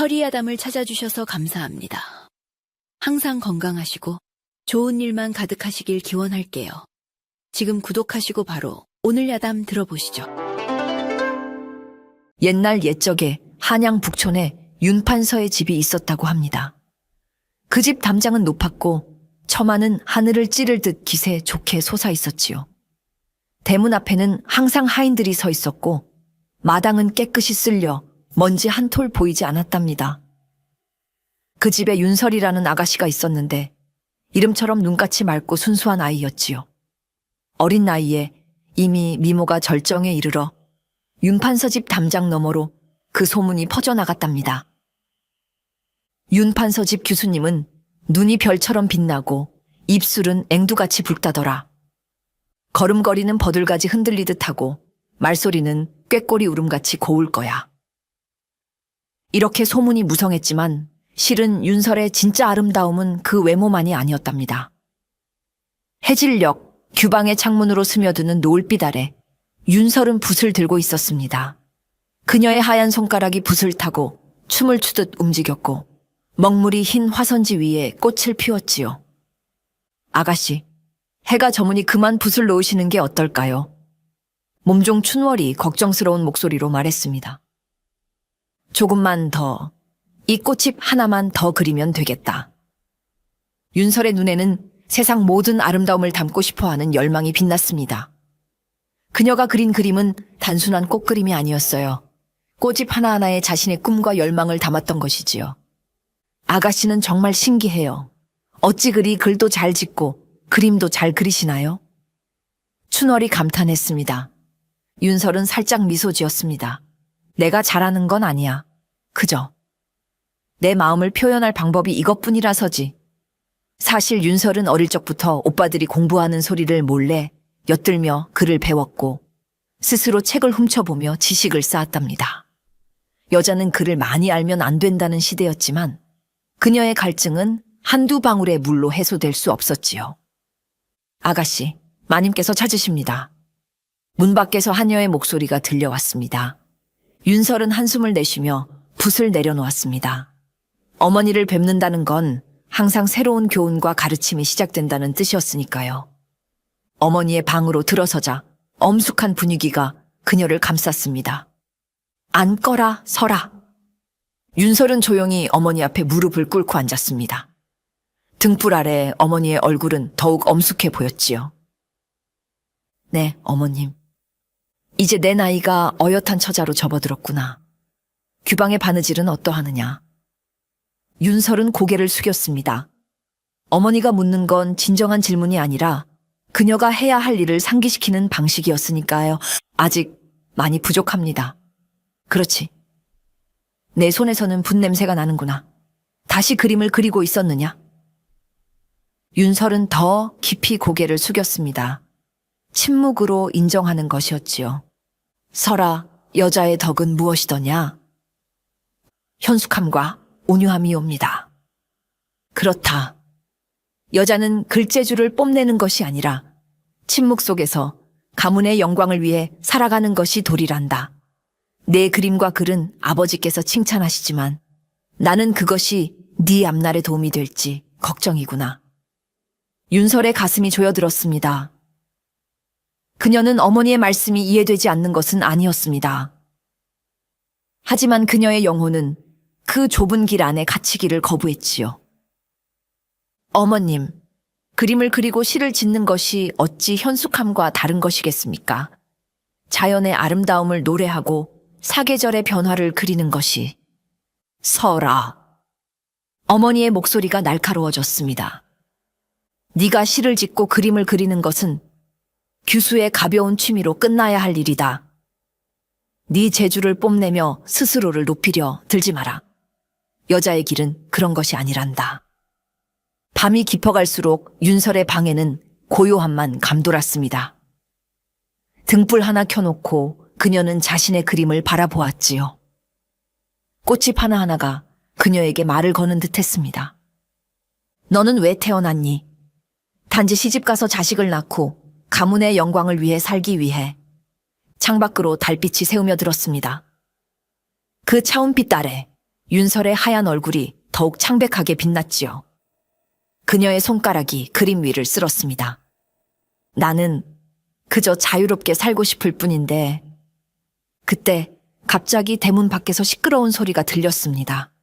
서리아담을 찾아주셔서 감사합니다. 항상 건강하시고 좋은 일만 가득하시길 기원할게요. 지금 구독하시고 바로 오늘 야담 들어보시죠. 옛날 옛적에 한양 북촌에 윤판서의 집이 있었다고 합니다. 그 집 담장은 높았고 처마는 하늘을 찌를 듯 기세 좋게 솟아 있었지요. 대문 앞에는 항상 하인들이 서 있었고 마당은 깨끗이 쓸려 먼지 한 톨 보이지 않았답니다. 그 집에 윤설이라는 아가씨가 있었는데 이름처럼 눈같이 맑고 순수한 아이였지요. 어린 나이에 이미 미모가 절정에 이르러 윤판서 집 담장 너머로 그 소문이 퍼져나갔답니다. 윤판서 집 교수님은 눈이 별처럼 빛나고 입술은 앵두같이 붉다더라. 걸음걸이는 버들가지 흔들리듯 하고 말소리는 꾀꼬리 울음같이 고울 거야. 이렇게 소문이 무성했지만 실은 윤설의 진짜 아름다움은 그 외모만이 아니었답니다. 해질녘 규방의 창문으로 스며드는 노을빛 아래 윤설은 붓을 들고 있었습니다. 그녀의 하얀 손가락이 붓을 타고 춤을 추듯 움직였고 먹물이 흰 화선지 위에 꽃을 피웠지요. 아가씨, 해가 저무니 그만 붓을 놓으시는 게 어떨까요? 몸종 춘월이 걱정스러운 목소리로 말했습니다. 조금만 더, 이 꽃잎 하나만 더 그리면 되겠다. 윤설의 눈에는 세상 모든 아름다움을 담고 싶어하는 열망이 빛났습니다. 그녀가 그린 그림은 단순한 꽃그림이 아니었어요. 꽃잎 하나하나에 자신의 꿈과 열망을 담았던 것이지요. 아가씨는 정말 신기해요. 어찌 그리 글도 잘 짓고 그림도 잘 그리시나요? 춘월이 감탄했습니다. 윤설은 살짝 미소 지었습니다. 내가 잘하는 건 아니야. 그저 내 마음을 표현할 방법이 이것뿐이라서지. 사실 윤설은 어릴 적부터 오빠들이 공부하는 소리를 몰래 엿들며 글을 배웠고 스스로 책을 훔쳐보며 지식을 쌓았답니다. 여자는 글을 많이 알면 안 된다는 시대였지만 그녀의 갈증은 한두 방울의 물로 해소될 수 없었지요. 아가씨, 마님께서 찾으십니다. 문 밖에서 하녀의 목소리가 들려왔습니다. 윤설은 한숨을 내쉬며 붓을 내려놓았습니다. 어머니를 뵙는다는 건 항상 새로운 교훈과 가르침이 시작된다는 뜻이었으니까요. 어머니의 방으로 들어서자 엄숙한 분위기가 그녀를 감쌌습니다. 앉거라, 서라. 윤설은 조용히 어머니 앞에 무릎을 꿇고 앉았습니다. 등불 아래 어머니의 얼굴은 더욱 엄숙해 보였지요. 네, 어머님. 이제 내 나이가 어엿한 처자로 접어들었구나. 규방의 바느질은 어떠하느냐? 윤설은 고개를 숙였습니다. 어머니가 묻는 건 진정한 질문이 아니라 그녀가 해야 할 일을 상기시키는 방식이었으니까요. 아직 많이 부족합니다. 그렇지. 내 손에서는 붓 냄새가 나는구나. 다시 그림을 그리고 있었느냐? 윤설은 더 깊이 고개를 숙였습니다. 침묵으로 인정하는 것이었지요. 설아, 여자의 덕은 무엇이더냐? 현숙함과 온유함이옵니다. 그렇다. 여자는 글재주를 뽐내는 것이 아니라 침묵 속에서 가문의 영광을 위해 살아가는 것이 도리란다. 내 그림과 글은 아버지께서 칭찬하시지만 나는 그것이 네 앞날에 도움이 될지 걱정이구나. 윤설의 가슴이 조여들었습니다. 그녀는 어머니의 말씀이 이해되지 않는 것은 아니었습니다. 하지만 그녀의 영혼은 그 좁은 길 안에 갇히기를 거부했지요. 어머님, 그림을 그리고 시를 짓는 것이 어찌 현숙함과 다른 것이겠습니까? 자연의 아름다움을 노래하고 사계절의 변화를 그리는 것이. 설아. 어머니의 목소리가 날카로워졌습니다. 네가 시를 짓고 그림을 그리는 것은 규수의 가벼운 취미로 끝나야 할 일이다. 네 재주를 뽐내며 스스로를 높이려 들지 마라. 여자의 길은 그런 것이 아니란다. 밤이 깊어갈수록 윤설의 방에는 고요함만 감돌았습니다. 등불 하나 켜놓고 그녀는 자신의 그림을 바라보았지요. 꽃잎 하나하나가 그녀에게 말을 거는 듯했습니다. 너는 왜 태어났니? 단지 시집가서 자식을 낳고 가문의 영광을 위해 살기 위해. 창밖으로 달빛이 새우며 들었습니다. 그 차운빛 아래 윤설의 하얀 얼굴이 더욱 창백하게 빛났지요. 그녀의 손가락이 그림 위를 쓸었습니다. 나는 그저 자유롭게 살고 싶을 뿐인데, 그때 갑자기 대문 밖에서 시끄러운 소리가 들렸습니다.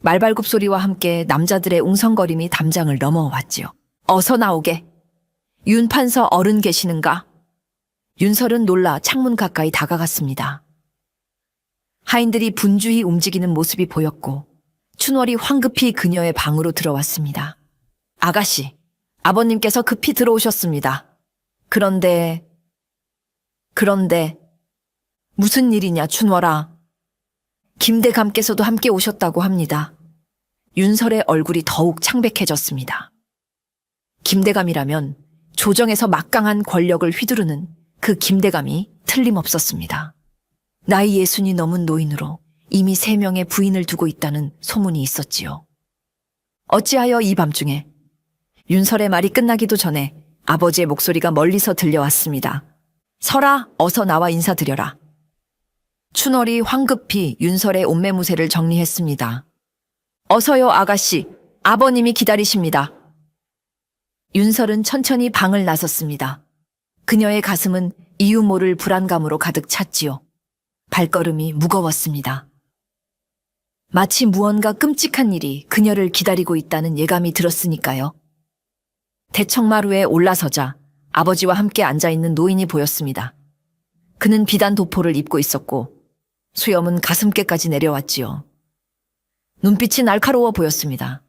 말발굽 소리와 함께 남자들의 웅성거림이 담장을 넘어왔지요. 어서 나오게. 윤 판서 어른 계시는가? 윤설은 놀라 창문 가까이 다가갔습니다. 하인들이 분주히 움직이는 모습이 보였고 춘월이 황급히 그녀의 방으로 들어왔습니다. 아가씨, 아버님께서 급히 들어오셨습니다. 그런데 무슨 일이냐 춘월아. 김대감께서도 함께 오셨다고 합니다. 윤설의 얼굴이 더욱 창백해졌습니다. 김대감이라면 조정에서 막강한 권력을 휘두르는 그 김대감이 틀림없었습니다. 나이 60이 넘은 노인으로 이미 3명의 부인을 두고 있다는 소문이 있었지요. 어찌하여 이 밤중에? 윤설의 말이 끝나기도 전에 아버지의 목소리가 멀리서 들려왔습니다. 설아, 어서 나와 인사드려라. 춘월이 황급히 윤설의 옷매무새를 정리했습니다. 어서요, 아가씨. 아버님이 기다리십니다. 윤설은 천천히 방을 나섰습니다. 그녀의 가슴은 이유 모를 불안감으로 가득 찼지요. 발걸음이 무거웠습니다. 마치 무언가 끔찍한 일이 그녀를 기다리고 있다는 예감이 들었으니까요. 대청마루에 올라서자 아버지와 함께 앉아있는 노인이 보였습니다. 그는 비단 도포를 입고 있었고 수염은 가슴께까지 내려왔지요. 눈빛이 날카로워 보였습니다.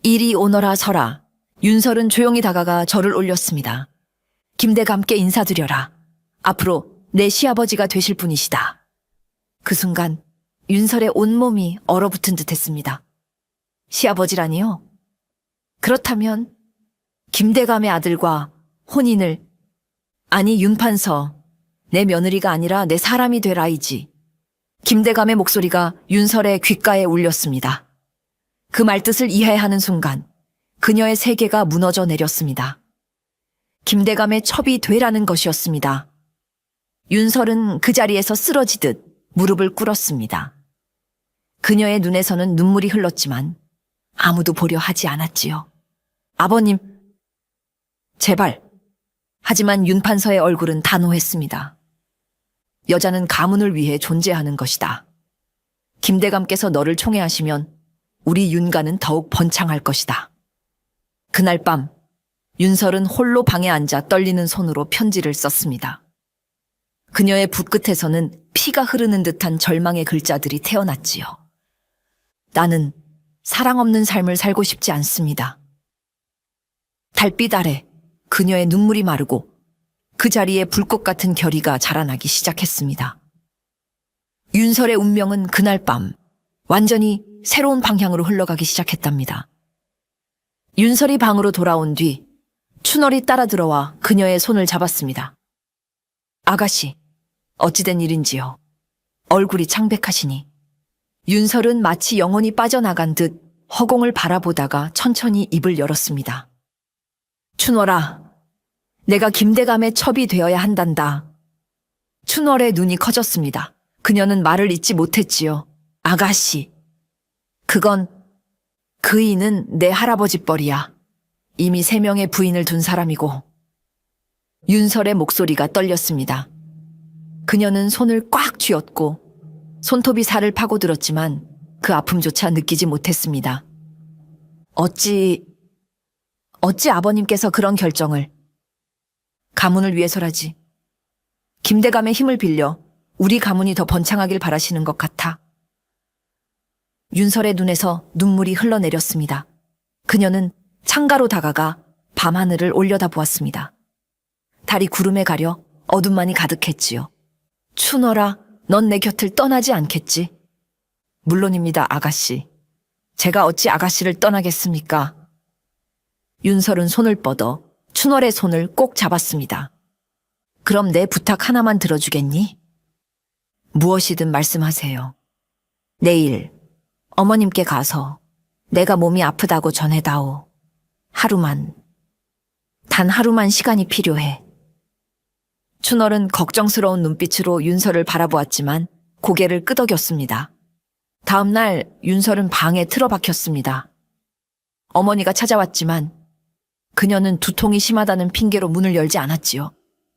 이리 오너라 서라. 윤설은 조용히 다가가 절을 올렸습니다. 김대감께 인사드려라. 앞으로 내 시아버지가 되실 분이시다. 그 순간 윤설의 온몸이 얼어붙은 듯했습니다. 시아버지라니요? 그렇다면 김대감의 아들과 혼인을, 아니 윤판서, 내 며느리가 아니라 내 사람이 되라이지. 김대감의 목소리가 윤설의 귓가에 울렸습니다. 그 말뜻을 이해하는 순간 그녀의 세계가 무너져 내렸습니다. 김대감의 첩이 되라는 것이었습니다. 윤설은 그 자리에서 쓰러지듯 무릎을 꿇었습니다. 그녀의 눈에서는 눈물이 흘렀지만 아무도 보려 하지 않았지요. 아버님, 제발. 하지만 윤판서의 얼굴은 단호했습니다. 여자는 가문을 위해 존재하는 것이다. 김대감께서 너를 총애하시면 우리 윤가는 더욱 번창할 것이다. 그날 밤 윤설은 홀로 방에 앉아 떨리는 손으로 편지를 썼습니다. 그녀의 붓끝에서는 피가 흐르는 듯한 절망의 글자들이 태어났지요. 나는 사랑 없는 삶을 살고 싶지 않습니다. 달빛 아래 그녀의 눈물이 마르고 그 자리에 불꽃 같은 결의가 자라나기 시작했습니다. 윤설의 운명은 그날 밤 완전히 새로운 방향으로 흘러가기 시작했답니다. 윤설이 방으로 돌아온 뒤 춘월이 따라 들어와 그녀의 손을 잡았습니다. 아가씨, 어찌된 일인지요? 얼굴이 창백하시니. 윤설은 마치 영혼이 빠져나간 듯 허공을 바라보다가 천천히 입을 열었습니다. 춘월아, 내가 김대감의 첩이 되어야 한단다. 춘월의 눈이 커졌습니다. 그녀는 말을 잇지 못했지요. 아가씨, 그 이는 내 할아버지 뻘이야. 이미 3명의 부인을 둔 사람이고. 윤설의 목소리가 떨렸습니다. 그녀는 손을 꽉 쥐었고 손톱이 살을 파고들었지만 그 아픔조차 느끼지 못했습니다. 어찌 아버님께서 그런 결정을. 가문을 위해서라지. 김대감의 힘을 빌려 우리 가문이 더 번창하길 바라시는 것 같아. 윤설의 눈에서 눈물이 흘러내렸습니다. 그녀는 창가로 다가가 밤하늘을 올려다보았습니다. 달이 구름에 가려 어둠만이 가득했지요. 춘월아, 넌 내 곁을 떠나지 않겠지? 물론입니다, 아가씨. 제가 어찌 아가씨를 떠나겠습니까? 윤설은 손을 뻗어 춘월의 손을 꼭 잡았습니다. 그럼 내 부탁 하나만 들어주겠니? 무엇이든 말씀하세요. 내일 어머님께 가서 내가 몸이 아프다고 전해다오. 단 하루만 시간이 필요해. 춘월은 걱정스러운 눈빛으로 윤설을 바라보았지만 고개를 끄덕였습니다. 다음 날 윤설은 방에 틀어박혔습니다. 어머니가 찾아왔지만 그녀는 두통이 심하다는 핑계로 문을 열지 않았지요.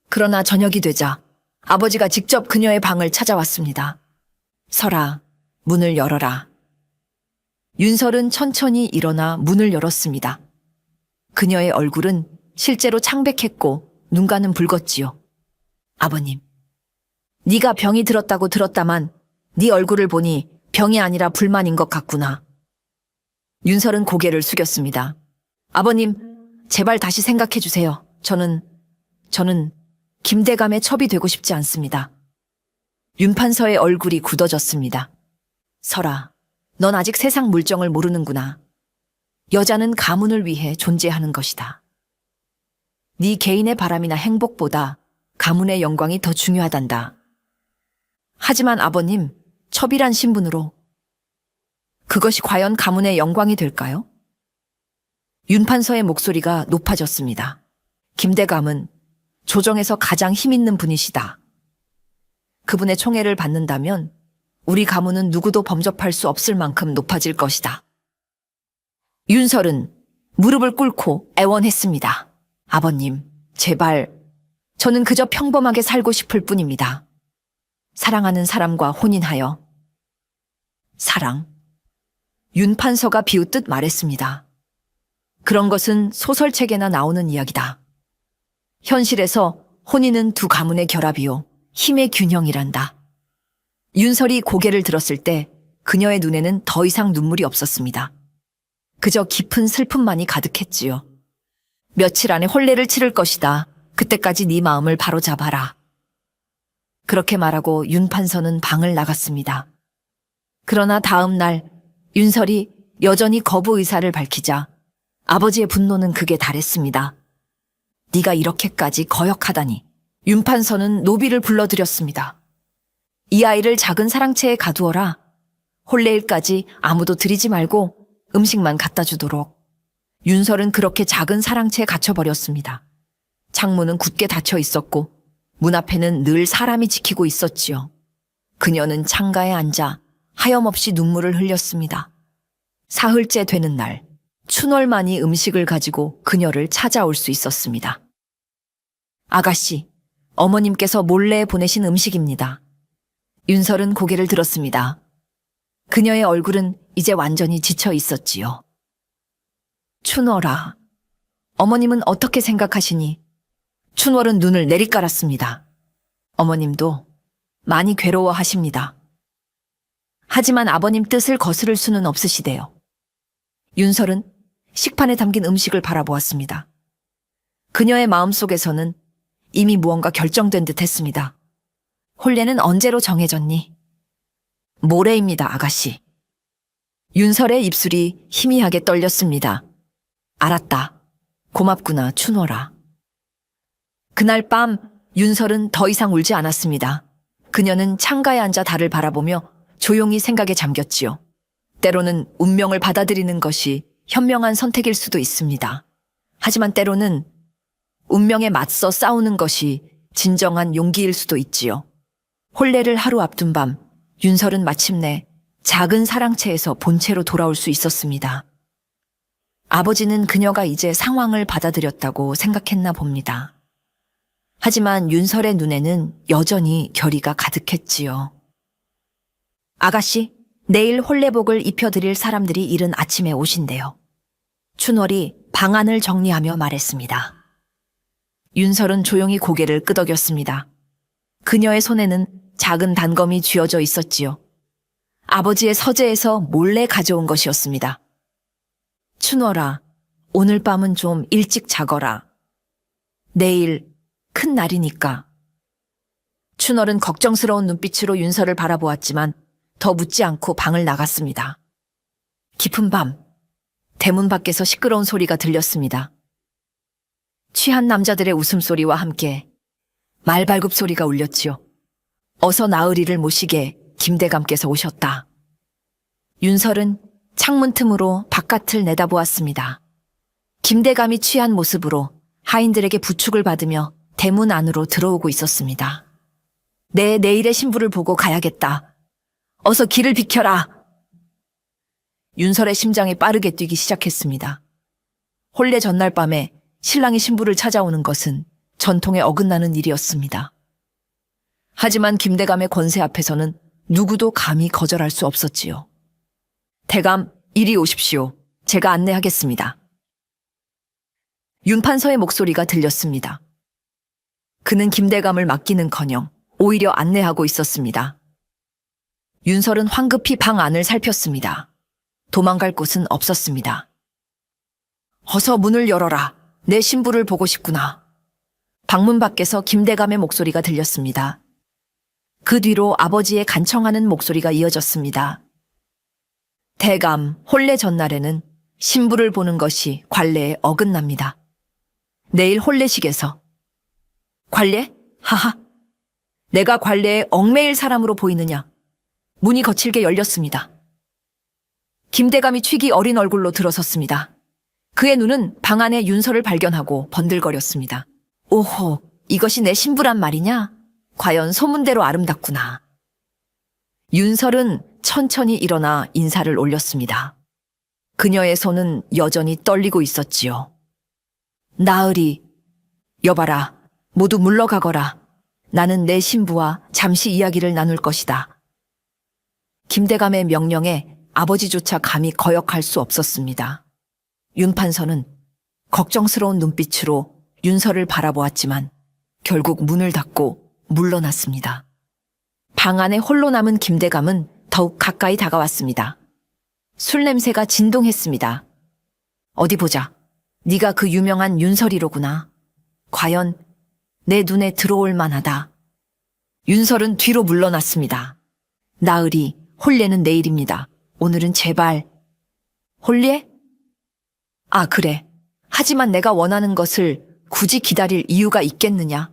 그러나 저녁이 되자 아버지가 직접 그녀의 방을 찾아왔습니다. 설아, 문을 열어라. 윤설은 천천히 일어나 문을 열었습니다. 그녀의 얼굴은 실제로 창백했고 눈가는 붉었지요. 아버님, 네가 병이 들었다고 들었다만 네 얼굴을 보니 병이 아니라 불만인 것 같구나. 윤설은 고개를 숙였습니다. 아버님, 제발 다시 생각해 주세요. 저는 김대감의 첩이 되고 싶지 않습니다. 윤판서의 얼굴이 굳어졌습니다. 설아, 넌 아직 세상 물정을 모르는구나. 여자는 가문을 위해 존재하는 것이다. 네 개인의 바람이나 행복보다 가문의 영광이 더 중요하단다. 하지만 아버님, 첩이란 신분으로 그것이 과연 가문의 영광이 될까요? 윤판서의 목소리가 높아졌습니다. 김대감은 조정에서 가장 힘있는 분이시다. 그분의 총애를 받는다면 우리 가문은 누구도 범접할 수 없을 만큼 높아질 것이다. 윤설은 무릎을 꿇고 애원했습니다. 아버님, 제발, 저는 그저 평범하게 살고 싶을 뿐입니다. 사랑하는 사람과 혼인하여. 사랑? 윤판서가 비웃듯 말했습니다. 그런 것은 소설책에나 나오는 이야기다. 현실에서 혼인은 두 가문의 결합이요, 힘의 균형이란다. 윤설이 고개를 들었을 때 그녀의 눈에는 더 이상 눈물이 없었습니다. 그저 깊은 슬픔만이 가득했지요. 며칠 안에 혼례를 치를 것이다. 그때까지 네 마음을 바로잡아라. 그렇게 말하고 윤판서는 방을 나갔습니다. 그러나 다음 날 윤설이 여전히 거부 의사를 밝히자 아버지의 분노는 극에 달했습니다. 네가 이렇게까지 거역하다니. 윤판서는 노비를 불러들였습니다. 이 아이를 작은 사랑채에 가두어라. 혼례일까지 아무도 들이지 말고 음식만 갖다 주도록. 윤설은 그렇게 작은 사랑채에 갇혀버렸습니다. 창문은 굳게 닫혀 있었고 문 앞에는 늘 사람이 지키고 있었지요. 그녀는 창가에 앉아 하염없이 눈물을 흘렸습니다. 사흘째 되는 날, 춘월만이 음식을 가지고 그녀를 찾아올 수 있었습니다. 아가씨, 어머님께서 몰래 보내신 음식입니다. 윤설은 고개를 들었습니다. 그녀의 얼굴은 이제 완전히 지쳐 있었지요. 춘월아, 어머님은 어떻게 생각하시니? 춘월은 눈을 내리깔았습니다. 어머님도 많이 괴로워하십니다. 하지만 아버님 뜻을 거스를 수는 없으시대요. 윤설은 식판에 담긴 음식을 바라보았습니다. 그녀의 마음속에서는 이미 무언가 결정된 듯 했습니다. 혼례는 언제로 정해졌니? 모레입니다, 아가씨. 윤설의 입술이 희미하게 떨렸습니다. 알았다. 고맙구나, 춘월아. 그날 밤 윤설은 더 이상 울지 않았습니다. 그녀는 창가에 앉아 달을 바라보며 조용히 생각에 잠겼지요. 때로는 운명을 받아들이는 것이 현명한 선택일 수도 있습니다. 하지만 때로는 운명에 맞서 싸우는 것이 진정한 용기일 수도 있지요. 혼례를 하루 앞둔 밤, 윤설은 마침내 작은 사랑채에서 본체로 돌아올 수 있었습니다. 아버지는 그녀가 이제 상황을 받아들였다고 생각했나 봅니다. 하지만 윤설의 눈에는 여전히 결의가 가득했지요. 아가씨, 내일 혼례복을 입혀드릴 사람들이 이른 아침에 오신대요. 춘월이 방안을 정리하며 말했습니다. 윤설은 조용히 고개를 끄덕였습니다. 그녀의 손에는 작은 단검이 쥐어져 있었지요. 아버지의 서재에서 몰래 가져온 것이었습니다. 춘월아, 오늘 밤은 좀 일찍 자거라. 내일 큰 날이니까. 춘월은 걱정스러운 눈빛으로 윤설을 바라보았지만 더 묻지 않고 방을 나갔습니다. 깊은 밤, 대문 밖에서 시끄러운 소리가 들렸습니다. 취한 남자들의 웃음소리와 함께 말발굽 소리가 울렸지요. 어서 나으리를 모시게 김대감께서 오셨다. 윤설은 창문 틈으로 바깥을 내다보았습니다. 김대감이 취한 모습으로 하인들에게 부축을 받으며 대문 안으로 들어오고 있었습니다. 내 내일의 신부를 보고 가야겠다. 어서 길을 비켜라. 윤설의 심장이 빠르게 뛰기 시작했습니다. 혼례 전날 밤에 신랑이 신부를 찾아오는 것은 전통에 어긋나는 일이었습니다. 하지만 김대감의 권세 앞에서는 누구도 감히 거절할 수 없었지요. 대감, 이리 오십시오. 제가 안내하겠습니다. 윤판서의 목소리가 들렸습니다. 그는 김대감을 맡기는커녕 오히려 안내하고 있었습니다. 윤설은 황급히 방 안을 살폈습니다. 도망갈 곳은 없었습니다. 어서 문을 열어라. 내 신부를 보고 싶구나. 방문 밖에서 김대감의 목소리가 들렸습니다. 그 뒤로 아버지의 간청하는 목소리가 이어졌습니다. 대감, 혼례 전날에는 신부를 보는 것이 관례에 어긋납니다. 내일 혼례식에서. 관례? 하하. 내가 관례에 얽매일 사람으로 보이느냐. 문이 거칠게 열렸습니다. 김대감이 취기 어린 얼굴로 들어섰습니다. 그의 눈은 방 안에 윤설을 발견하고 번들거렸습니다. 오호, 이것이 내 신부란 말이냐? 과연 소문대로 아름답구나. 윤설은 천천히 일어나 인사를 올렸습니다. 그녀의 손은 여전히 떨리고 있었지요. 나으리, 여봐라, 모두 물러가거라. 나는 내 신부와 잠시 이야기를 나눌 것이다. 김대감의 명령에 아버지조차 감히 거역할 수 없었습니다. 윤판서는 걱정스러운 눈빛으로 윤설을 바라보았지만 결국 문을 닫고 물러났습니다. 방 안에 홀로 남은 김대감은 더욱 가까이 다가왔습니다. 술 냄새가 진동했습니다. 어디 보자. 네가 그 유명한 윤설이로구나. 과연 내 눈에 들어올 만하다. 윤설은 뒤로 물러났습니다. 나으리, 혼례는 내일입니다. 오늘은 제발. 혼례? 아, 그래. 하지만 내가 원하는 것을 굳이 기다릴 이유가 있겠느냐?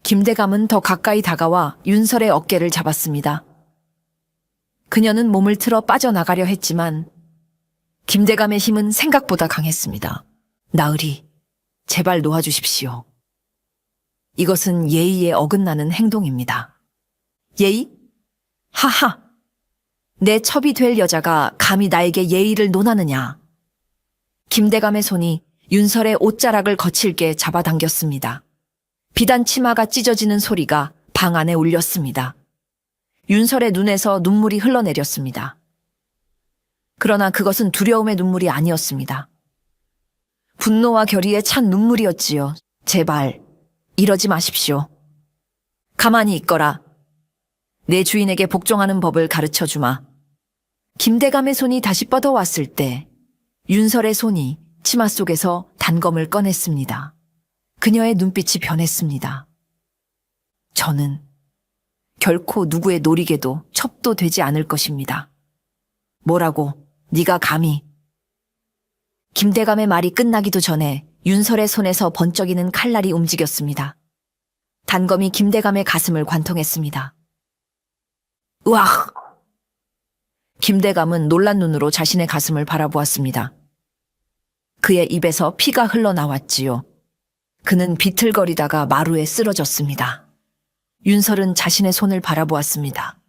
김대감은 더 가까이 다가와 윤설의 어깨를 잡았습니다. 그녀는 몸을 틀어 빠져나가려 했지만 김대감의 힘은 생각보다 강했습니다. 나으리, 제발 놓아주십시오. 이것은 예의에 어긋나는 행동입니다. 예의? 하하! 내 첩이 될 여자가 감히 나에게 예의를 논하느냐? 김대감의 손이 윤설의 옷자락을 거칠게 잡아당겼습니다. 비단 치마가 찢어지는 소리가 방 안에 울렸습니다. 윤설의 눈에서 눈물이 흘러내렸습니다. 그러나 그것은 두려움의 눈물이 아니었습니다. 분노와 결의에 찬 눈물이었지요. 제발, 이러지 마십시오. 가만히 있거라. 내 주인에게 복종하는 법을 가르쳐 주마. 김대감의 손이 다시 뻗어왔을 때 윤설의 손이 치마 속에서 단검을 꺼냈습니다. 그녀의 눈빛이 변했습니다. 저는 결코 누구의 놀이개도 첩도 되지 않을 것입니다. 뭐라고? 네가 감히. 김대감의 말이 끝나기도 전에 윤설의 손에서 번쩍이는 칼날이 움직였습니다. 단검이 김대감의 가슴을 관통했습니다. 으악! 김대감은 놀란 눈으로 자신의 가슴을 바라보았습니다. 그의 입에서 피가 흘러나왔지요. 그는 비틀거리다가 마루에 쓰러졌습니다. 윤설은 자신의 손을 바라보았습니다.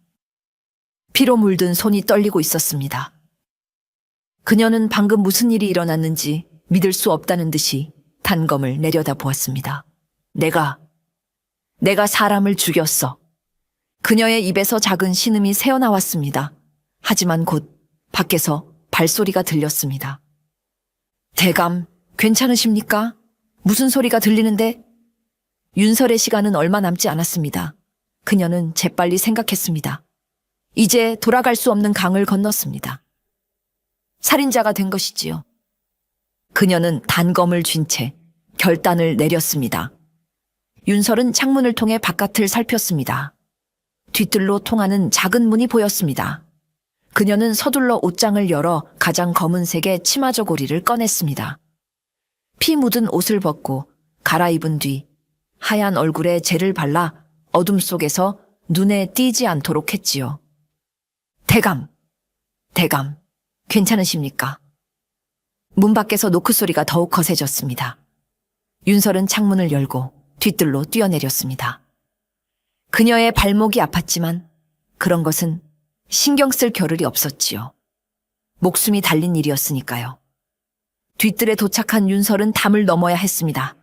피로 물든 손이 떨리고 있었습니다. 그녀는 방금 무슨 일이 일어났는지 믿을 수 없다는 듯이 단검을 내려다보았습니다. 내가 사람을 죽였어. 그녀의 입에서 작은 신음이 새어나왔습니다. 하지만 곧 밖에서 발소리가 들렸습니다. 대감, 괜찮으십니까? 무슨 소리가 들리는데? 윤설의 시간은 얼마 남지 않았습니다. 그녀는 재빨리 생각했습니다. 이제 돌아갈 수 없는 강을 건넜습니다. 살인자가 된 것이지요. 그녀는 단검을 쥔 채 결단을 내렸습니다. 윤설은 창문을 통해 바깥을 살폈습니다. 뒤뜰로 통하는 작은 문이 보였습니다. 그녀는 서둘러 옷장을 열어 가장 검은색의 치마 저고리를 꺼냈습니다. 피 묻은 옷을 벗고 갈아입은 뒤 하얀 얼굴에 젤을 발라 어둠 속에서 눈에 띄지 않도록 했지요. 대감, 괜찮으십니까? 문 밖에서 노크 소리가 더욱 거세졌습니다. 윤설은 창문을 열고 뒤뜰로 뛰어내렸습니다. 그녀의 발목이 아팠지만 그런 것은 신경 쓸 겨를이 없었지요. 목숨이 달린 일이었으니까요. 뒤뜰에 도착한 윤설은 담을 넘어야 했습니다.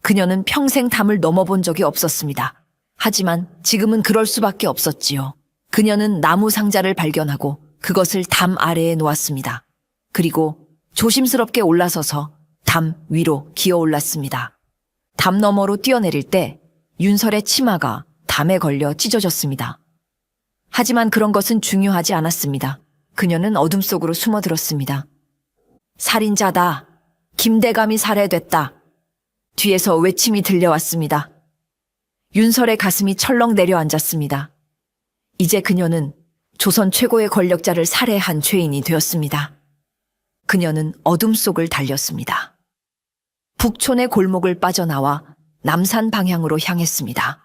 그녀는 평생 담을 넘어본 적이 없었습니다. 하지만 지금은 그럴 수밖에 없었지요. 그녀는 나무 상자를 발견하고 그것을 담 아래에 놓았습니다. 그리고 조심스럽게 올라서서 담 위로 기어 올랐습니다. 담 너머로 뛰어내릴 때 윤설의 치마가 담에 걸려 찢어졌습니다. 하지만 그런 것은 중요하지 않았습니다. 그녀는 어둠 속으로 숨어들었습니다. 살인자다. 김대감이 살해됐다. 뒤에서 외침이 들려왔습니다. 윤설의 가슴이 철렁 내려앉았습니다. 이제 그녀는 조선 최고의 권력자를 살해한 죄인이 되었습니다. 그녀는 어둠 속을 달렸습니다. 북촌의 골목을 빠져나와 남산 방향으로 향했습니다.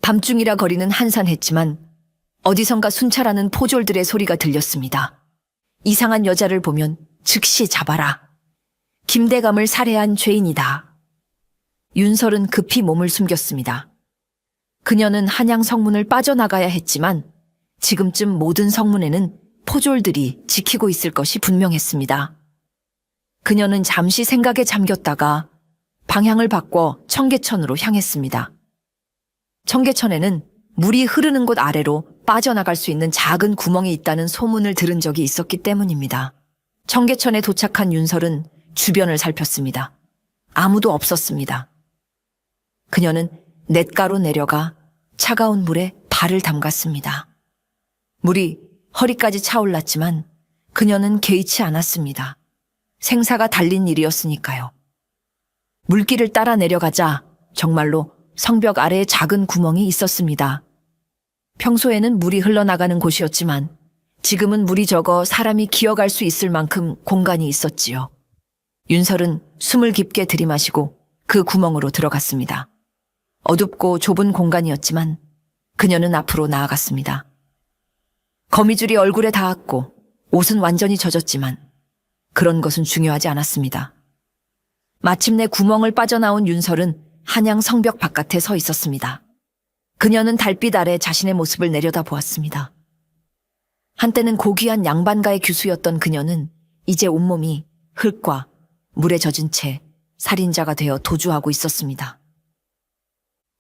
밤중이라 거리는 한산했지만 어디선가 순찰하는 포졸들의 소리가 들렸습니다. 이상한 여자를 보면 즉시 잡아라. 김대감을 살해한 죄인이다. 윤설은 급히 몸을 숨겼습니다. 그녀는 한양 성문을 빠져나가야 했지만 지금쯤 모든 성문에는 포졸들이 지키고 있을 것이 분명했습니다. 그녀는 잠시 생각에 잠겼다가 방향을 바꿔 청계천으로 향했습니다. 청계천에는 물이 흐르는 곳 아래로 빠져나갈 수 있는 작은 구멍이 있다는 소문을 들은 적이 있었기 때문입니다. 청계천에 도착한 윤설은 주변을 살폈습니다. 아무도 없었습니다. 그녀는 냇가로 내려가 차가운 물에 발을 담갔습니다. 물이 허리까지 차올랐지만 그녀는 개의치 않았습니다. 생사가 달린 일이었으니까요. 물길을 따라 내려가자 정말로 성벽 아래에 작은 구멍이 있었습니다. 평소에는 물이 흘러나가는 곳이었지만 지금은 물이 적어 사람이 기어갈 수 있을 만큼 공간이 있었지요. 윤설은 숨을 깊게 들이마시고 그 구멍으로 들어갔습니다. 어둡고 좁은 공간이었지만 그녀는 앞으로 나아갔습니다. 거미줄이 얼굴에 닿았고 옷은 완전히 젖었지만 그런 것은 중요하지 않았습니다. 마침내 구멍을 빠져나온 윤설은 한양 성벽 바깥에 서 있었습니다. 그녀는 달빛 아래 자신의 모습을 내려다보았습니다. 한때는 고귀한 양반가의 규수였던 그녀는 이제 온몸이 흙과 물에 젖은 채 살인자가 되어 도주하고 있었습니다.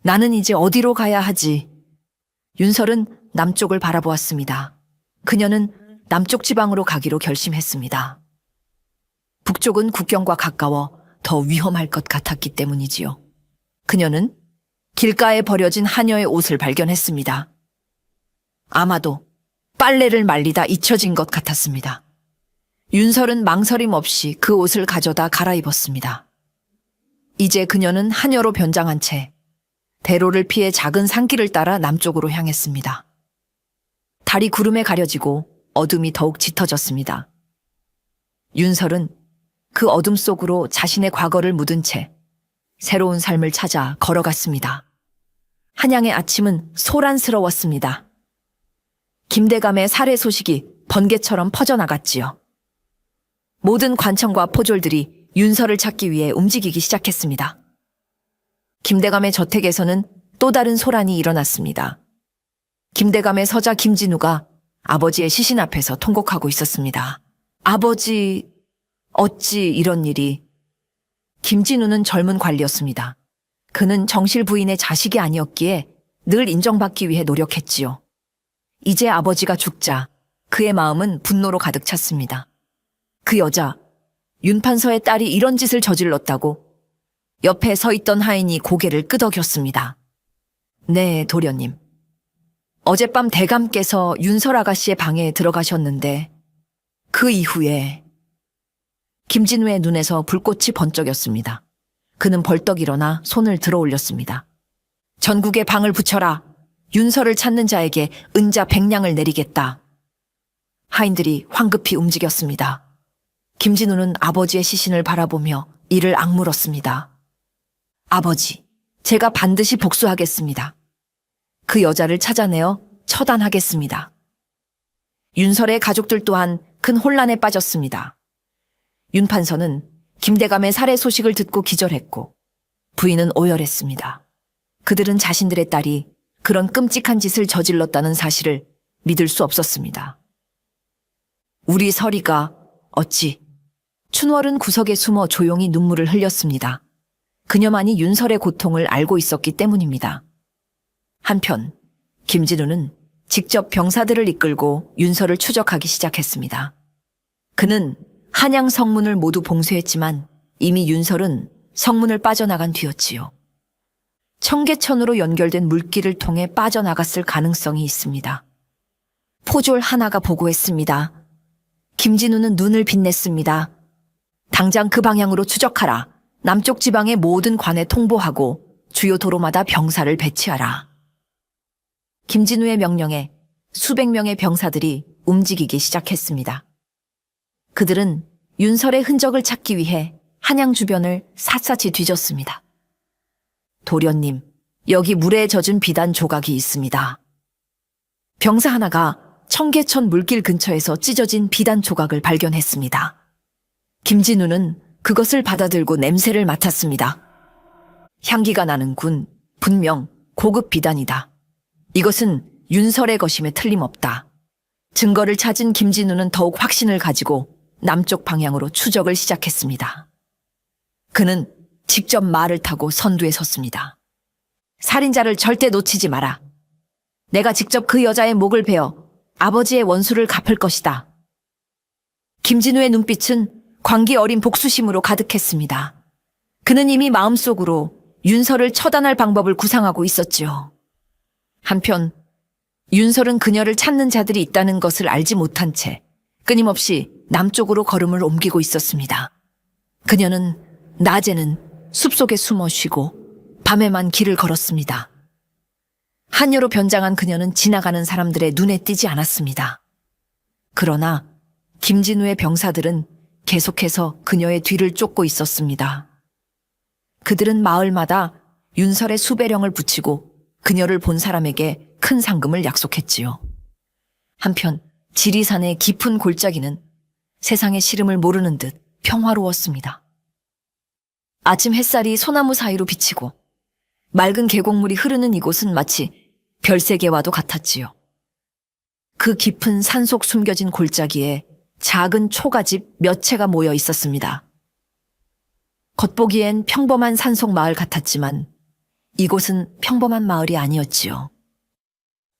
나는 이제 어디로 가야 하지? 윤설은 남쪽을 바라보았습니다. 그녀는 남쪽 지방으로 가기로 결심했습니다. 북쪽은 국경과 가까워 더 위험할 것 같았기 때문이지요. 그녀는 길가에 버려진 하녀의 옷을 발견했습니다. 아마도 빨래를 말리다 잊혀진 것 같았습니다. 윤설은 망설임 없이 그 옷을 가져다 갈아입었습니다. 이제 그녀는 하녀로 변장한 채 대로를 피해 작은 산길을 따라 남쪽으로 향했습니다. 달이 구름에 가려지고 어둠이 더욱 짙어졌습니다. 윤설은 그 어둠 속으로 자신의 과거를 묻은 채 새로운 삶을 찾아 걸어갔습니다. 한양의 아침은 소란스러웠습니다. 김대감의 살해 소식이 번개처럼 퍼져나갔지요. 모든 관청과 포졸들이 윤설을 찾기 위해 움직이기 시작했습니다. 김대감의 저택에서는 또 다른 소란이 일어났습니다. 김대감의 서자 김진우가 아버지의 시신 앞에서 통곡하고 있었습니다. 아버지, 어찌 이런 일이. 김진우는 젊은 관리였습니다. 그는 정실 부인의 자식이 아니었기에 늘 인정받기 위해 노력했지요. 이제 아버지가 죽자 그의 마음은 분노로 가득 찼습니다. 그 여자, 윤판서의 딸이 이런 짓을 저질렀다고 옆에 서 있던 하인이 고개를 끄덕였습니다. 네, 도련님. 어젯밤 대감께서 윤설 아가씨의 방에 들어가셨는데 그 이후에 김진우의 눈에서 불꽃이 번쩍였습니다. 그는 벌떡 일어나 손을 들어 올렸습니다. 전국에 방을 붙여라. 윤설을 찾는 자에게 은자 100냥을 내리겠다. 하인들이 황급히 움직였습니다. 김진우는 아버지의 시신을 바라보며 이를 악물었습니다. 아버지, 제가 반드시 복수하겠습니다. 그 여자를 찾아내어 처단하겠습니다. 윤설의 가족들 또한 큰 혼란에 빠졌습니다. 윤판서는 김대감의 살해 소식을 듣고 기절했고 부인은 오열했습니다. 그들은 자신들의 딸이 그런 끔찍한 짓을 저질렀다는 사실을 믿을 수 없었습니다. 우리 서리가 어찌. 춘월은 구석에 숨어 조용히 눈물을 흘렸습니다. 그녀만이 윤설의 고통을 알고 있었기 때문입니다. 한편 김진우는 직접 병사들을 이끌고 윤설을 추적하기 시작했습니다. 그는 한양 성문을 모두 봉쇄했지만 이미 윤설은 성문을 빠져나간 뒤였지요. 청계천으로 연결된 물길을 통해 빠져나갔을 가능성이 있습니다. 포졸 하나가 보고했습니다. 김진우는 눈을 빛냈습니다. 당장 그 방향으로 추적하라. 남쪽 지방의 모든 관에 통보하고 주요 도로마다 병사를 배치하라. 김진우의 명령에 수백 명의 병사들이 움직이기 시작했습니다. 그들은 윤설의 흔적을 찾기 위해 한양 주변을 샅샅이 뒤졌습니다. 도련님, 여기 물에 젖은 비단 조각이 있습니다. 병사 하나가 청계천 물길 근처에서 찢어진 비단 조각을 발견했습니다. 김진우는 그것을 받아들고 냄새를 맡았습니다. 향기가 나는군. 분명 고급 비단이다. 이것은 윤설의 것임에 틀림없다. 증거를 찾은 김진우는 더욱 확신을 가지고 남쪽 방향으로 추적을 시작했습니다. 그는 직접 말을 타고 선두에 섰습니다. 살인자를 절대 놓치지 마라. 내가 직접 그 여자의 목을 베어 아버지의 원수를 갚을 것이다. 김진우의 눈빛은 광기 어린 복수심으로 가득했습니다. 그는 이미 마음속으로 윤설을 처단할 방법을 구상하고 있었지요. 한편 윤설은 그녀를 찾는 자들이 있다는 것을 알지 못한 채 끊임없이 남쪽으로 걸음을 옮기고 있었습니다. 그녀는 낮에는 숲속에 숨어 쉬고 밤에만 길을 걸었습니다. 한여로 변장한 그녀는 지나가는 사람들의 눈에 띄지 않았습니다. 그러나 김진우의 병사들은 계속해서 그녀의 뒤를 쫓고 있었습니다. 그들은 마을마다 윤설의 수배령을 붙이고 그녀를 본 사람에게 큰 상금을 약속했지요. 한편 지리산의 깊은 골짜기는 세상의 시름을 모르는 듯 평화로웠습니다. 아침 햇살이 소나무 사이로 비치고 맑은 계곡물이 흐르는 이곳은 마치 별세계와도 같았지요. 그 깊은 산속 숨겨진 골짜기에 작은 초가집 몇 채가 모여 있었습니다. 겉보기엔 평범한 산속 마을 같았지만 이곳은 평범한 마을이 아니었지요.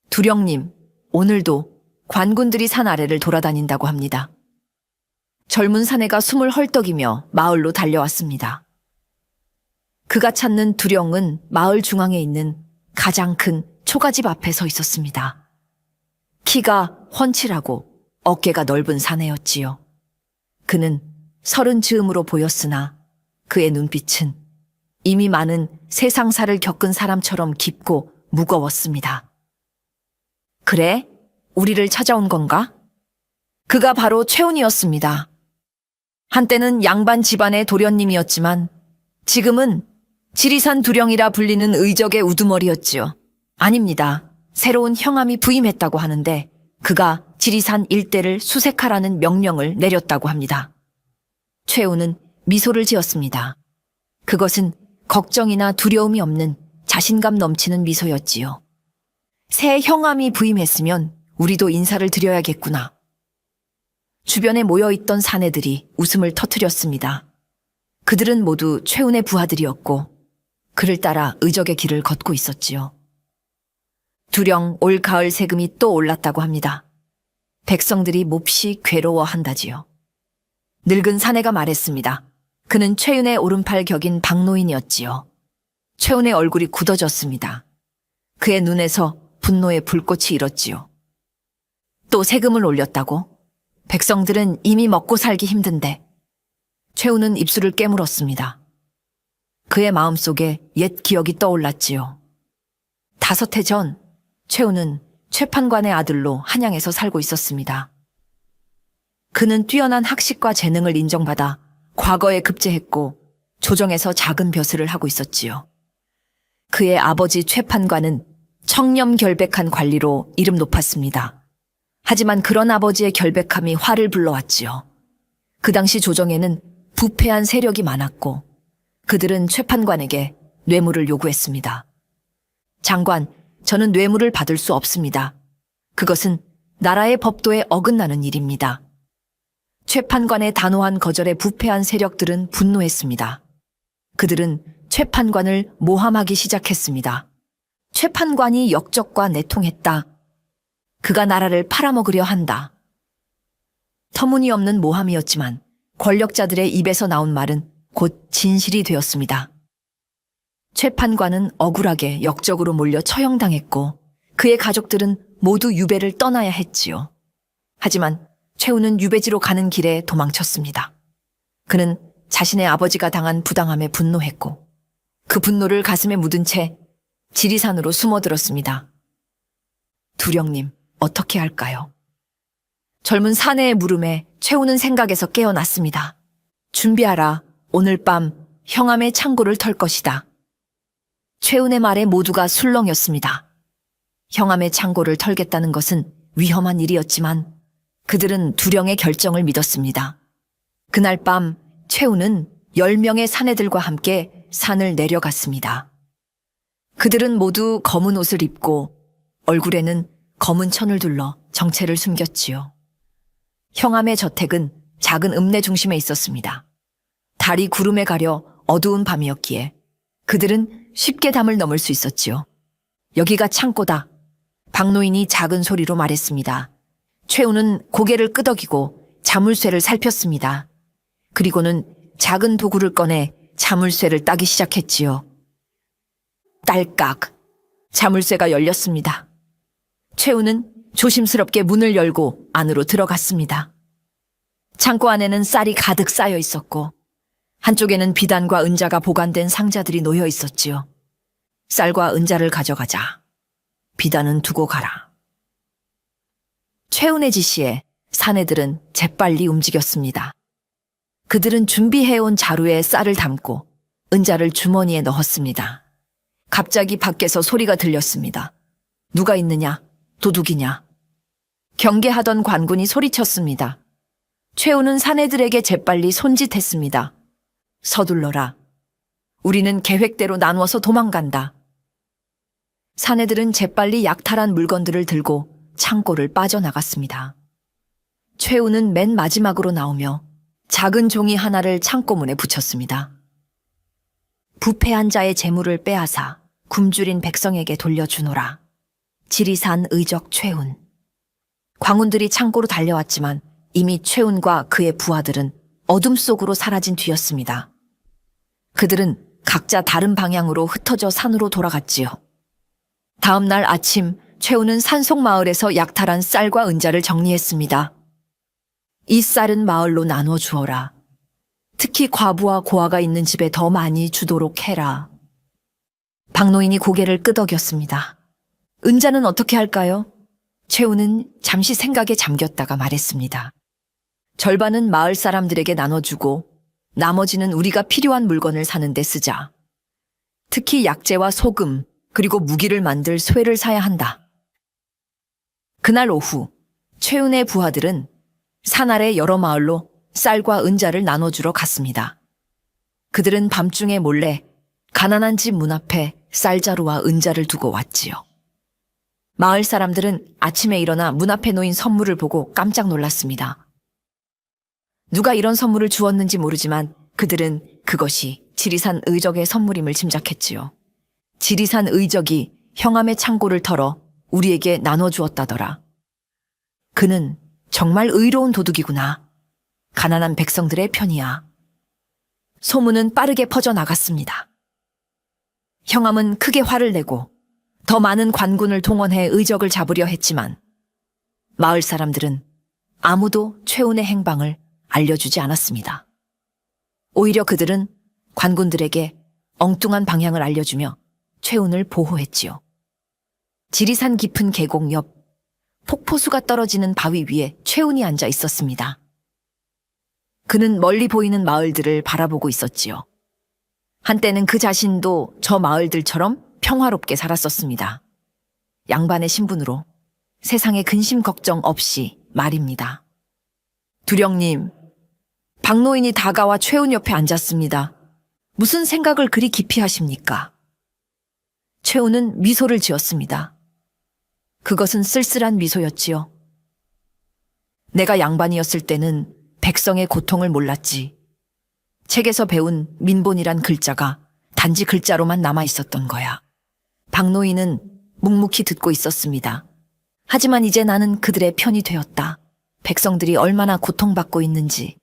두령님, 오늘도 관군들이 산 아래를 돌아다닌다고 합니다. 젊은 사내가 숨을 헐떡이며 마을로 달려왔습니다. 그가 찾는 두령은 마을 중앙에 있는 가장 큰 초가집 앞에 서 있었습니다. 키가 훤칠하고 어깨가 넓은 사내였지요. 그는 30 즈음으로 보였으나 그의 눈빛은 이미 많은 세상사를 겪은 사람처럼 깊고 무거웠습니다. 그래? 우리를 찾아온 건가? 그가 바로 최훈이었습니다. 한때는 양반 집안의 도련님이었지만 지금은 지리산 두령이라 불리는 의적의 우두머리였지요. 아닙니다. 새로운 형함이 부임했다고 하는데 그가 지리산 일대를 수색하라는 명령을 내렸다고 합니다. 최훈은 미소를 지었습니다. 그것은 걱정이나 두려움이 없는 자신감 넘치는 미소였지요. 새 형함이 부임했으면 우리도 인사를 드려야겠구나. 주변에 모여있던 사내들이 웃음을 터뜨렸습니다. 그들은 모두 최훈의 부하들이었고 그를 따라 의적의 길을 걷고 있었지요. 두령 올 가을 세금이 또 올랐다고 합니다. 백성들이 몹시 괴로워한다지요. 늙은 사내가 말했습니다. 그는 최윤의 오른팔 격인 박노인이었지요. 최윤의 얼굴이 굳어졌습니다. 그의 눈에서 분노의 불꽃이 일었지요. 또 세금을 올렸다고? 백성들은 이미 먹고 살기 힘든데. 최윤은 입술을 깨물었습니다. 그의 마음속에 옛 기억이 떠올랐지요. 5해 전 최훈은 최판관의 아들로 한양에서 살고 있었습니다. 그는 뛰어난 학식과 재능을 인정받아 과거에 급제했고 조정에서 작은 벼슬을 하고 있었지요. 그의 아버지 최판관은 청렴결백한 관리로 이름 높았습니다. 하지만 그런 아버지의 결백함이 화를 불러왔지요. 그 당시 조정에는 부패한 세력이 많았고 그들은 최판관에게 뇌물을 요구했습니다. 장관, 저는 뇌물을 받을 수 없습니다. 그것은 나라의 법도에 어긋나는 일입니다. 최판관의 단호한 거절에 부패한 세력들은 분노했습니다. 그들은 최판관을 모함하기 시작했습니다. 최판관이 역적과 내통했다. 그가 나라를 팔아먹으려 한다. 터무니없는 모함이었지만 권력자들의 입에서 나온 말은 곧 진실이 되었습니다. 최판관은 억울하게 역적으로 몰려 처형당했고 그의 가족들은 모두 유배를 떠나야 했지요. 하지만 최우는 유배지로 가는 길에 도망쳤습니다. 그는 자신의 아버지가 당한 부당함에 분노했고 그 분노를 가슴에 묻은 채 지리산으로 숨어들었습니다. 두령님, 어떻게 할까요? 젊은 사내의 물음에 최우는 생각에서 깨어났습니다. 준비하라. 오늘 밤 형암의 창고를 털 것이다. 최운의 말에 모두가 술렁였습니다. 형암의 창고를 털겠다는 것은 위험한 일이었지만 그들은 두령의 결정을 믿었습니다. 그날 밤 최운은 10명의 사내들과 함께 산을 내려갔습니다. 그들은 모두 검은 옷을 입고 얼굴에는 검은 천을 둘러 정체를 숨겼지요. 형암의 저택은 작은 읍내 중심에 있었습니다. 달이 구름에 가려 어두운 밤이었기에 그들은 쉽게 담을 넘을 수 있었지요. 여기가 창고다. 박노인이 작은 소리로 말했습니다. 최우는 고개를 끄덕이고 자물쇠를 살폈습니다. 그리고는 작은 도구를 꺼내 자물쇠를 따기 시작했지요. 딸깍! 자물쇠가 열렸습니다. 최우는 조심스럽게 문을 열고 안으로 들어갔습니다. 창고 안에는 쌀이 가득 쌓여 있었고 한쪽에는 비단과 은자가 보관된 상자들이 놓여 있었지요. 쌀과 은자를 가져가자. 비단은 두고 가라. 최운의 지시에 사내들은 재빨리 움직였습니다. 그들은 준비해온 자루에 쌀을 담고 은자를 주머니에 넣었습니다. 갑자기 밖에서 소리가 들렸습니다. 누가 있느냐? 도둑이냐? 경계하던 관군이 소리쳤습니다. 최우는 사내들에게 재빨리 손짓했습니다. 서둘러라. 우리는 계획대로 나누어서 도망간다. 사내들은 재빨리 약탈한 물건들을 들고 창고를 빠져나갔습니다. 최우는 맨 마지막으로 나오며 작은 종이 하나를 창고문에 붙였습니다. 부패한 자의 재물을 빼앗아 굶주린 백성에게 돌려주노라. 지리산 의적 최운. 광운들이 창고로 달려왔지만 이미 최운과 그의 부하들은 어둠 속으로 사라진 뒤였습니다. 그들은 각자 다른 방향으로 흩어져 산으로 돌아갔지요. 다음 날 아침 최우는 산속 마을에서 약탈한 쌀과 은자를 정리했습니다. 이 쌀은 마을로 나눠 주어라. 특히 과부와 고아가 있는 집에 더 많이 주도록 해라. 박노인이 고개를 끄덕였습니다. 은자는 어떻게 할까요? 최우는 잠시 생각에 잠겼다가 말했습니다. 절반은 마을 사람들에게 나눠주고 나머지는 우리가 필요한 물건을 사는 데 쓰자. 특히 약재와 소금 그리고 무기를 만들 쇠를 사야 한다. 그날 오후 최운의 부하들은 산 아래 여러 마을로 쌀과 은자를 나눠주러 갔습니다. 그들은 밤중에 몰래 가난한 집 문 앞에 쌀자루와 은자를 두고 왔지요. 마을 사람들은 아침에 일어나 문 앞에 놓인 선물을 보고 깜짝 놀랐습니다. 누가 이런 선물을 주었는지 모르지만 그들은 그것이 지리산 의적의 선물임을 짐작했지요. 지리산 의적이 형암의 창고를 털어 우리에게 나눠주었다더라. 그는 정말 의로운 도둑이구나. 가난한 백성들의 편이야. 소문은 빠르게 퍼져나갔습니다. 형암은 크게 화를 내고 더 많은 관군을 동원해 의적을 잡으려 했지만 마을 사람들은 아무도 최운의 행방을 알려주지 않았습니다. 오히려 그들은 관군들에게 엉뚱한 방향을 알려주며 최운을 보호했지요. 지리산 깊은 계곡 옆 폭포수가 떨어지는 바위 위에 최운이 앉아 있었습니다. 그는 멀리 보이는 마을들을 바라보고 있었지요. 한때는 그 자신도 저 마을들처럼 평화롭게 살았었습니다. 양반의 신분으로 세상에 근심 걱정 없이 말입니다. 두령님, 박노인이 다가와 최운 옆에 앉았습니다. 무슨 생각을 그리 깊이 하십니까? 최운은 미소를 지었습니다. 그것은 쓸쓸한 미소였지요. 내가 양반이었을 때는 백성의 고통을 몰랐지. 책에서 배운 민본이란 글자가 단지 글자로만 남아 있었던 거야. 박노인은 묵묵히 듣고 있었습니다. 하지만 이제 나는 그들의 편이 되었다. 백성들이 얼마나 고통받고 있는지,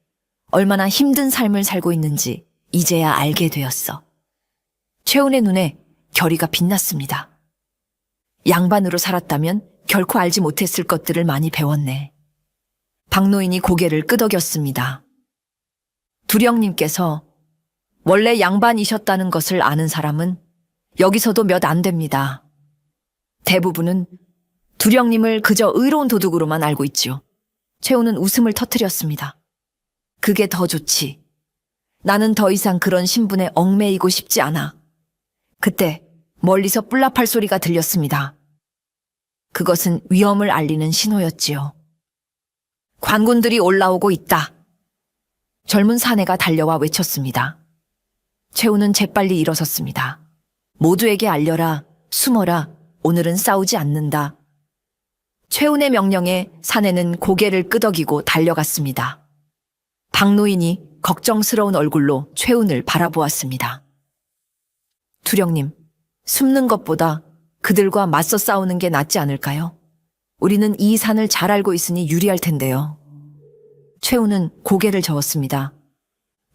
얼마나 힘든 삶을 살고 있는지 이제야 알게 되었어. 최훈의 눈에 결의가 빛났습니다. 양반으로 살았다면 결코 알지 못했을 것들을 많이 배웠네. 박노인이 고개를 끄덕였습니다. 두령님께서 원래 양반이셨다는 것을 아는 사람은 여기서도 몇 안 됩니다. 대부분은 두령님을 그저 의로운 도둑으로만 알고 있지요. 최우는 웃음을 터뜨렸습니다. 그게 더 좋지. 나는 더 이상 그런 신분에 얽매이고 싶지 않아. 그때 멀리서 뿔라팔 소리가 들렸습니다. 그것은 위험을 알리는 신호였지요. 관군들이 올라오고 있다. 젊은 사내가 달려와 외쳤습니다. 최우는 재빨리 일어섰습니다. 모두에게 알려라, 숨어라, 오늘은 싸우지 않는다. 최훈의 명령에 사내는 고개를 끄덕이고 달려갔습니다. 박노인이 걱정스러운 얼굴로 최훈을 바라보았습니다. 두령님, 숨는 것보다 그들과 맞서 싸우는 게 낫지 않을까요? 우리는 이 산을 잘 알고 있으니 유리할 텐데요. 최훈은 고개를 저었습니다.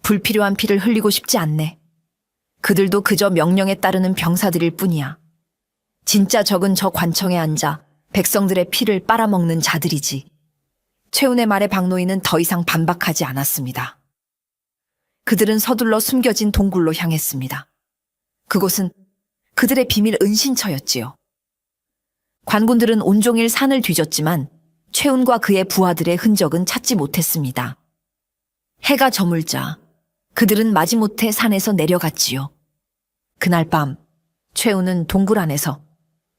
불필요한 피를 흘리고 싶지 않네. 그들도 그저 명령에 따르는 병사들일 뿐이야. 진짜 적은 저 관청에 앉아 백성들의 피를 빨아먹는 자들이지. 최훈의 말에 박노인은 더 이상 반박하지 않았습니다. 그들은 서둘러 숨겨진 동굴로 향했습니다. 그곳은 그들의 비밀 은신처였지요. 관군들은 온종일 산을 뒤졌지만 최훈과 그의 부하들의 흔적은 찾지 못했습니다. 해가 저물자 그들은 마지못해 산에서 내려갔지요. 그날 밤 최훈은 동굴 안에서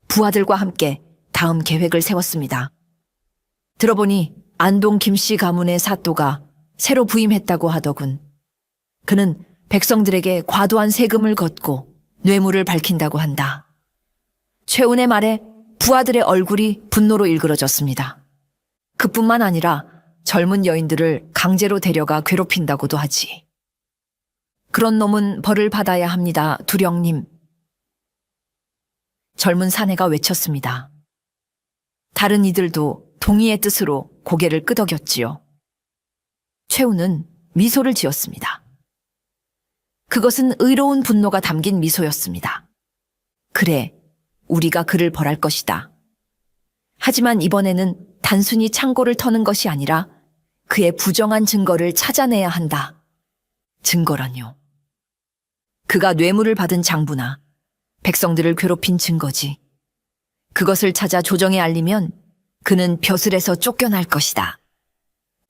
부하들과 함께 다음 계획을 세웠습니다. 들어보니 안동 김씨 가문의 사또가 새로 부임했다고 하더군. 그는 백성들에게 과도한 세금을 걷고 뇌물을 밝힌다고 한다. 최훈의 말에 부하들의 얼굴이 분노로 일그러졌습니다. 그뿐만 아니라 젊은 여인들을 강제로 데려가 괴롭힌다고도 하지. 그런 놈은 벌을 받아야 합니다, 두령님. 젊은 사내가 외쳤습니다. 다른 이들도 동의의 뜻으로 고개를 끄덕였지요. 최훈은 미소를 지었습니다. 그것은 의로운 분노가 담긴 미소였습니다. 그래, 우리가 그를 벌할 것이다. 하지만 이번에는 단순히 창고를 터는 것이 아니라 그의 부정한 증거를 찾아내야 한다. 증거라뇨. 그가 뇌물을 받은 장부나 백성들을 괴롭힌 증거지. 그것을 찾아 조정에 알리면 그는 벼슬에서 쫓겨날 것이다.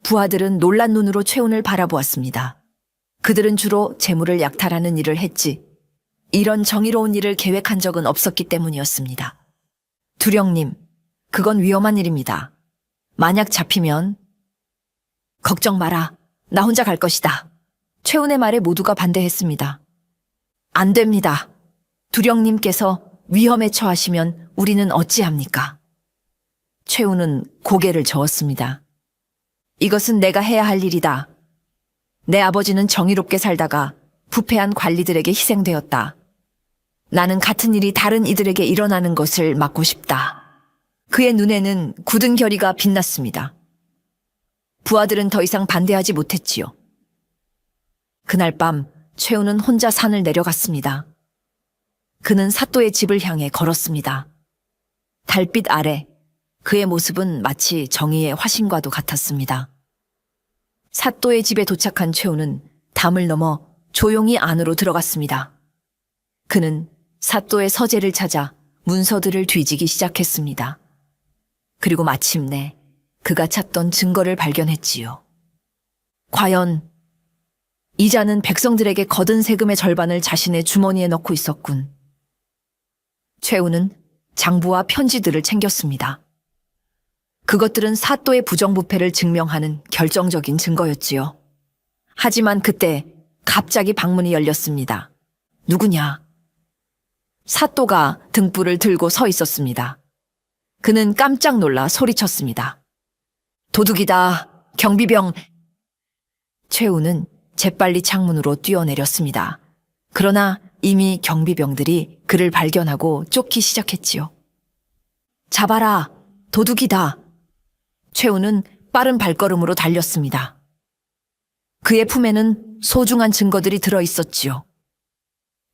부하들은 놀란 눈으로 최훈을 바라보았습니다. 그들은 주로 재물을 약탈하는 일을 했지 이런 정의로운 일을 계획한 적은 없었기 때문이었습니다. 두령님, 그건 위험한 일입니다. 만약 잡히면 걱정 마라. 나 혼자 갈 것이다. 최훈의 말에 모두가 반대했습니다. 안 됩니다. 두령님께서 위험에 처하시면 우리는 어찌합니까? 최훈은 고개를 저었습니다. 이것은 내가 해야 할 일이다. 내 아버지는 정의롭게 살다가 부패한 관리들에게 희생되었다. 나는 같은 일이 다른 이들에게 일어나는 것을 막고 싶다. 그의 눈에는 굳은 결의가 빛났습니다. 부하들은 더 이상 반대하지 못했지요. 그날 밤 최훈은 혼자 산을 내려갔습니다. 그는 사또의 집을 향해 걸었습니다. 달빛 아래 그의 모습은 마치 정의의 화신과도 같았습니다. 사또의 집에 도착한 최훈은 담을 넘어 조용히 안으로 들어갔습니다. 그는 사또의 서재를 찾아 문서들을 뒤지기 시작했습니다. 그리고 마침내 그가 찾던 증거를 발견했지요. 과연 이자는 백성들에게 거둔 세금의 절반을 자신의 주머니에 넣고 있었군. 최훈은 장부와 편지들을 챙겼습니다. 그것들은 사또의 부정부패를 증명하는 결정적인 증거였지요. 하지만 그때 갑자기 방문이 열렸습니다. 누구냐? 사또가 등불을 들고 서 있었습니다. 그는 깜짝 놀라 소리쳤습니다. 도둑이다. 경비병. 최우는 재빨리 창문으로 뛰어내렸습니다. 그러나 이미 경비병들이 그를 발견하고 쫓기 시작했지요. 잡아라! 도둑이다! 최우는 빠른 발걸음으로 달렸습니다. 그의 품에는 소중한 증거들이 들어 있었지요.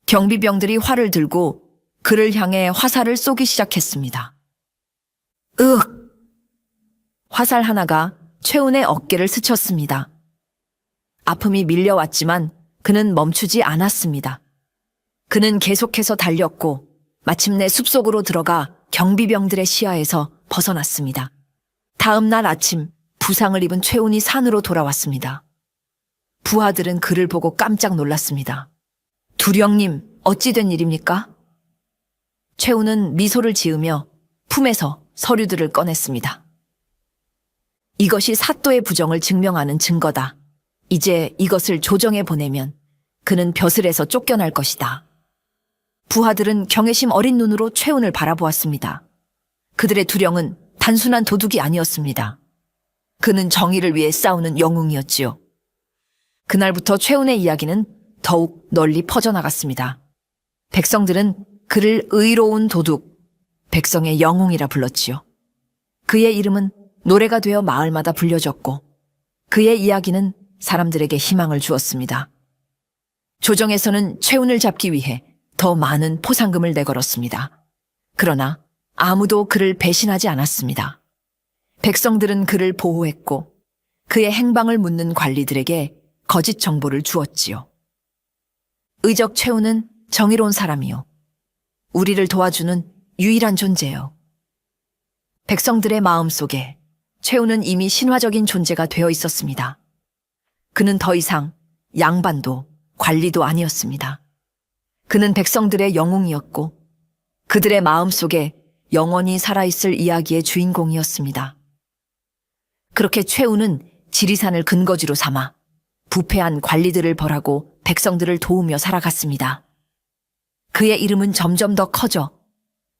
경비병들이 활을 들고 그를 향해 화살을 쏘기 시작했습니다. 으악! 화살 하나가 최운의 어깨를 스쳤습니다. 아픔이 밀려왔지만 그는 멈추지 않았습니다. 그는 계속해서 달렸고 마침내 숲속으로 들어가 경비병들의 시야에서 벗어났습니다. 다음 날 아침 부상을 입은 최운이 산으로 돌아왔습니다. 부하들은 그를 보고 깜짝 놀랐습니다. 두령님, 어찌 된 일입니까? 최운은 미소를 지으며 품에서 서류들을 꺼냈습니다. 이것이 사또의 부정을 증명하는 증거다. 이제 이것을 조정에 보내면 그는 벼슬에서 쫓겨날 것이다. 부하들은 경외심 어린 눈으로 최운을 바라보았습니다. 그들의 두령은 단순한 도둑이 아니었습니다. 그는 정의를 위해 싸우는 영웅이었지요. 그날부터 최운의 이야기는 더욱 널리 퍼져나갔습니다. 백성들은 그를 의로운 도둑, 백성의 영웅이라 불렀지요. 그의 이름은 노래가 되어 마을마다 불려졌고 그의 이야기는 사람들에게 희망을 주었습니다. 조정에서는 최운을 잡기 위해 더 많은 포상금을 내걸었습니다. 그러나 아무도 그를 배신하지 않았습니다. 백성들은 그를 보호했고 그의 행방을 묻는 관리들에게 거짓 정보를 주었지요. 의적 최운은 정의로운 사람이요. 우리를 도와주는 유일한 존재요. 백성들의 마음속에 최운은 이미 신화적인 존재가 되어 있었습니다. 그는 더 이상 양반도 관리도 아니었습니다. 그는 백성들의 영웅이었고 그들의 마음속에 영원히 살아있을 이야기의 주인공이었습니다. 그렇게 최운은 지리산을 근거지로 삼아 부패한 관리들을 벌하고 백성들을 도우며 살아갔습니다. 그의 이름은 점점 더 커져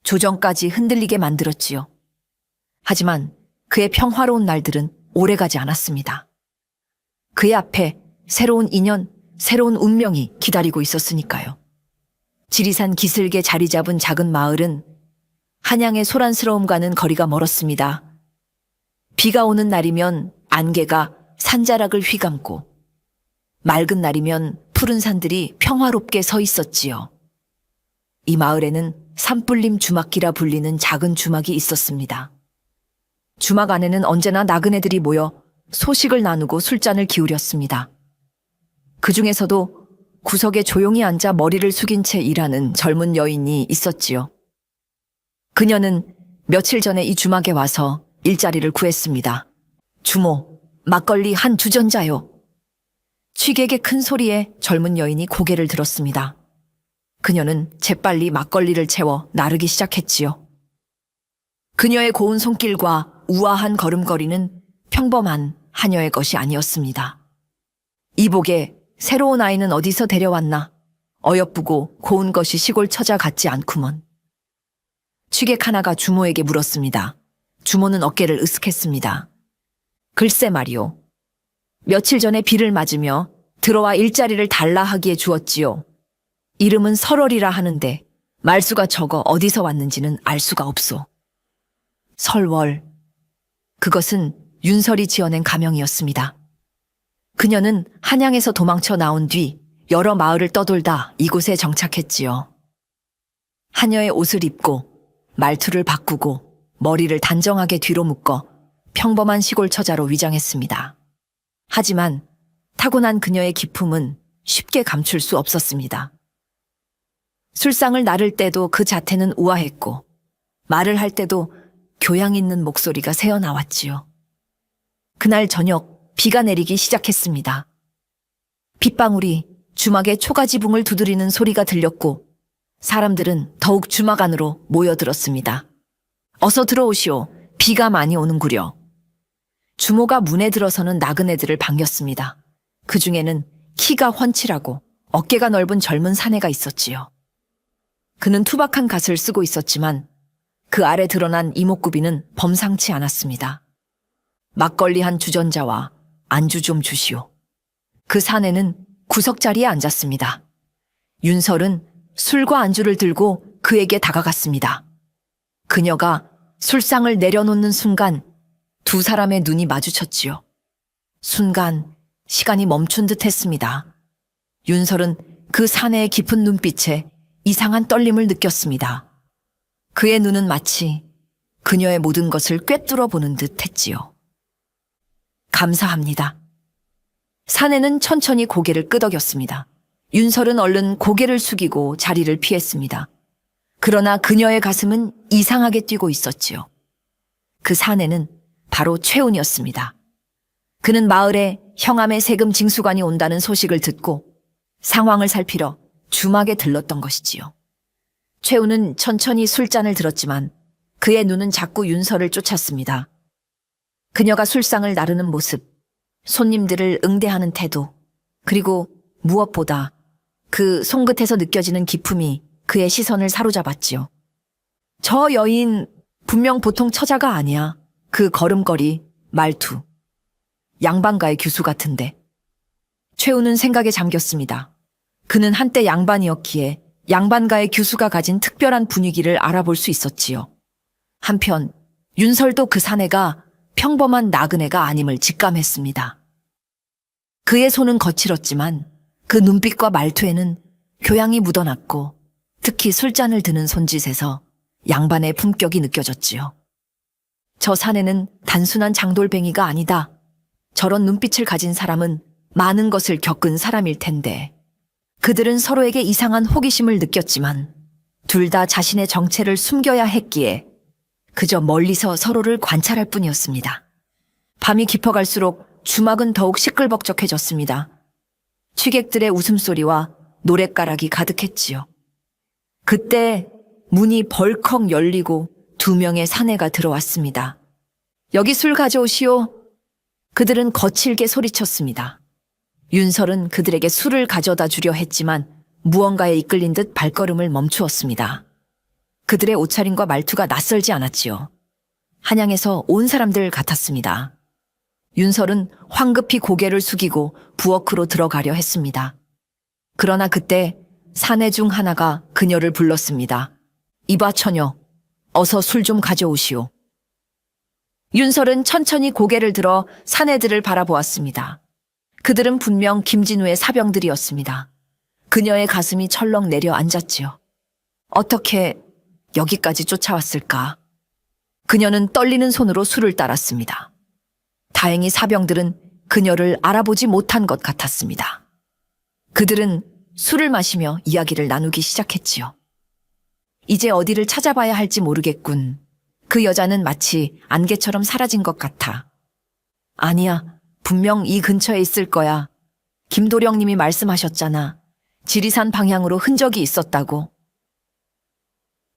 조정까지 흔들리게 만들었지요. 하지만 그의 평화로운 날들은 오래가지 않았습니다. 그의 앞에 새로운 인연, 새로운 운명이 기다리고 있었으니까요. 지리산 기슭에 자리 잡은 작은 마을은 한양의 소란스러움과는 거리가 멀었습니다. 비가 오는 날이면 안개가 산자락을 휘감고 맑은 날이면 푸른 산들이 평화롭게 서 있었지요. 이 마을에는 산불림 주막기라 불리는 작은 주막이 있었습니다. 주막 안에는 언제나 나그네들이 모여 소식을 나누고 술잔을 기울였습니다. 그 중에서도 구석에 조용히 앉아 머리를 숙인 채 일하는 젊은 여인이 있었지요. 그녀는 며칠 전에 이 주막에 와서 일자리를 구했습니다. 주모, 막걸리 한 주전자요. 취객의 큰 소리에 젊은 여인이 고개를 들었습니다. 그녀는 재빨리 막걸리를 채워 나르기 시작했지요. 그녀의 고운 손길과 우아한 걸음걸이는 평범한 하녀의 것이 아니었습니다. 이복에 새로운 아이는 어디서 데려왔나? 어여쁘고 고운 것이 시골 처자 같지 않구먼. 취객 하나가 주모에게 물었습니다. 주모는 어깨를 으쓱했습니다. 글쎄 말이오. 며칠 전에 비를 맞으며 들어와 일자리를 달라 하기에 주었지요. 이름은 설월이라 하는데 말수가 적어 어디서 왔는지는 알 수가 없소. 설월. 그것은 윤설이 지어낸 가명이었습니다. 그녀는 한양에서 도망쳐 나온 뒤 여러 마을을 떠돌다 이곳에 정착했지요. 하녀의 옷을 입고 말투를 바꾸고 머리를 단정하게 뒤로 묶어 평범한 시골 처자로 위장했습니다. 하지만 타고난 그녀의 기품은 쉽게 감출 수 없었습니다. 술상을 나를 때도 그 자태는 우아했고 말을 할 때도 교양 있는 목소리가 새어나왔지요. 그날 저녁 비가 내리기 시작했습니다. 빗방울이 주막의 초가지붕을 두드리는 소리가 들렸고 사람들은 더욱 주막 안으로 모여들었습니다. 어서 들어오시오. 비가 많이 오는구려. 주모가 문에 들어서는 나그네들을 반겼습니다. 그 중에는 키가 훤칠하고 어깨가 넓은 젊은 사내가 있었지요. 그는 투박한 갓을 쓰고 있었지만 그 아래 드러난 이목구비는 범상치 않았습니다. 막걸리 한 주전자와 안주 좀 주시오. 그 사내는 구석자리에 앉았습니다. 윤설은 술과 안주를 들고 그에게 다가갔습니다. 그녀가 술상을 내려놓는 순간 두 사람의 눈이 마주쳤지요. 순간 시간이 멈춘 듯 했습니다. 윤설은 그 사내의 깊은 눈빛에 이상한 떨림을 느꼈습니다. 그의 눈은 마치 그녀의 모든 것을 꿰뚫어 보는 듯 했지요. 감사합니다. 사내는 천천히 고개를 끄덕였습니다. 윤설은 얼른 고개를 숙이고 자리를 피했습니다. 그러나 그녀의 가슴은 이상하게 뛰고 있었지요. 그 사내는 바로 최운이었습니다. 그는 마을에 형암의 세금 징수관이 온다는 소식을 듣고 상황을 살피러 주막에 들렀던 것이지요. 최운은 천천히 술잔을 들었지만 그의 눈은 자꾸 윤설을 쫓았습니다. 그녀가 술상을 나르는 모습, 손님들을 응대하는 태도, 그리고 무엇보다 그 손끝에서 느껴지는 기품이 그의 시선을 사로잡았지요. 저 여인 분명 보통 처자가 아니야. 그 걸음걸이, 말투. 양반가의 교수 같은데. 최우는 생각에 잠겼습니다. 그는 한때 양반이었기에 양반가의 교수가 가진 특별한 분위기를 알아볼 수 있었지요. 한편 윤설도 그 사내가 평범한 나그네가 아님을 직감했습니다. 그의 손은 거칠었지만 그 눈빛과 말투에는 교양이 묻어났고 특히 술잔을 드는 손짓에서 양반의 품격이 느껴졌지요. 저 사내는 단순한 장돌뱅이가 아니다. 저런 눈빛을 가진 사람은 많은 것을 겪은 사람일 텐데. 그들은 서로에게 이상한 호기심을 느꼈지만 둘 다 자신의 정체를 숨겨야 했기에 그저 멀리서 서로를 관찰할 뿐이었습니다. 밤이 깊어갈수록 주막은 더욱 시끌벅적해졌습니다. 취객들의 웃음소리와 노랫가락이 가득했지요. 그때 문이 벌컥 열리고 두 명의 사내가 들어왔습니다. 여기 술 가져오시오. 그들은 거칠게 소리쳤습니다. 윤설은 그들에게 술을 가져다 주려 했지만 무언가에 이끌린 듯 발걸음을 멈추었습니다. 그들의 옷차림과 말투가 낯설지 않았지요. 한양에서 온 사람들 같았습니다. 윤설은 황급히 고개를 숙이고 부엌으로 들어가려 했습니다. 그러나 그때 사내 중 하나가 그녀를 불렀습니다. 이봐 처녀, 어서 술 좀 가져오시오. 윤설은 천천히 고개를 들어 사내들을 바라보았습니다. 그들은 분명 김진우의 사병들이었습니다. 그녀의 가슴이 철렁 내려앉았지요. 어떻게 여기까지 쫓아왔을까? 그녀는 떨리는 손으로 술을 따랐습니다. 다행히 사병들은 그녀를 알아보지 못한 것 같았습니다. 그들은 술을 마시며 이야기를 나누기 시작했지요. 이제 어디를 찾아봐야 할지 모르겠군. 그 여자는 마치 안개처럼 사라진 것 같아. 아니야, 분명 이 근처에 있을 거야. 김도령님이 말씀하셨잖아. 지리산 방향으로 흔적이 있었다고.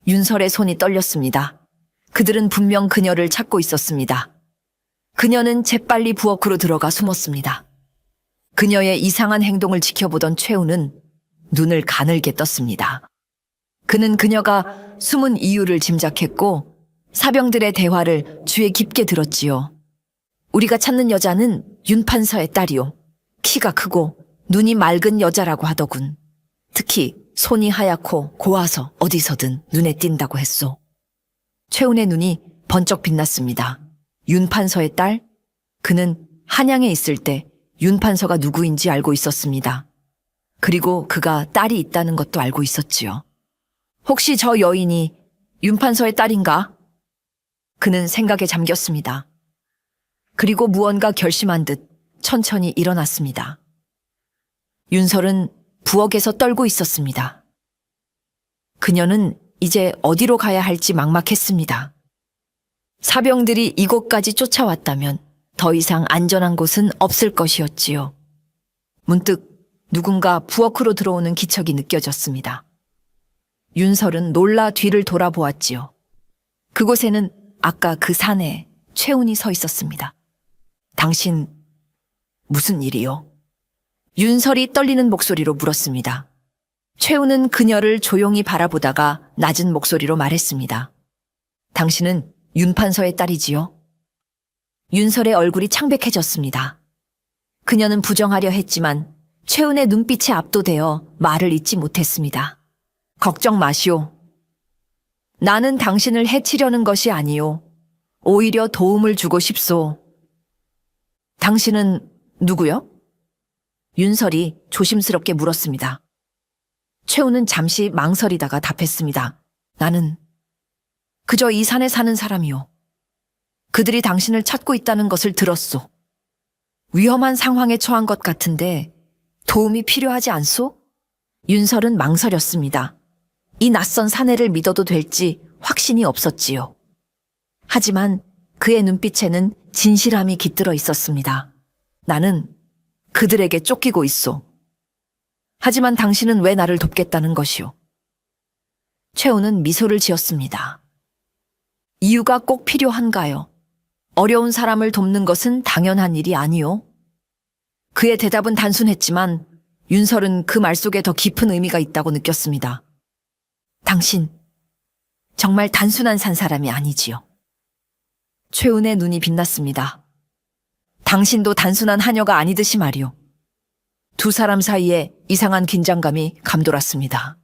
윤설의 손이 떨렸습니다. 그들은 분명 그녀를 찾고 있었습니다. 그녀는 재빨리 부엌으로 들어가 숨었습니다. 그녀의 이상한 행동을 지켜보던 최우는 눈을 가늘게 떴습니다. 그는 그녀가 숨은 이유를 짐작했고 사병들의 대화를 귀에 깊게 들었지요. 우리가 찾는 여자는 윤판서의 딸이요. 키가 크고 눈이 맑은 여자라고 하더군. 특히 손이 하얗고 고와서 어디서든 눈에 띈다고 했소. 최운의 눈이 번쩍 빛났습니다. 윤판서의 딸? 그는 한양에 있을 때 윤판서가 누구인지 알고 있었습니다. 그리고 그가 딸이 있다는 것도 알고 있었지요. 혹시 저 여인이 윤판서의 딸인가? 그는 생각에 잠겼습니다. 그리고 무언가 결심한 듯 천천히 일어났습니다. 윤설은 부엌에서 떨고 있었습니다. 그녀는 이제 어디로 가야 할지 막막했습니다. 사병들이 이곳까지 쫓아왔다면 더 이상 안전한 곳은 없을 것이었지요. 문득 누군가 부엌으로 들어오는 기척이 느껴졌습니다. 윤설은 놀라 뒤를 돌아보았지요. 그곳에는 아까 그 사내 최운이 서 있었습니다. 당신 무슨 일이요? 윤설이 떨리는 목소리로 물었습니다. 최운은 그녀를 조용히 바라보다가 낮은 목소리로 말했습니다. 당신은 윤판서의 딸이지요? 윤설의 얼굴이 창백해졌습니다. 그녀는 부정하려 했지만 최은의 눈빛에 압도되어 말을 잇지 못했습니다. 걱정 마시오. 나는 당신을 해치려는 것이 아니오. 오히려 도움을 주고 싶소. 당신은 누구요? 윤설이 조심스럽게 물었습니다. 최우는 잠시 망설이다가 답했습니다. 나는 그저 이 산에 사는 사람이오. 그들이 당신을 찾고 있다는 것을 들었소. 위험한 상황에 처한 것 같은데 도움이 필요하지 않소? 윤설은 망설였습니다. 이 낯선 사내를 믿어도 될지 확신이 없었지요. 하지만 그의 눈빛에는 진실함이 깃들어 있었습니다. 나는 그들에게 쫓기고 있소. 하지만 당신은 왜 나를 돕겠다는 것이오? 최우는 미소를 지었습니다. 이유가 꼭 필요한가요? 어려운 사람을 돕는 것은 당연한 일이 아니오. 그의 대답은 단순했지만 윤설은 그 말 속에 더 깊은 의미가 있다고 느꼈습니다. 당신, 정말 단순한 산 사람이 아니지요. 최은의 눈이 빛났습니다. 당신도 단순한 하녀가 아니듯이 말이오. 두 사람 사이에 이상한 긴장감이 감돌았습니다.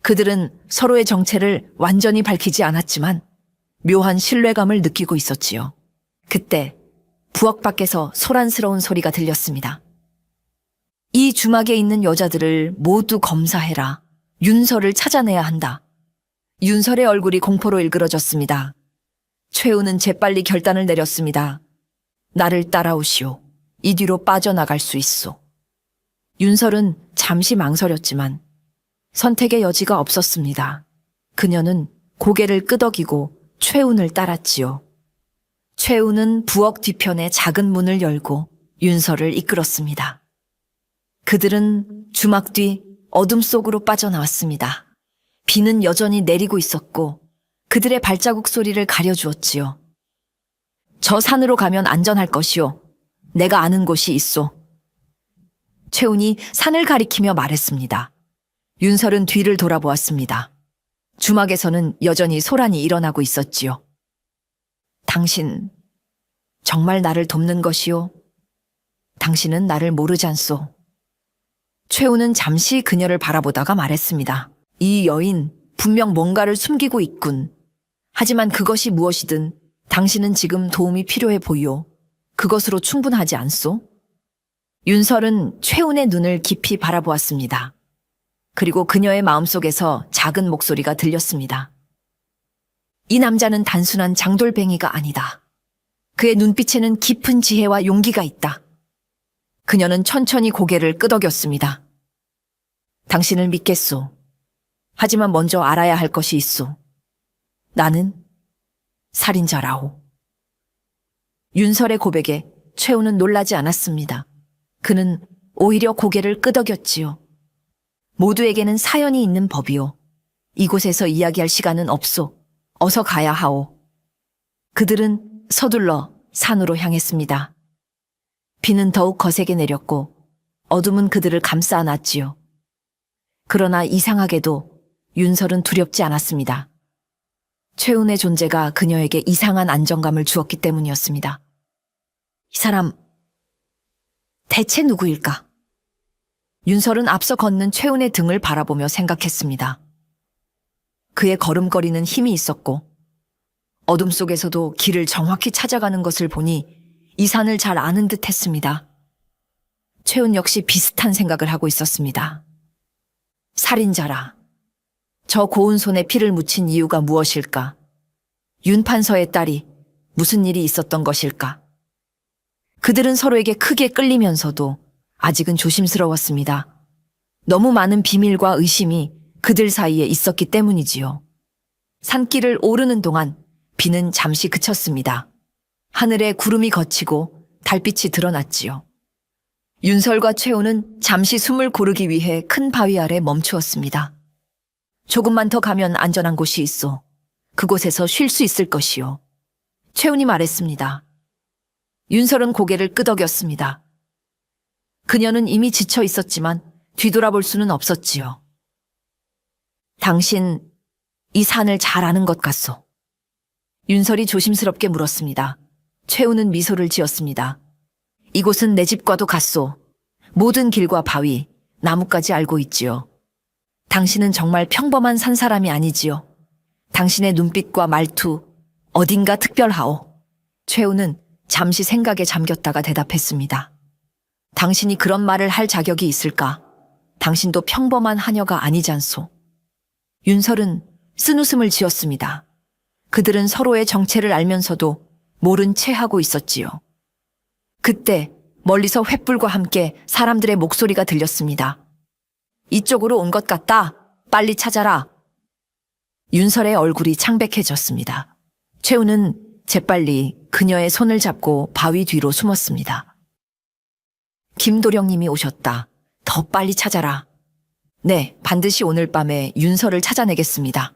그들은 서로의 정체를 완전히 밝히지 않았지만 묘한 신뢰감을 느끼고 있었지요. 그때 부엌 밖에서 소란스러운 소리가 들렸습니다. 이 주막에 있는 여자들을 모두 검사해라. 윤설을 찾아내야 한다. 윤설의 얼굴이 공포로 일그러졌습니다. 최우는 재빨리 결단을 내렸습니다. 나를 따라오시오. 이 뒤로 빠져나갈 수 있소. 윤설은 잠시 망설였지만 선택의 여지가 없었습니다. 그녀는 고개를 끄덕이고 최운을 따랐지요. 최운은 부엌 뒤편의 작은 문을 열고 윤설을 이끌었습니다. 그들은 주막 뒤 어둠 속으로 빠져나왔습니다. 비는 여전히 내리고 있었고 그들의 발자국 소리를 가려주었지요. 저 산으로 가면 안전할 것이오. 내가 아는 곳이 있소. 최운이 산을 가리키며 말했습니다. 윤설은 뒤를 돌아보았습니다. 주막에서는 여전히 소란이 일어나고 있었지요. 당신, 정말 나를 돕는 것이오? 당신은 나를 모르지 않소. 최우는 잠시 그녀를 바라보다가 말했습니다. 이 여인, 분명 뭔가를 숨기고 있군. 하지만 그것이 무엇이든 당신은 지금 도움이 필요해 보이오. 그것으로 충분하지 않소? 윤설은 최운의 눈을 깊이 바라보았습니다. 그리고 그녀의 마음속에서 작은 목소리가 들렸습니다. 이 남자는 단순한 장돌뱅이가 아니다. 그의 눈빛에는 깊은 지혜와 용기가 있다. 그녀는 천천히 고개를 끄덕였습니다. 당신을 믿겠소. 하지만 먼저 알아야 할 것이 있소. 나는 살인자라오. 윤설의 고백에 최우는 놀라지 않았습니다. 그는 오히려 고개를 끄덕였지요. 모두에게는 사연이 있는 법이오. 이곳에서 이야기할 시간은 없소. 어서 가야 하오. 그들은 서둘러 산으로 향했습니다. 비는 더욱 거세게 내렸고 어둠은 그들을 감싸 안았지요. 그러나 이상하게도 윤설은 두렵지 않았습니다. 최운의 존재가 그녀에게 이상한 안정감을 주었기 때문이었습니다. 이 사람, 대체 누구일까? 윤설은 앞서 걷는 최운의 등을 바라보며 생각했습니다. 그의 걸음걸이는 힘이 있었고 어둠 속에서도 길을 정확히 찾아가는 것을 보니 이 산을 잘 아는 듯 했습니다. 최운 역시 비슷한 생각을 하고 있었습니다. 살인자라. 저 고운 손에 피를 묻힌 이유가 무엇일까? 윤 판서의 딸이 무슨 일이 있었던 것일까? 그들은 서로에게 크게 끌리면서도 아직은 조심스러웠습니다. 너무 많은 비밀과 의심이 그들 사이에 있었기 때문이지요. 산길을 오르는 동안 비는 잠시 그쳤습니다. 하늘에 구름이 걷히고 달빛이 드러났지요. 윤설과 최우는 잠시 숨을 고르기 위해 큰 바위 아래 멈추었습니다. 조금만 더 가면 안전한 곳이 있어. 그곳에서 쉴 수 있을 것이요. 최운이 말했습니다. 윤설은 고개를 끄덕였습니다. 그녀는 이미 지쳐 있었지만 뒤돌아볼 수는 없었지요. 당신 이 산을 잘 아는 것 같소. 윤설이 조심스럽게 물었습니다. 최우는 미소를 지었습니다. 이곳은 내 집과도 같소. 모든 길과 바위, 나무까지 알고 있지요. 당신은 정말 평범한 산 사람이 아니지요. 당신의 눈빛과 말투, 어딘가 특별하오. 최우는 잠시 생각에 잠겼다가 대답했습니다. 당신이 그런 말을 할 자격이 있을까? 당신도 평범한 하녀가 아니잖소. 윤설은 쓴웃음을 지었습니다. 그들은 서로의 정체를 알면서도 모른 채 하고 있었지요. 그때 멀리서 횃불과 함께 사람들의 목소리가 들렸습니다. 이쪽으로 온 것 같다. 빨리 찾아라. 윤설의 얼굴이 창백해졌습니다. 최우는 재빨리 그녀의 손을 잡고 바위 뒤로 숨었습니다. 김도령님이 오셨다. 더 빨리 찾아라. 네, 반드시 오늘 밤에 윤설을 찾아내겠습니다.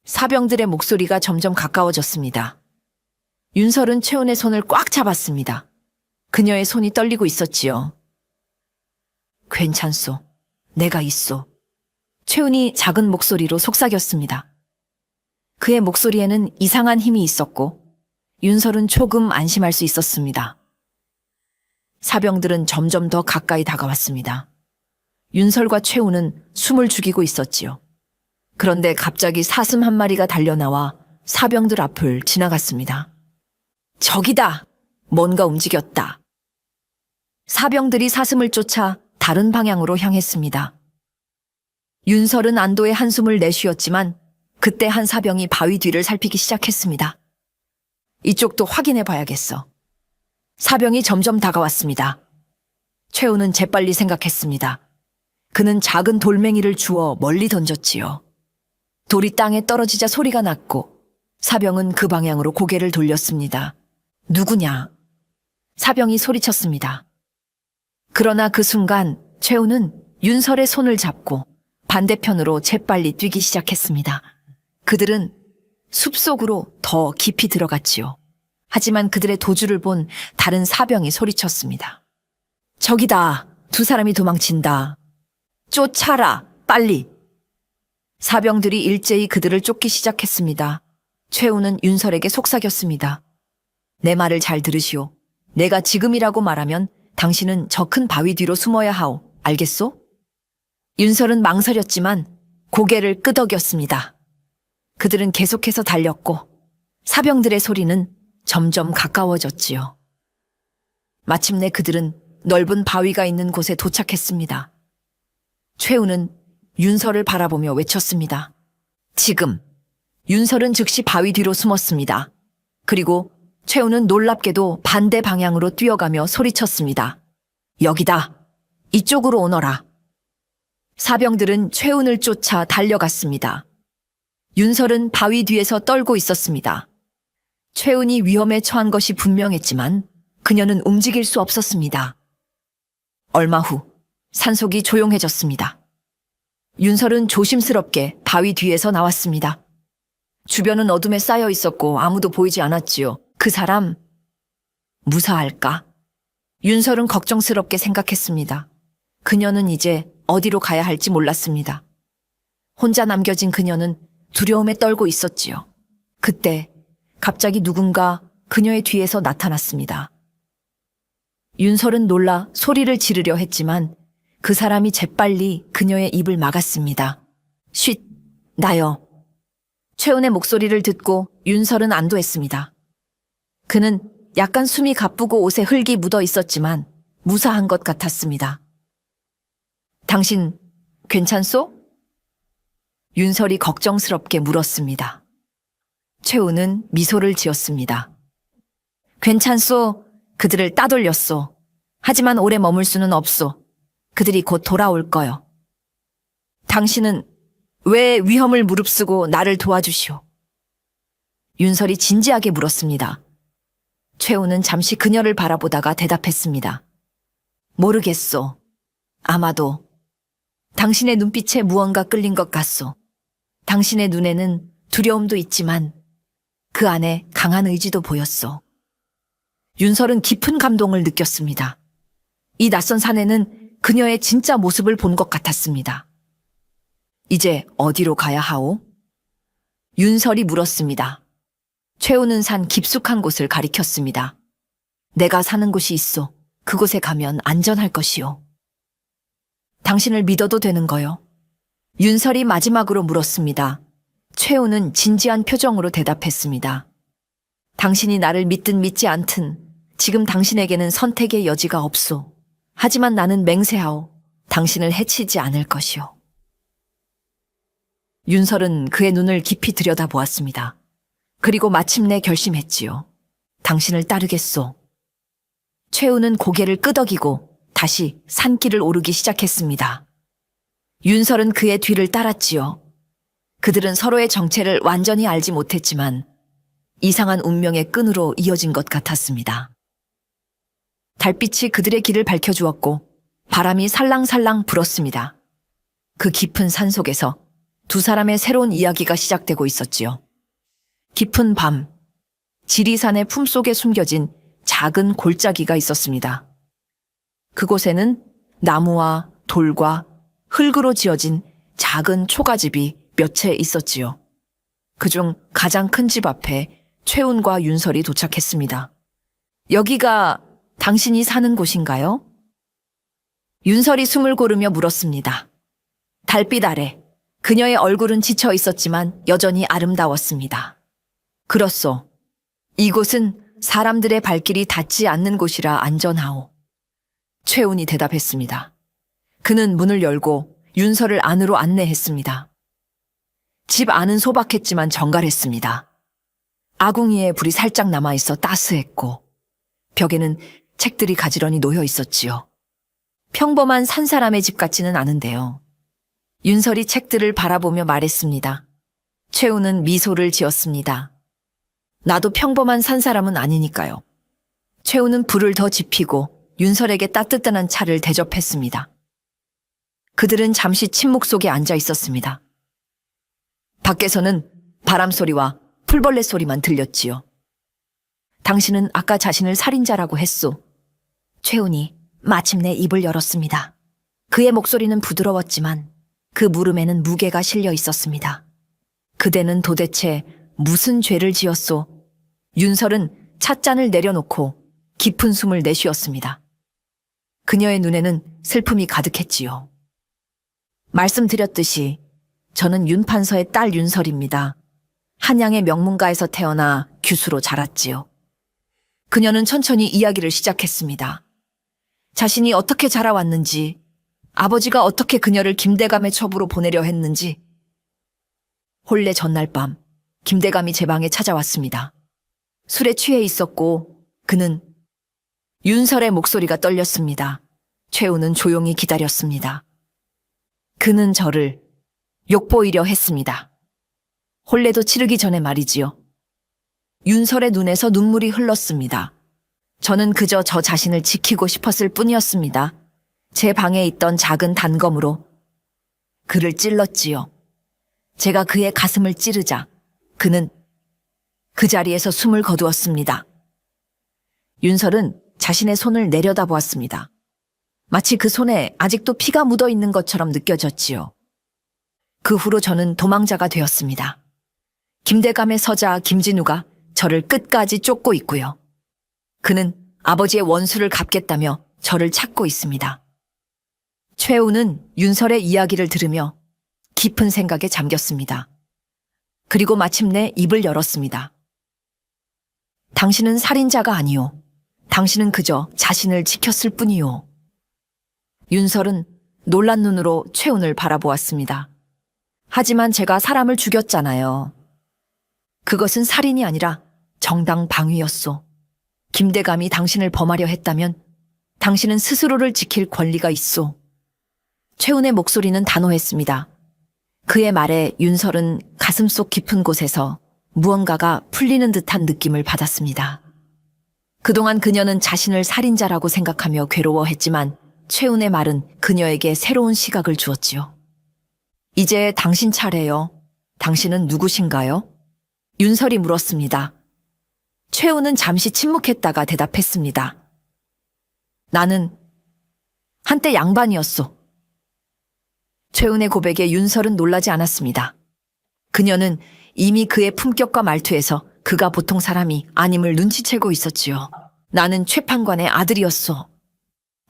사병들의 목소리가 점점 가까워졌습니다. 윤설은 최운의 손을 꽉 잡았습니다. 그녀의 손이 떨리고 있었지요. 괜찮소. 내가 있소. 최운이 작은 목소리로 속삭였습니다. 그의 목소리에는 이상한 힘이 있었고 윤설은 조금 안심할 수 있었습니다. 사병들은 점점 더 가까이 다가왔습니다. 윤설과 최우는 숨을 죽이고 있었지요. 그런데 갑자기 사슴 한 마리가 달려나와 사병들 앞을 지나갔습니다. 저기다! 뭔가 움직였다. 사병들이 사슴을 쫓아 다른 방향으로 향했습니다. 윤설은 안도의 한숨을 내쉬었지만 그때 한 사병이 바위 뒤를 살피기 시작했습니다. 이쪽도 확인해 봐야겠어. 사병이 점점 다가왔습니다. 최우는 재빨리 생각했습니다. 그는 작은 돌멩이를 주워 멀리 던졌지요. 돌이 땅에 떨어지자 소리가 났고 사병은 그 방향으로 고개를 돌렸습니다. 누구냐? 사병이 소리쳤습니다. 그러나 그 순간 최우는 윤설의 손을 잡고 반대편으로 재빨리 뛰기 시작했습니다. 그들은 숲속으로 더 깊이 들어갔지요. 하지만 그들의 도주를 본 다른 사병이 소리쳤습니다. 저기다! 두 사람이 도망친다. 쫓아라! 빨리! 사병들이 일제히 그들을 쫓기 시작했습니다. 최우는 윤설에게 속삭였습니다. 내 말을 잘 들으시오. 내가 지금이라고 말하면 당신은 저 큰 바위 뒤로 숨어야 하오. 알겠소? 윤설은 망설였지만 고개를 끄덕였습니다. 그들은 계속해서 달렸고 사병들의 소리는 점점 가까워졌지요. 마침내 그들은 넓은 바위가 있는 곳에 도착했습니다. 최우는 윤설을 바라보며 외쳤습니다. 지금! 윤설은 즉시 바위 뒤로 숨었습니다. 그리고 최우는 놀랍게도 반대 방향으로 뛰어가며 소리쳤습니다. 여기다! 이쪽으로 오너라! 사병들은 최운을 쫓아 달려갔습니다. 윤설은 바위 뒤에서 떨고 있었습니다. 최운이 위험에 처한 것이 분명했지만 그녀는 움직일 수 없었습니다. 얼마 후 산속이 조용해졌습니다. 윤설은 조심스럽게 바위 뒤에서 나왔습니다. 주변은 어둠에 쌓여 있었고 아무도 보이지 않았지요. 그 사람 무사할까? 윤설은 걱정스럽게 생각했습니다. 그녀는 이제 어디로 가야 할지 몰랐습니다. 혼자 남겨진 그녀는 두려움에 떨고 있었지요. 그때 갑자기 누군가 그녀의 뒤에서 나타났습니다. 윤설은 놀라 소리를 지르려 했지만 그 사람이 재빨리 그녀의 입을 막았습니다. 쉿, 나요. 최은의 목소리를 듣고 윤설은 안도했습니다. 그는 약간 숨이 가쁘고 옷에 흙이 묻어 있었지만 무사한 것 같았습니다. 당신 괜찮소? 윤설이 걱정스럽게 물었습니다. 최우는 미소를 지었습니다. 괜찮소. 그들을 따돌렸소. 하지만 오래 머물 수는 없소. 그들이 곧 돌아올 거요. 당신은 왜 위험을 무릅쓰고 나를 도와주시오? 윤설이 진지하게 물었습니다. 최우는 잠시 그녀를 바라보다가 대답했습니다. 모르겠소. 아마도 당신의 눈빛에 무언가 끌린 것 같소. 당신의 눈에는 두려움도 있지만 그 안에 강한 의지도 보였소. 윤설은 깊은 감동을 느꼈습니다. 이 낯선 산에는 그녀의 진짜 모습을 본 것 같았습니다. 이제 어디로 가야 하오? 윤설이 물었습니다. 최우는 산 깊숙한 곳을 가리켰습니다. 내가 사는 곳이 있어. 그곳에 가면 안전할 것이요. 당신을 믿어도 되는 거요? 윤설이 마지막으로 물었습니다. 최우는 진지한 표정으로 대답했습니다. 당신이 나를 믿든 믿지 않든 지금 당신에게는 선택의 여지가 없소. 하지만 나는 맹세하오. 당신을 해치지 않을 것이오. 윤설은 그의 눈을 깊이 들여다보았습니다. 그리고 마침내 결심했지요. 당신을 따르겠소. 최우는 고개를 끄덕이고 다시 산길을 오르기 시작했습니다. 윤설은 그의 뒤를 따랐지요. 그들은 서로의 정체를 완전히 알지 못했지만 이상한 운명의 끈으로 이어진 것 같았습니다. 달빛이 그들의 길을 밝혀주었고 바람이 살랑살랑 불었습니다. 그 깊은 산 속에서 두 사람의 새로운 이야기가 시작되고 있었지요. 깊은 밤, 지리산의 품속에 숨겨진 작은 골짜기가 있었습니다. 그곳에는 나무와 돌과 흙으로 지어진 작은 초가집이 몇 채 있었지요. 그중 가장 큰 집 앞에 최운과 윤설이 도착했습니다. 여기가 당신이 사는 곳인가요? 윤설이 숨을 고르며 물었습니다. 달빛 아래 그녀의 얼굴은 지쳐 있었지만 여전히 아름다웠습니다. 그렇소. 이곳은 사람들의 발길이 닿지 않는 곳이라 안전하오. 최운이 대답했습니다. 그는 문을 열고 윤설을 안으로 안내했습니다. 집 안은 소박했지만 정갈했습니다. 아궁이에 불이 살짝 남아있어 따스했고 벽에는 책들이 가지런히 놓여 있었지요. 평범한 산 사람의 집 같지는 않은데요. 윤설이 책들을 바라보며 말했습니다. 최우는 미소를 지었습니다. 나도 평범한 산 사람은 아니니까요. 최우는 불을 더 지피고 윤설에게 따뜻한 차를 대접했습니다. 그들은 잠시 침묵 속에 앉아 있었습니다. 밖에서는 바람 소리와 풀벌레 소리만 들렸지요. 당신은 아까 자신을 살인자라고 했소. 최운이 마침내 입을 열었습니다. 그의 목소리는 부드러웠지만 그 물음에는 무게가 실려 있었습니다. 그대는 도대체 무슨 죄를 지었소? 윤설은 찻잔을 내려놓고 깊은 숨을 내쉬었습니다. 그녀의 눈에는 슬픔이 가득했지요. 말씀드렸듯이 저는 윤 판서의 딸 윤설입니다. 한양의 명문가에서 태어나 규수로 자랐지요. 그녀는 천천히 이야기를 시작했습니다. 자신이 어떻게 자라왔는지, 아버지가 어떻게 그녀를 김대감의 첩으로 보내려 했는지. 혼례 전날 밤 김대감이 제 방에 찾아왔습니다. 술에 취해 있었고 그는 윤설의 목소리가 떨렸습니다. 최우는 조용히 기다렸습니다. 그는 저를 욕보이려 했습니다. 혼례도 치르기 전에 말이지요. 윤설의 눈에서 눈물이 흘렀습니다. 저는 그저 저 자신을 지키고 싶었을 뿐이었습니다. 제 방에 있던 작은 단검으로 그를 찔렀지요. 제가 그의 가슴을 찌르자 그는 그 자리에서 숨을 거두었습니다. 윤설은 자신의 손을 내려다보았습니다. 마치 그 손에 아직도 피가 묻어 있는 것처럼 느껴졌지요. 그 후로 저는 도망자가 되었습니다. 김대감의 서자 김진우가 저를 끝까지 쫓고 있고요. 그는 아버지의 원수를 갚겠다며 저를 찾고 있습니다. 최우는 윤설의 이야기를 들으며 깊은 생각에 잠겼습니다. 그리고 마침내 입을 열었습니다. 당신은 살인자가 아니오. 당신은 그저 자신을 지켰을 뿐이오. 윤설은 놀란 눈으로 최운을 바라보았습니다. 하지만 제가 사람을 죽였잖아요. 그것은 살인이 아니라 정당 방위였소. 김대감이 당신을 범하려 했다면 당신은 스스로를 지킬 권리가 있소. 최운의 목소리는 단호했습니다. 그의 말에 윤설은 가슴속 깊은 곳에서 무언가가 풀리는 듯한 느낌을 받았습니다. 그동안 그녀는 자신을 살인자라고 생각하며 괴로워했지만 최운의 말은 그녀에게 새로운 시각을 주었지요. 이제 당신 차례요. 당신은 누구신가요? 윤설이 물었습니다. 최운은 잠시 침묵했다가 대답했습니다. 나는 한때 양반이었소. 최운의 고백에 윤설은 놀라지 않았습니다. 그녀는 이미 그의 품격과 말투에서 그가 보통 사람이 아님을 눈치채고 있었지요. 나는 최판관의 아들이었소.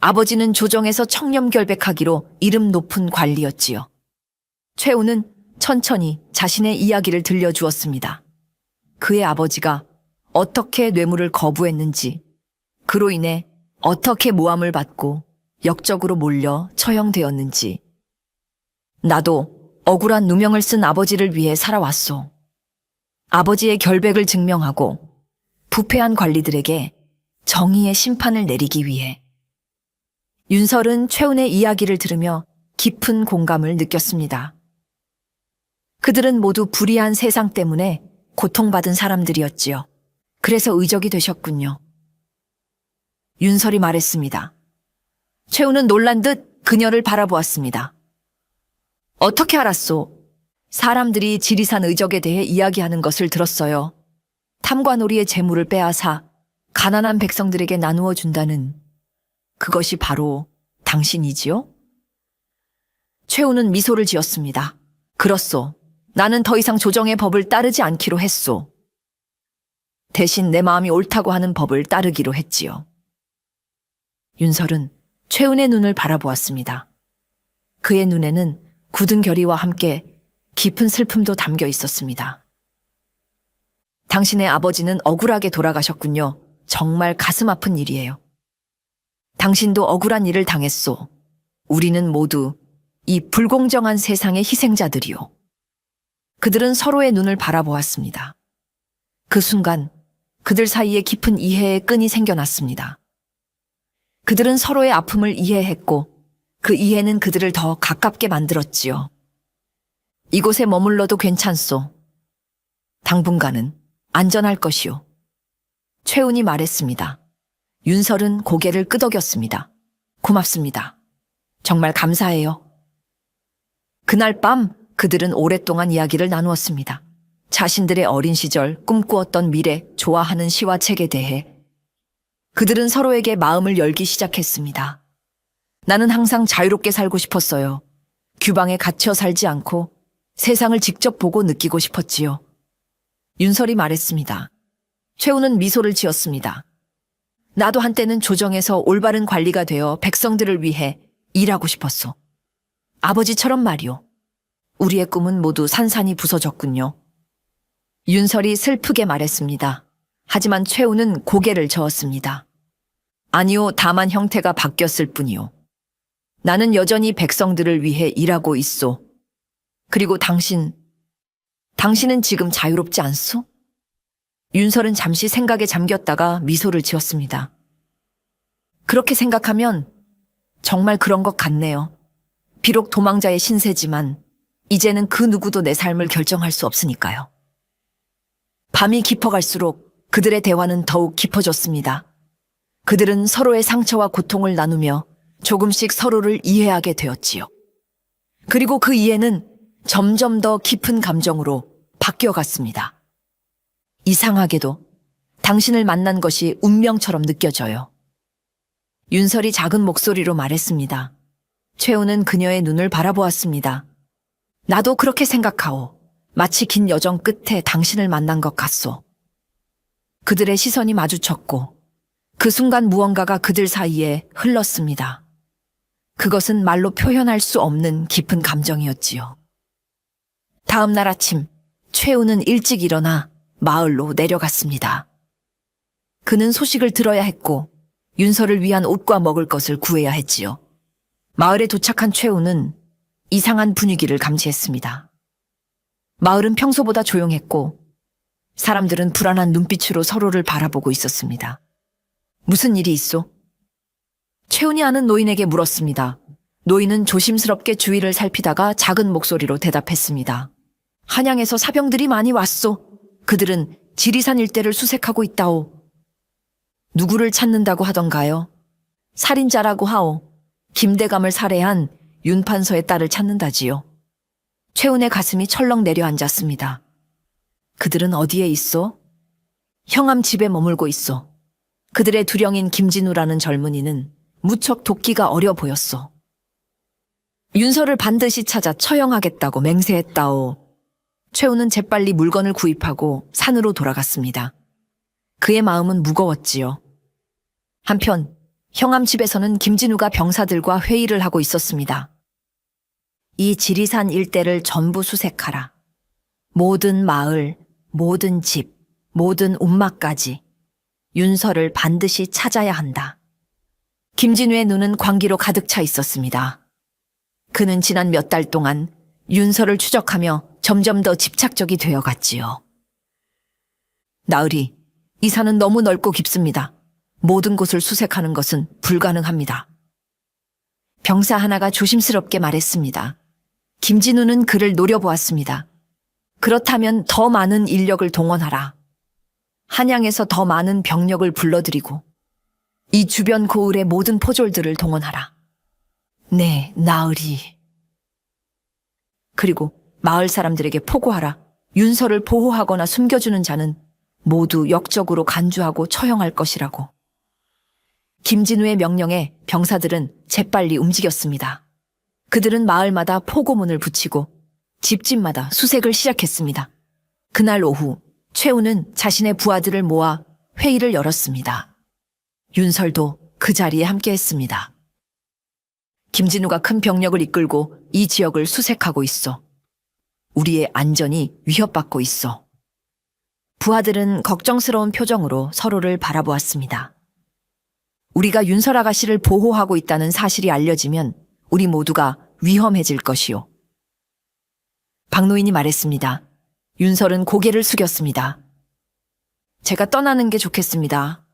아버지는 조정에서 청렴결백하기로 이름 높은 관리였지요. 최우는 천천히 자신의 이야기를 들려주었습니다. 그의 아버지가 어떻게 뇌물을 거부했는지, 그로 인해 어떻게 모함을 받고 역적으로 몰려 처형되었는지. 나도 억울한 누명을 쓴 아버지를 위해 살아왔소. 아버지의 결백을 증명하고 부패한 관리들에게 정의의 심판을 내리기 위해. 윤설은 최훈의 이야기를 들으며 깊은 공감을 느꼈습니다. 그들은 모두 불의한 세상 때문에 고통받은 사람들이었지요. 그래서 의적이 되셨군요. 윤설이 말했습니다. 최훈은 놀란 듯 그녀를 바라보았습니다. 어떻게 알았소? 사람들이 지리산 의적에 대해 이야기하는 것을 들었어요. 탐관오리의 재물을 빼앗아 가난한 백성들에게 나누어 준다는 그것이 바로 당신이지요? 최훈은 미소를 지었습니다. 그렇소. 나는 더 이상 조정의 법을 따르지 않기로 했소. 대신 내 마음이 옳다고 하는 법을 따르기로 했지요. 윤설은 최훈의 눈을 바라보았습니다. 그의 눈에는 굳은 결의와 함께 깊은 슬픔도 담겨 있었습니다. 당신의 아버지는 억울하게 돌아가셨군요. 정말 가슴 아픈 일이에요. 당신도 억울한 일을 당했소. 우리는 모두 이 불공정한 세상의 희생자들이요. 그들은 서로의 눈을 바라보았습니다. 그 순간 그들 사이에 깊은 이해의 끈이 생겨났습니다. 그들은 서로의 아픔을 이해했고 그 이해는 그들을 더 가깝게 만들었지요. 이곳에 머물러도 괜찮소. 당분간은 안전할 것이요. 최훈이 말했습니다. 윤설은 고개를 끄덕였습니다. 고맙습니다. 정말 감사해요. 그날 밤 그들은 오랫동안 이야기를 나누었습니다. 자신들의 어린 시절 꿈꾸었던 미래, 좋아하는 시와 책에 대해 그들은 서로에게 마음을 열기 시작했습니다. 나는 항상 자유롭게 살고 싶었어요. 규방에 갇혀 살지 않고 세상을 직접 보고 느끼고 싶었지요. 윤설이 말했습니다. 최훈은 미소를 지었습니다. 나도 한때는 조정에서 올바른 관리가 되어 백성들을 위해 일하고 싶었소. 아버지처럼 말이오. 우리의 꿈은 모두 산산이 부서졌군요. 윤설이 슬프게 말했습니다. 하지만 최훈은 고개를 저었습니다. 아니요, 다만 형태가 바뀌었을 뿐이요. 나는 여전히 백성들을 위해 일하고 있소. 그리고 당신은 지금 자유롭지 않소? 윤설은 잠시 생각에 잠겼다가 미소를 지었습니다. 그렇게 생각하면 정말 그런 것 같네요. 비록 도망자의 신세지만 이제는 그 누구도 내 삶을 결정할 수 없으니까요. 밤이 깊어갈수록 그들의 대화는 더욱 깊어졌습니다. 그들은 서로의 상처와 고통을 나누며 조금씩 서로를 이해하게 되었지요. 그리고 그 이해는 점점 더 깊은 감정으로 바뀌어갔습니다. 이상하게도 당신을 만난 것이 운명처럼 느껴져요. 윤설이 작은 목소리로 말했습니다. 최훈은 그녀의 눈을 바라보았습니다. 나도 그렇게 생각하오. 마치 긴 여정 끝에 당신을 만난 것 같소. 그들의 시선이 마주쳤고 그 순간 무언가가 그들 사이에 흘렀습니다. 그것은 말로 표현할 수 없는 깊은 감정이었지요. 다음 날 아침, 최훈은 일찍 일어나 마을로 내려갔습니다. 그는 소식을 들어야 했고 윤설을 위한 옷과 먹을 것을 구해야 했지요. 마을에 도착한 최훈은 이상한 분위기를 감지했습니다. 마을은 평소보다 조용했고 사람들은 불안한 눈빛으로 서로를 바라보고 있었습니다. 무슨 일이 있소? 최훈이 아는 노인에게 물었습니다. 노인은 조심스럽게 주위를 살피다가 작은 목소리로 대답했습니다. 한양에서 사병들이 많이 왔소. 그들은 지리산 일대를 수색하고 있다오. 누구를 찾는다고 하던가요? 살인자라고 하오. 김대감을 살해한 윤판서의 딸을 찾는다지요. 최훈의 가슴이 철렁 내려앉았습니다. 그들은 어디에 있어? 형암 집에 머물고 있어. 그들의 두령인 김진우라는 젊은이는 무척 돕기가 어려 보였어. 윤설을 반드시 찾아 처형하겠다고 맹세했다오. 최훈은 재빨리 물건을 구입하고 산으로 돌아갔습니다. 그의 마음은 무거웠지요. 한편 형암집에서는 김진우가 병사들과 회의를 하고 있었습니다. 이 지리산 일대를 전부 수색하라. 모든 마을, 모든 집, 모든 움막까지 윤설을 반드시 찾아야 한다. 김진우의 눈은 광기로 가득 차 있었습니다. 그는 지난 몇 달 동안 윤설을 추적하며 점점 더 집착적이 되어갔지요. 나으리, 이 산은 너무 넓고 깊습니다. 모든 곳을 수색하는 것은 불가능합니다. 병사 하나가 조심스럽게 말했습니다. 김진우는 그를 노려보았습니다. 그렇다면 더 많은 인력을 동원하라. 한양에서 더 많은 병력을 불러들이고 이 주변 고을의 모든 포졸들을 동원하라. 네, 나으리. 그리고 마을 사람들에게 포고하라. 윤설을 보호하거나 숨겨주는 자는 모두 역적으로 간주하고 처형할 것이라고. 김진우의 명령에 병사들은 재빨리 움직였습니다. 그들은 마을마다 포고문을 붙이고 집집마다 수색을 시작했습니다. 그날 오후 최우는 자신의 부하들을 모아 회의를 열었습니다. 윤설도 그 자리에 함께했습니다. 김진우가 큰 병력을 이끌고 이 지역을 수색하고 있어. 우리의 안전이 위협받고 있어. 부하들은 걱정스러운 표정으로 서로를 바라보았습니다. 우리가 윤설 아가씨를 보호하고 있다는 사실이 알려지면 우리 모두가 위험해질 것이요. 박노인이 말했습니다. 윤설은 고개를 숙였습니다. 제가 떠나는 게 좋겠습니다.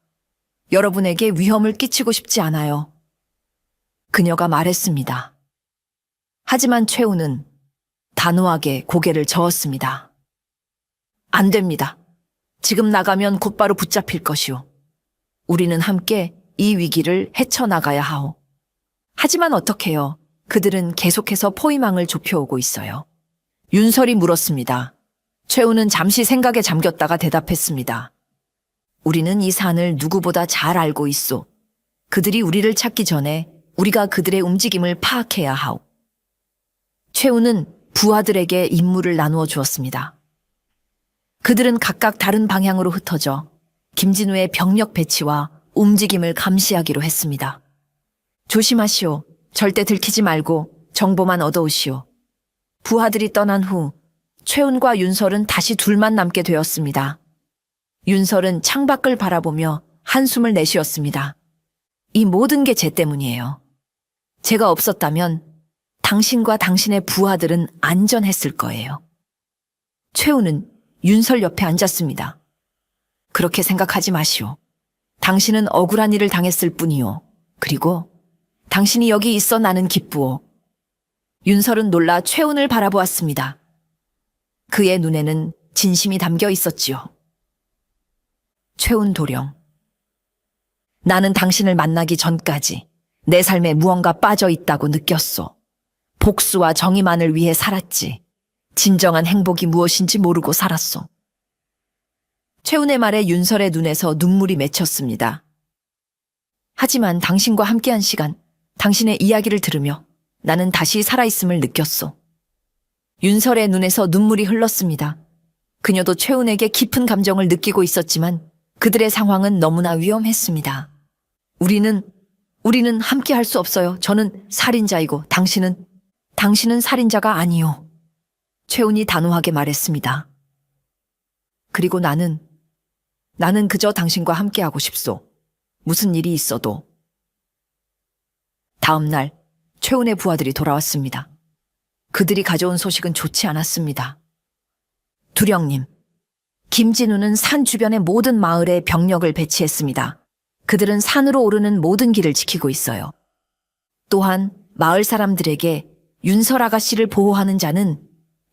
여러분에게 위험을 끼치고 싶지 않아요. 그녀가 말했습니다. 하지만 최우는 단호하게 고개를 저었습니다. 안 됩니다. 지금 나가면 곧바로 붙잡힐 것이오. 우리는 함께 이 위기를 헤쳐나가야 하오. 하지만 어떡해요? 그들은 계속해서 포위망을 좁혀오고 있어요. 윤설이 물었습니다. 최우는 잠시 생각에 잠겼다가 대답했습니다. 우리는 이 산을 누구보다 잘 알고 있소. 그들이 우리를 찾기 전에 우리가 그들의 움직임을 파악해야 하오. 최우는 부하들에게 임무를 나누어 주었습니다. 그들은 각각 다른 방향으로 흩어져 김진우의 병력 배치와 움직임을 감시하기로 했습니다. 조심하시오. 절대 들키지 말고 정보만 얻어오시오. 부하들이 떠난 후 최운과 윤설은 다시 둘만 남게 되었습니다. 윤설은 창밖을 바라보며 한숨을 내쉬었습니다. 이 모든 게 제 때문이에요. 제가 없었다면 당신과 당신의 부하들은 안전했을 거예요. 최우는 윤설 옆에 앉았습니다. 그렇게 생각하지 마시오. 당신은 억울한 일을 당했을 뿐이요. 그리고 당신이 여기 있어 나는 기쁘오. 윤설은 놀라 최운을 바라보았습니다. 그의 눈에는 진심이 담겨 있었지요. 최운 도령. 나는 당신을 만나기 전까지 내 삶에 무언가 빠져 있다고 느꼈소. 복수와 정의만을 위해 살았지. 진정한 행복이 무엇인지 모르고 살았소. 최운의 말에 윤설의 눈에서 눈물이 맺혔습니다. 하지만 당신과 함께한 시간, 당신의 이야기를 들으며 나는 다시 살아있음을 느꼈소. 윤설의 눈에서 눈물이 흘렀습니다. 그녀도 최운에게 깊은 감정을 느끼고 있었지만 그들의 상황은 너무나 위험했습니다. 우리는 함께 할 수 없어요. 저는 살인자이고 당신은 살인자가 아니요. 최운이 단호하게 말했습니다. 그리고 나는 그저 당신과 함께하고 싶소. 무슨 일이 있어도. 다음 날 최운의 부하들이 돌아왔습니다. 그들이 가져온 소식은 좋지 않았습니다. 두령님, 김진우는 산 주변의 모든 마을에 병력을 배치했습니다. 그들은 산으로 오르는 모든 길을 지키고 있어요. 또한 마을 사람들에게 윤설 아가씨를 보호하는 자는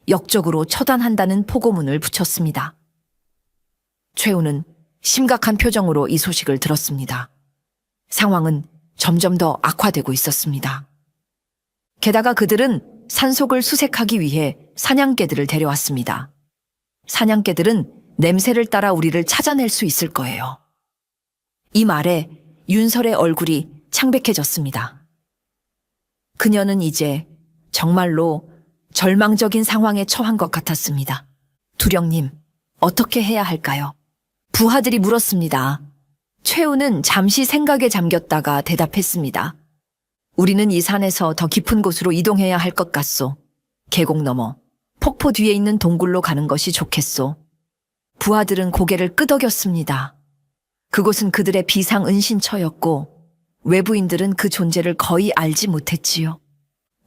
역적으로 처단한다는 포고문을 붙였습니다. 최우는 심각한 표정으로 이 소식을 들었습니다. 상황은 점점 더 악화되고 있었습니다. 게다가 그들은 산속을 수색하기 위해 사냥개들을 데려왔습니다. 사냥개들은 냄새를 따라 우리를 찾아낼 수 있을 거예요. 이 말에 윤설의 얼굴이 창백해졌습니다. 그녀는 이제 정말로 절망적인 상황에 처한 것 같았습니다. 두령님, 어떻게 해야 할까요? 부하들이 물었습니다. 최우는 잠시 생각에 잠겼다가 대답했습니다. 우리는 이 산에서 더 깊은 곳으로 이동해야 할 것 같소. 계곡 너머, 폭포 뒤에 있는 동굴로 가는 것이 좋겠소. 부하들은 고개를 끄덕였습니다. 그곳은 그들의 비상 은신처였고 외부인들은 그 존재를 거의 알지 못했지요.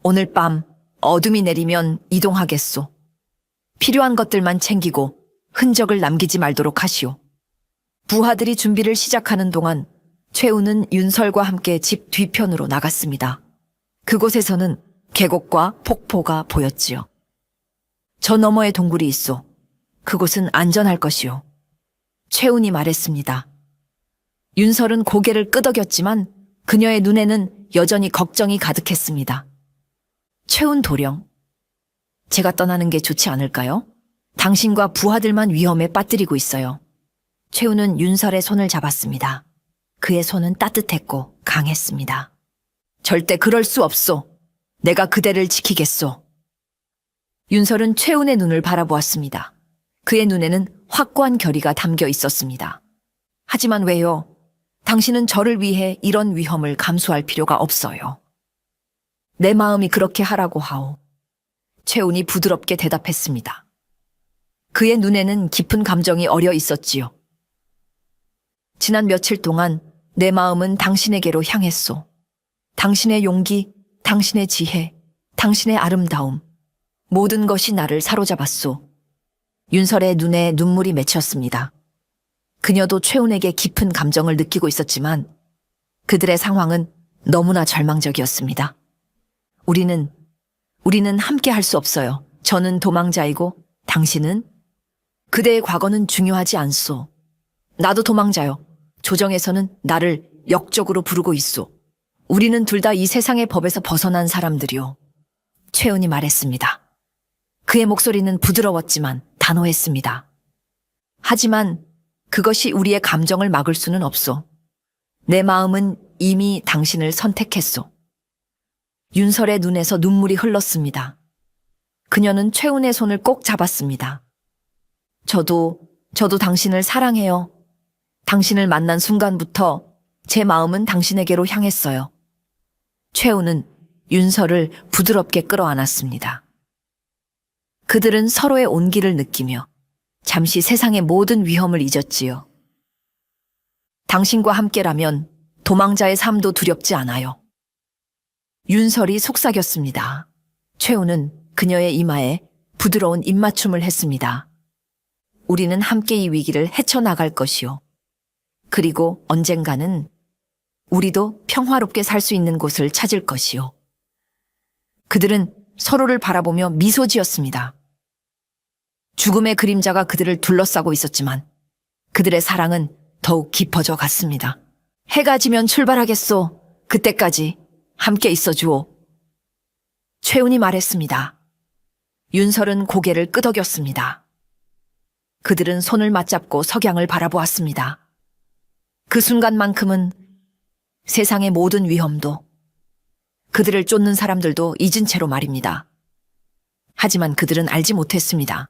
오늘 밤 어둠이 내리면 이동하겠소. 필요한 것들만 챙기고 흔적을 남기지 말도록 하시오. 부하들이 준비를 시작하는 동안 최우는 윤설과 함께 집 뒤편으로 나갔습니다. 그곳에서는 계곡과 폭포가 보였지요. 저 너머에 동굴이 있소. 그곳은 안전할 것이오. 최운이 말했습니다. 윤설은 고개를 끄덕였지만 그녀의 눈에는 여전히 걱정이 가득했습니다. 최운 도령, 제가 떠나는 게 좋지 않을까요? 당신과 부하들만 위험에 빠뜨리고 있어요. 최우는 윤설의 손을 잡았습니다. 그의 손은 따뜻했고 강했습니다. 절대 그럴 수 없소. 내가 그대를 지키겠소. 윤설은 최운의 눈을 바라보았습니다. 그의 눈에는 확고한 결의가 담겨 있었습니다. 하지만 왜요? 당신은 저를 위해 이런 위험을 감수할 필요가 없어요. 내 마음이 그렇게 하라고 하오. 최운이 부드럽게 대답했습니다. 그의 눈에는 깊은 감정이 어려 있었지요. 지난 며칠 동안 내 마음은 당신에게로 향했소. 당신의 용기, 당신의 지혜, 당신의 아름다움, 모든 것이 나를 사로잡았소. 윤설의 눈에 눈물이 맺혔습니다. 그녀도 최운에게 깊은 감정을 느끼고 있었지만 그들의 상황은 너무나 절망적이었습니다. 우리는 함께 할 수 없어요. 저는 도망자이고 당신은? 그대의 과거는 중요하지 않소. 나도 도망자요. 조정에서는 나를 역적으로 부르고 있소. 우리는 둘 다 이 세상의 법에서 벗어난 사람들이요. 최은이 말했습니다. 그의 목소리는 부드러웠지만 단호했습니다. 하지만 그것이 우리의 감정을 막을 수는 없소. 내 마음은 이미 당신을 선택했소. 윤설의 눈에서 눈물이 흘렀습니다. 그녀는 최은의 손을 꼭 잡았습니다. 저도 당신을 사랑해요. 당신을 만난 순간부터 제 마음은 당신에게로 향했어요. 최우는 윤설을 부드럽게 끌어안았습니다. 그들은 서로의 온기를 느끼며 잠시 세상의 모든 위험을 잊었지요. 당신과 함께라면 도망자의 삶도 두렵지 않아요. 윤설이 속삭였습니다. 최우는 그녀의 이마에 부드러운 입맞춤을 했습니다. 우리는 함께 이 위기를 헤쳐나갈 것이요. 그리고 언젠가는 우리도 평화롭게 살 수 있는 곳을 찾을 것이요. 그들은 서로를 바라보며 미소 지었습니다. 죽음의 그림자가 그들을 둘러싸고 있었지만 그들의 사랑은 더욱 깊어져 갔습니다. 해가 지면 출발하겠소. 그때까지 함께 있어 주오. 최운이 말했습니다. 윤설은 고개를 끄덕였습니다. 그들은 손을 맞잡고 석양을 바라보았습니다. 그 순간만큼은 세상의 모든 위험도 그들을 쫓는 사람들도 잊은 채로 말입니다. 하지만 그들은 알지 못했습니다.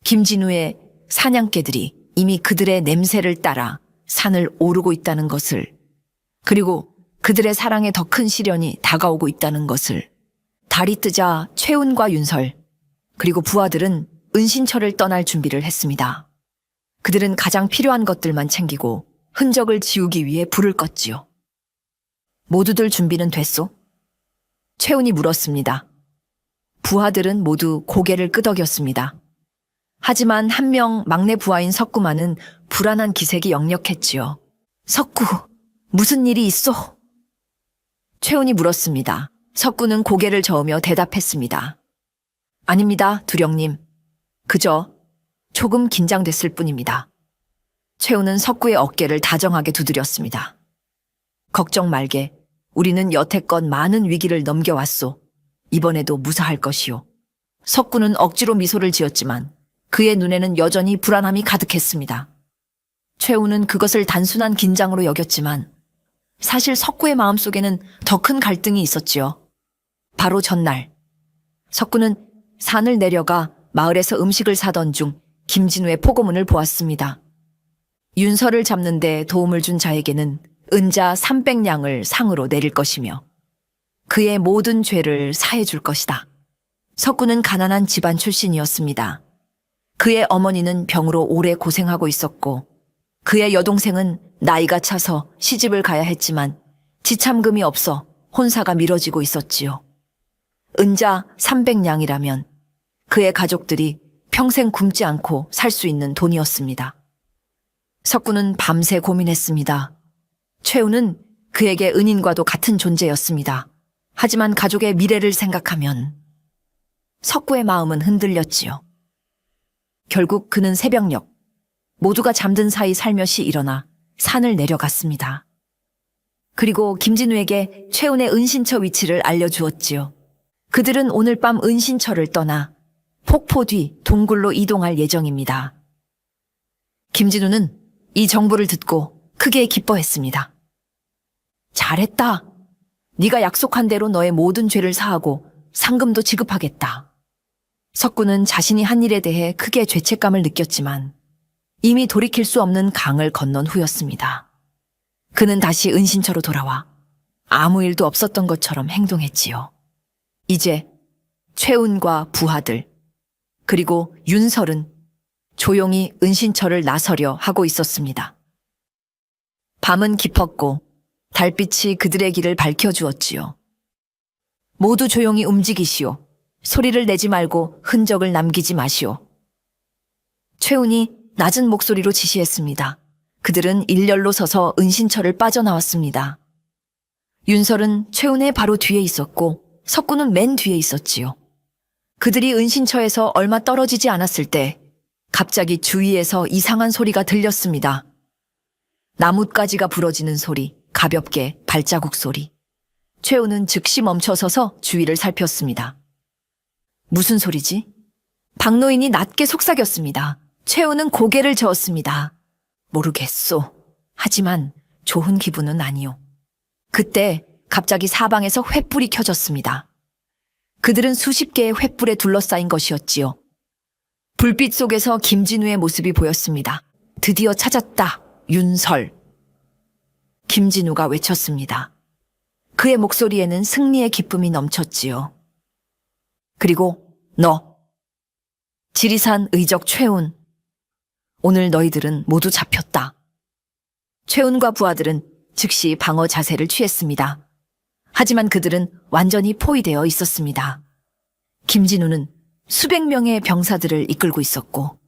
김진우의 사냥개들이 이미 그들의 냄새를 따라 산을 오르고 있다는 것을, 그리고 그들의 사랑에 더 큰 시련이 다가오고 있다는 것을. 달이 뜨자 최운과 윤설, 그리고 부하들은 은신처를 떠날 준비를 했습니다. 그들은 가장 필요한 것들만 챙기고 흔적을 지우기 위해 불을 껐지요. 모두들 준비는 됐소? 최운이 물었습니다. 부하들은 모두 고개를 끄덕였습니다. 하지만 한 명 막내 부하인 석구만은 불안한 기색이 역력했지요. 석구, 무슨 일이 있소? 최운이 물었습니다. 석구는 고개를 저으며 대답했습니다. 아닙니다, 두령님. 그저 조금 긴장됐을 뿐입니다. 최운은 석구의 어깨를 다정하게 두드렸습니다. 걱정 말게. 우리는 여태껏 많은 위기를 넘겨왔소. 이번에도 무사할 것이오. 석구는 억지로 미소를 지었지만 그의 눈에는 여전히 불안함이 가득했습니다. 최우는 그것을 단순한 긴장으로 여겼지만 사실 석구의 마음속에는 더 큰 갈등이 있었지요. 바로 전날, 석구는 산을 내려가 마을에서 음식을 사던 중 김진우의 포고문을 보았습니다. 윤설을 잡는 데 도움을 준 자에게는 은자 300냥을 상으로 내릴 것이며 그의 모든 죄를 사해 줄 것이다. 석구는 가난한 집안 출신이었습니다. 그의 어머니는 병으로 오래 고생하고 있었고 그의 여동생은 나이가 차서 시집을 가야 했지만 지참금이 없어 혼사가 미뤄지고 있었지요. 은자 300냥이라면 그의 가족들이 평생 굶지 않고 살 수 있는 돈이었습니다. 석구는 밤새 고민했습니다. 최우는 그에게 은인과도 같은 존재였습니다. 하지만 가족의 미래를 생각하면 석구의 마음은 흔들렸지요. 결국 그는 새벽녘 모두가 잠든 사이 살며시 일어나 산을 내려갔습니다. 그리고 김진우에게 최운의 은신처 위치를 알려주었지요. 그들은 오늘 밤 은신처를 떠나 폭포 뒤 동굴로 이동할 예정입니다. 김진우는 이 정보를 듣고 크게 기뻐했습니다. 잘했다. 네가 약속한 대로 너의 모든 죄를 사하고 상금도 지급하겠다. 석구는 자신이 한 일에 대해 크게 죄책감을 느꼈지만 이미 돌이킬 수 없는 강을 건넌 후였습니다. 그는 다시 은신처로 돌아와 아무 일도 없었던 것처럼 행동했지요. 이제 최운과 부하들 그리고 윤설은 조용히 은신처를 나서려 하고 있었습니다. 밤은 깊었고 달빛이 그들의 길을 밝혀주었지요. 모두 조용히 움직이시오. 소리를 내지 말고 흔적을 남기지 마시오. 최운이 낮은 목소리로 지시했습니다. 그들은 일렬로 서서 은신처를 빠져나왔습니다. 윤설은 최운의 바로 뒤에 있었고 석구는 맨 뒤에 있었지요. 그들이 은신처에서 얼마 떨어지지 않았을 때 갑자기 주위에서 이상한 소리가 들렸습니다. 나뭇가지가 부러지는 소리, 가볍게 발자국 소리. 최우는 즉시 멈춰서서 주위를 살폈습니다. 무슨 소리지? 박노인이 낮게 속삭였습니다. 최우는 고개를 저었습니다. 모르겠소. 하지만 좋은 기분은 아니오. 그때 갑자기 사방에서 횃불이 켜졌습니다. 그들은 수십 개의 횃불에 둘러싸인 것이었지요. 불빛 속에서 김진우의 모습이 보였습니다. 드디어 찾았다. 윤설. 김진우가 외쳤습니다. 그의 목소리에는 승리의 기쁨이 넘쳤지요. 그리고 너. 지리산 의적 최운. 오늘 너희들은 모두 잡혔다. 최운과 부하들은 즉시 방어 자세를 취했습니다. 하지만 그들은 완전히 포위되어 있었습니다. 김진우는 수백 명의 병사들을 이끌고 있었고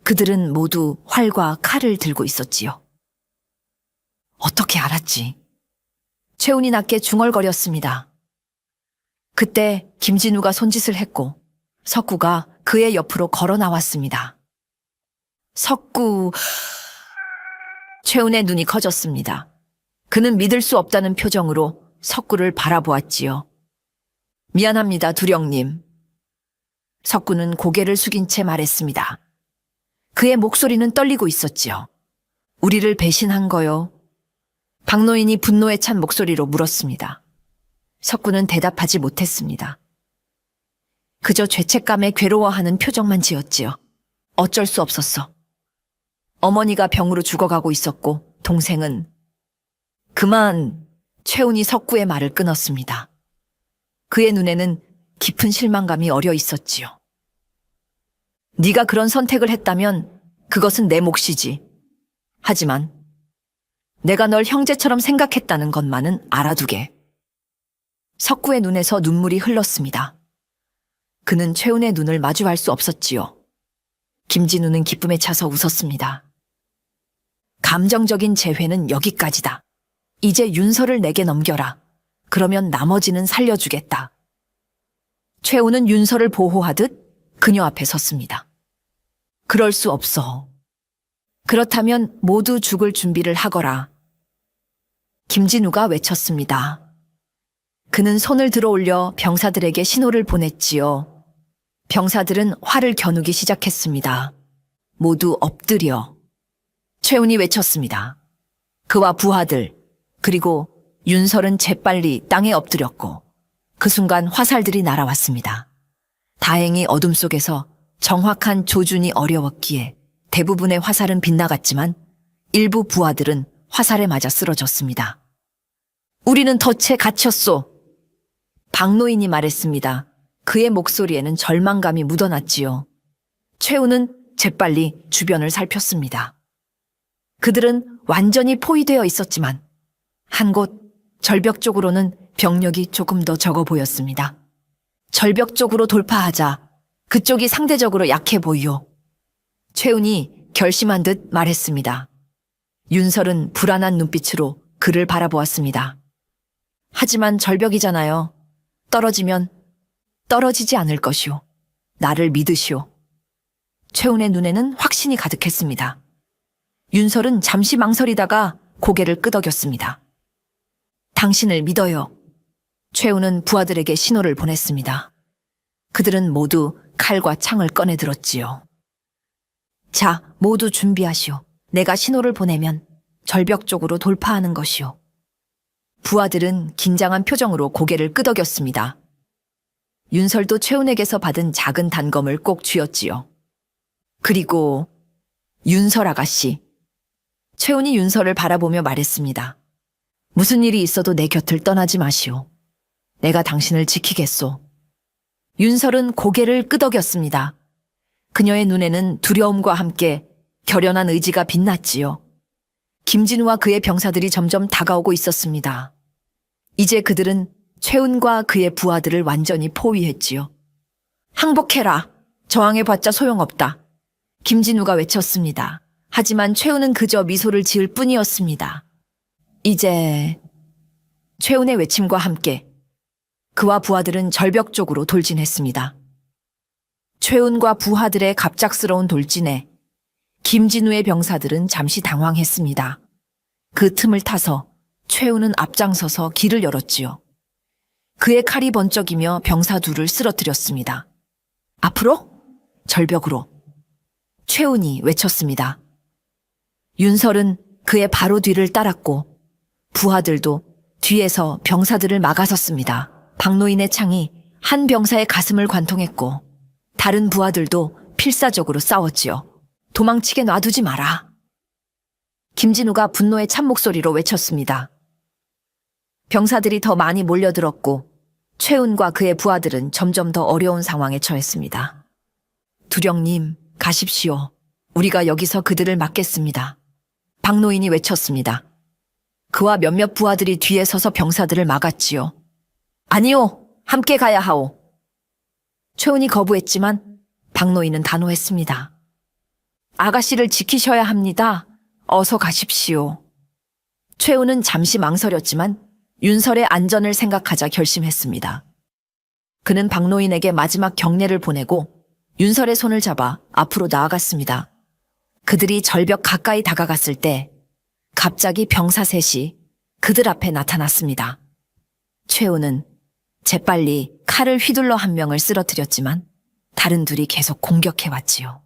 그들은 모두 활과 칼을 들고 있었지요. 어떻게 알았지? 최운이 낮게 중얼거렸습니다. 그때 김진우가 손짓을 했고 석구가 그의 옆으로 걸어 나왔습니다. 석구... 최운의 눈이 커졌습니다. 그는 믿을 수 없다는 표정으로 석구를 바라보았지요. 미안합니다, 두령님. 석구는 고개를 숙인 채 말했습니다. 그의 목소리는 떨리고 있었지요. 우리를 배신한 거요. 박노인이 분노에 찬 목소리로 물었습니다. 석구는 대답하지 못했습니다. 그저 죄책감에 괴로워하는 표정만 지었지요. 어쩔 수 없었어. 어머니가 병으로 죽어가고 있었고 동생은... 그만... 최운이 석구의 말을 끊었습니다. 그의 눈에는 깊은 실망감이 어려 있었지요. 네가 그런 선택을 했다면 그것은 내 몫이지. 하지만 내가 널 형제처럼 생각했다는 것만은 알아두게. 석구의 눈에서 눈물이 흘렀습니다. 그는 최운의 눈을 마주할 수 없었지요. 김진우는 기쁨에 차서 웃었습니다. 감정적인 재회는 여기까지다. 이제 윤설을 내게 넘겨라. 그러면 나머지는 살려주겠다. 최우는 윤설을 보호하듯 그녀 앞에 섰습니다. 그럴 수 없어. 그렇다면 모두 죽을 준비를 하거라. 김진우가 외쳤습니다. 그는 손을 들어 올려 병사들에게 신호를 보냈지요. 병사들은 활을 겨누기 시작했습니다. 모두 엎드려. 최운이 외쳤습니다. 그와 부하들, 그리고 윤설은 재빨리 땅에 엎드렸고 그 순간 화살들이 날아왔습니다. 다행히 어둠 속에서 정확한 조준이 어려웠기에 대부분의 화살은 빗나갔지만 일부 부하들은 화살에 맞아 쓰러졌습니다. 우리는 덫에 갇혔소. 박노인이 말했습니다. 그의 목소리에는 절망감이 묻어났지요. 최우는 재빨리 주변을 살폈습니다. 그들은 완전히 포위되어 있었지만 한 곳 절벽 쪽으로는 병력이 조금 더 적어 보였습니다. 절벽 쪽으로 돌파하자. 그쪽이 상대적으로 약해 보이오. 최훈이 결심한 듯 말했습니다. 윤설은 불안한 눈빛으로 그를 바라보았습니다. 하지만 절벽이잖아요. 떨어지면 떨어지지 않을 것이오. 나를 믿으시오. 최훈의 눈에는 확신이 가득했습니다. 윤설은 잠시 망설이다가 고개를 끄덕였습니다. 당신을 믿어요. 최훈은 부하들에게 신호를 보냈습니다. 그들은 모두 칼과 창을 꺼내 들었지요. 자, 모두 준비하시오. 내가 신호를 보내면 절벽 쪽으로 돌파하는 것이오. 부하들은 긴장한 표정으로 고개를 끄덕였습니다. 윤설도 최훈에게서 받은 작은 단검을 꼭 쥐었지요. 그리고 윤설 아가씨. 최훈이 윤설을 바라보며 말했습니다. 무슨 일이 있어도 내 곁을 떠나지 마시오. 내가 당신을 지키겠소. 윤설은 고개를 끄덕였습니다. 그녀의 눈에는 두려움과 함께 결연한 의지가 빛났지요. 김진우와 그의 병사들이 점점 다가오고 있었습니다. 이제 그들은 최훈과 그의 부하들을 완전히 포위했지요. 항복해라. 저항해봤자 소용없다. 김진우가 외쳤습니다. 하지만 최훈은 그저 미소를 지을 뿐이었습니다. 이제 최훈의 외침과 함께 그와 부하들은 절벽 쪽으로 돌진했습니다. 최훈과 부하들의 갑작스러운 돌진에 김진우의 병사들은 잠시 당황했습니다. 그 틈을 타서 최훈은 앞장서서 길을 열었지요. 그의 칼이 번쩍이며 병사 둘을 쓰러뜨렸습니다. 앞으로? 절벽으로. 최훈이 외쳤습니다. 윤설은 그의 바로 뒤를 따랐고 부하들도 뒤에서 병사들을 막아섰습니다. 박노인의 창이 한 병사의 가슴을 관통했고 다른 부하들도 필사적으로 싸웠지요. 도망치게 놔두지 마라. 김진우가 분노의 찬 목소리로 외쳤습니다. 병사들이 더 많이 몰려들었고 최훈과 그의 부하들은 점점 더 어려운 상황에 처했습니다. 두령님, 가십시오. 우리가 여기서 그들을 막겠습니다. 박노인이 외쳤습니다. 그와 몇몇 부하들이 뒤에 서서 병사들을 막았지요. 아니요, 함께 가야 하오. 최훈이 거부했지만 박노인은 단호했습니다. 아가씨를 지키셔야 합니다. 어서 가십시오. 최훈은 잠시 망설였지만 윤설의 안전을 생각하자 결심했습니다. 그는 박노인에게 마지막 경례를 보내고 윤설의 손을 잡아 앞으로 나아갔습니다. 그들이 절벽 가까이 다가갔을 때 갑자기 병사 셋이 그들 앞에 나타났습니다. 최훈은 재빨리 칼을 휘둘러 한 명을 쓰러뜨렸지만 다른 둘이 계속 공격해왔지요.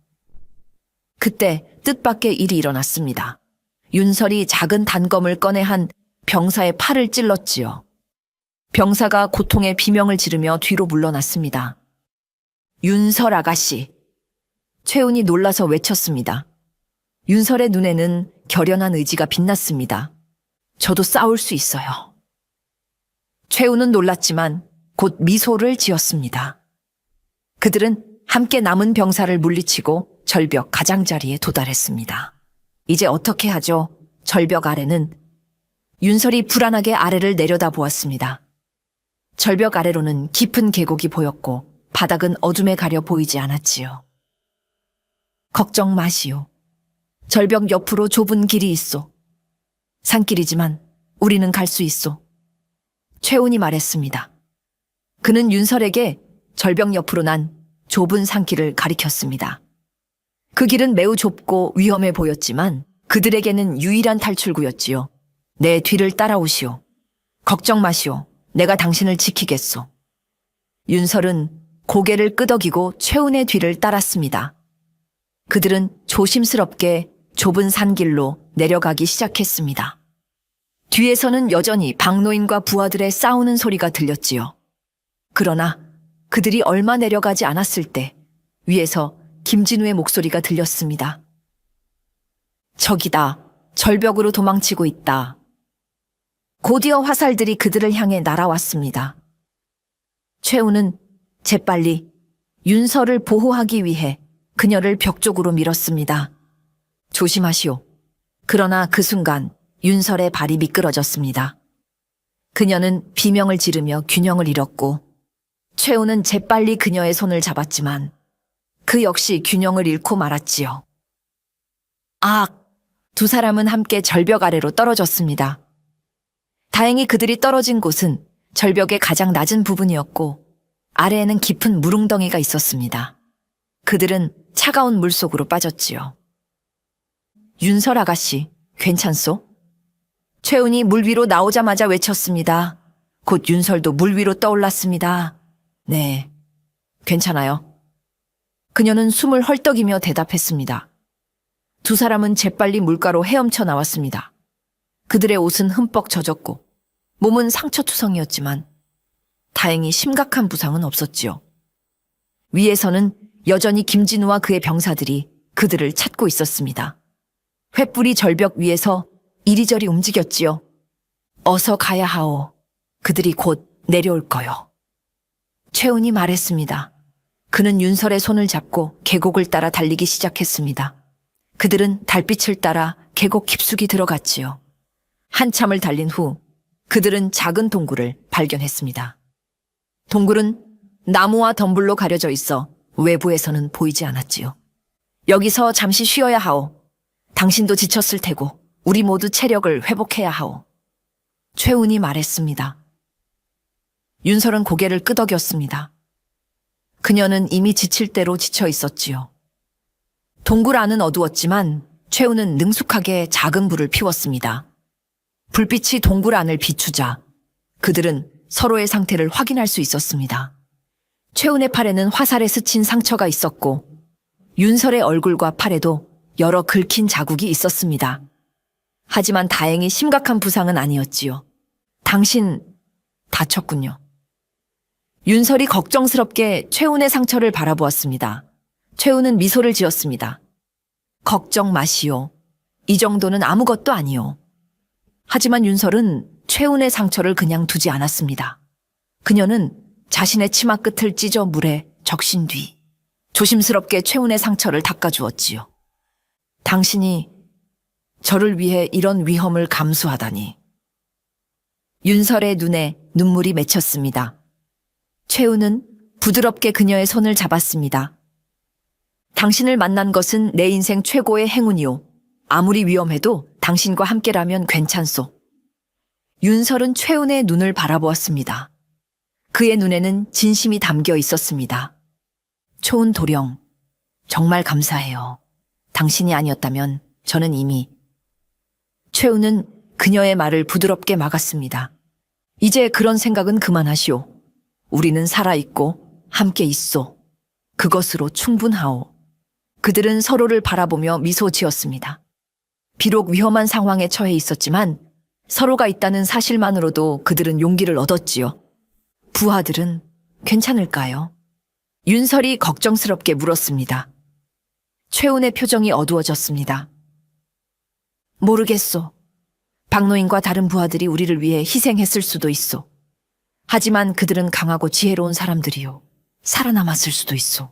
그때 뜻밖의 일이 일어났습니다. 윤설이 작은 단검을 꺼내 한 병사의 팔을 찔렀지요. 병사가 고통의 비명을 지르며 뒤로 물러났습니다. 윤설 아가씨. 최훈이 놀라서 외쳤습니다. 윤설의 눈에는 결연한 의지가 빛났습니다. 저도 싸울 수 있어요. 최훈은 놀랐지만 곧 미소를 지었습니다. 그들은 함께 남은 병사를 물리치고 절벽 가장자리에 도달했습니다. 이제 어떻게 하죠? 절벽 아래는 윤설이 불안하게 아래를 내려다보았습니다. 절벽 아래로는 깊은 계곡이 보였고 바닥은 어둠에 가려 보이지 않았지요. 걱정 마시오. 절벽 옆으로 좁은 길이 있소. 산길이지만 우리는 갈 수 있소. 최훈이 말했습니다. 그는 윤설에게 절벽 옆으로 난 좁은 산길을 가리켰습니다. 그 길은 매우 좁고 위험해 보였지만 그들에게는 유일한 탈출구였지요. 내 뒤를 따라오시오. 걱정 마시오. 내가 당신을 지키겠소. 윤설은 고개를 끄덕이고 최훈의 뒤를 따랐습니다. 그들은 조심스럽게 좁은 산길로 내려가기 시작했습니다. 뒤에서는 여전히 박노인과 부하들의 싸우는 소리가 들렸지요. 그러나 그들이 얼마 내려가지 않았을 때 위에서 김진우의 목소리가 들렸습니다. 저기다. 절벽으로 도망치고 있다. 곧이어 화살들이 그들을 향해 날아왔습니다. 최우는 재빨리 윤서를 보호하기 위해 그녀를 벽 쪽으로 밀었습니다. 조심하시오. 그러나 그 순간 윤설의 발이 미끄러졌습니다. 그녀는 비명을 지르며 균형을 잃었고 최우는 재빨리 그녀의 손을 잡았지만 그 역시 균형을 잃고 말았지요. 악! 두 사람은 함께 절벽 아래로 떨어졌습니다. 다행히 그들이 떨어진 곳은 절벽의 가장 낮은 부분이었고 아래에는 깊은 물웅덩이가 있었습니다. 그들은 차가운 물속으로 빠졌지요. 윤설 아가씨, 괜찮소? 최운이 물 위로 나오자마자 외쳤습니다. 곧 윤설도 물 위로 떠올랐습니다. 네, 괜찮아요. 그녀는 숨을 헐떡이며 대답했습니다. 두 사람은 재빨리 물가로 헤엄쳐 나왔습니다. 그들의 옷은 흠뻑 젖었고 몸은 상처투성이었지만 다행히 심각한 부상은 없었지요. 위에서는 여전히 김진우와 그의 병사들이 그들을 찾고 있었습니다. 횃불이 절벽 위에서 이리저리 움직였지요. 어서 가야 하오. 그들이 곧 내려올 거요. 최운이 말했습니다. 그는 윤설의 손을 잡고 계곡을 따라 달리기 시작했습니다. 그들은 달빛을 따라 계곡 깊숙이 들어갔지요. 한참을 달린 후 그들은 작은 동굴을 발견했습니다. 동굴은 나무와 덤불로 가려져 있어 외부에서는 보이지 않았지요. 여기서 잠시 쉬어야 하오. 당신도 지쳤을 테고 우리 모두 체력을 회복해야 하오. 최운이 말했습니다. 윤설은 고개를 끄덕였습니다. 그녀는 이미 지칠 대로 지쳐 있었지요. 동굴 안은 어두웠지만 최운은 능숙하게 작은 불을 피웠습니다. 불빛이 동굴 안을 비추자 그들은 서로의 상태를 확인할 수 있었습니다. 최운의 팔에는 화살에 스친 상처가 있었고 윤설의 얼굴과 팔에도 여러 긁힌 자국이 있었습니다. 하지만 다행히 심각한 부상은 아니었지요. 당신 다쳤군요. 윤설이 걱정스럽게 최운의 상처를 바라보았습니다. 최운은 미소를 지었습니다. 걱정 마시오. 이 정도는 아무것도 아니오. 하지만 윤설은 최운의 상처를 그냥 두지 않았습니다. 그녀는 자신의 치마 끝을 찢어 물에 적신 뒤 조심스럽게 최운의 상처를 닦아주었지요. 당신이 저를 위해 이런 위험을 감수하다니. 윤설의 눈에 눈물이 맺혔습니다. 최운은 부드럽게 그녀의 손을 잡았습니다. 당신을 만난 것은 내 인생 최고의 행운이오. 아무리 위험해도 당신과 함께라면 괜찮소. 윤설은 최운의 눈을 바라보았습니다. 그의 눈에는 진심이 담겨 있었습니다. 초운 도령, 정말 감사해요. 당신이 아니었다면 저는 이미. 최운은 그녀의 말을 부드럽게 막았습니다. 이제 그런 생각은 그만하시오. 우리는 살아있고 함께 있소. 그것으로 충분하오. 그들은 서로를 바라보며 미소 지었습니다. 비록 위험한 상황에 처해 있었지만 서로가 있다는 사실만으로도 그들은 용기를 얻었지요. 부하들은 괜찮을까요? 윤설이 걱정스럽게 물었습니다. 최운의 표정이 어두워졌습니다. 모르겠소. 박노인과 다른 부하들이 우리를 위해 희생했을 수도 있소. 하지만 그들은 강하고 지혜로운 사람들이요. 살아남았을 수도 있소.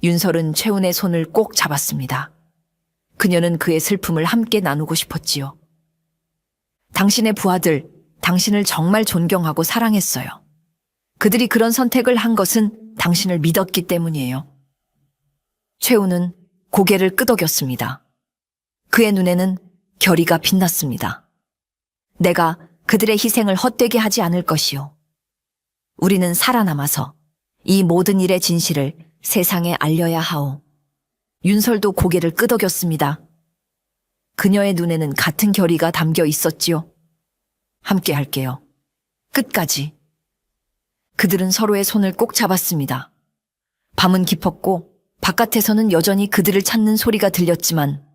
윤설은 최운의 손을 꼭 잡았습니다. 그녀는 그의 슬픔을 함께 나누고 싶었지요. 당신의 부하들, 당신을 정말 존경하고 사랑했어요. 그들이 그런 선택을 한 것은 당신을 믿었기 때문이에요. 최운은 고개를 끄덕였습니다. 그의 눈에는 결의가 빛났습니다. 내가 그들의 희생을 헛되게 하지 않을 것이요. 우리는 살아남아서 이 모든 일의 진실을 세상에 알려야 하오. 윤설도 고개를 끄덕였습니다. 그녀의 눈에는 같은 결의가 담겨 있었지요. 함께 할게요. 끝까지. 그들은 서로의 손을 꼭 잡았습니다. 밤은 깊었고 바깥에서는 여전히 그들을 찾는 소리가 들렸지만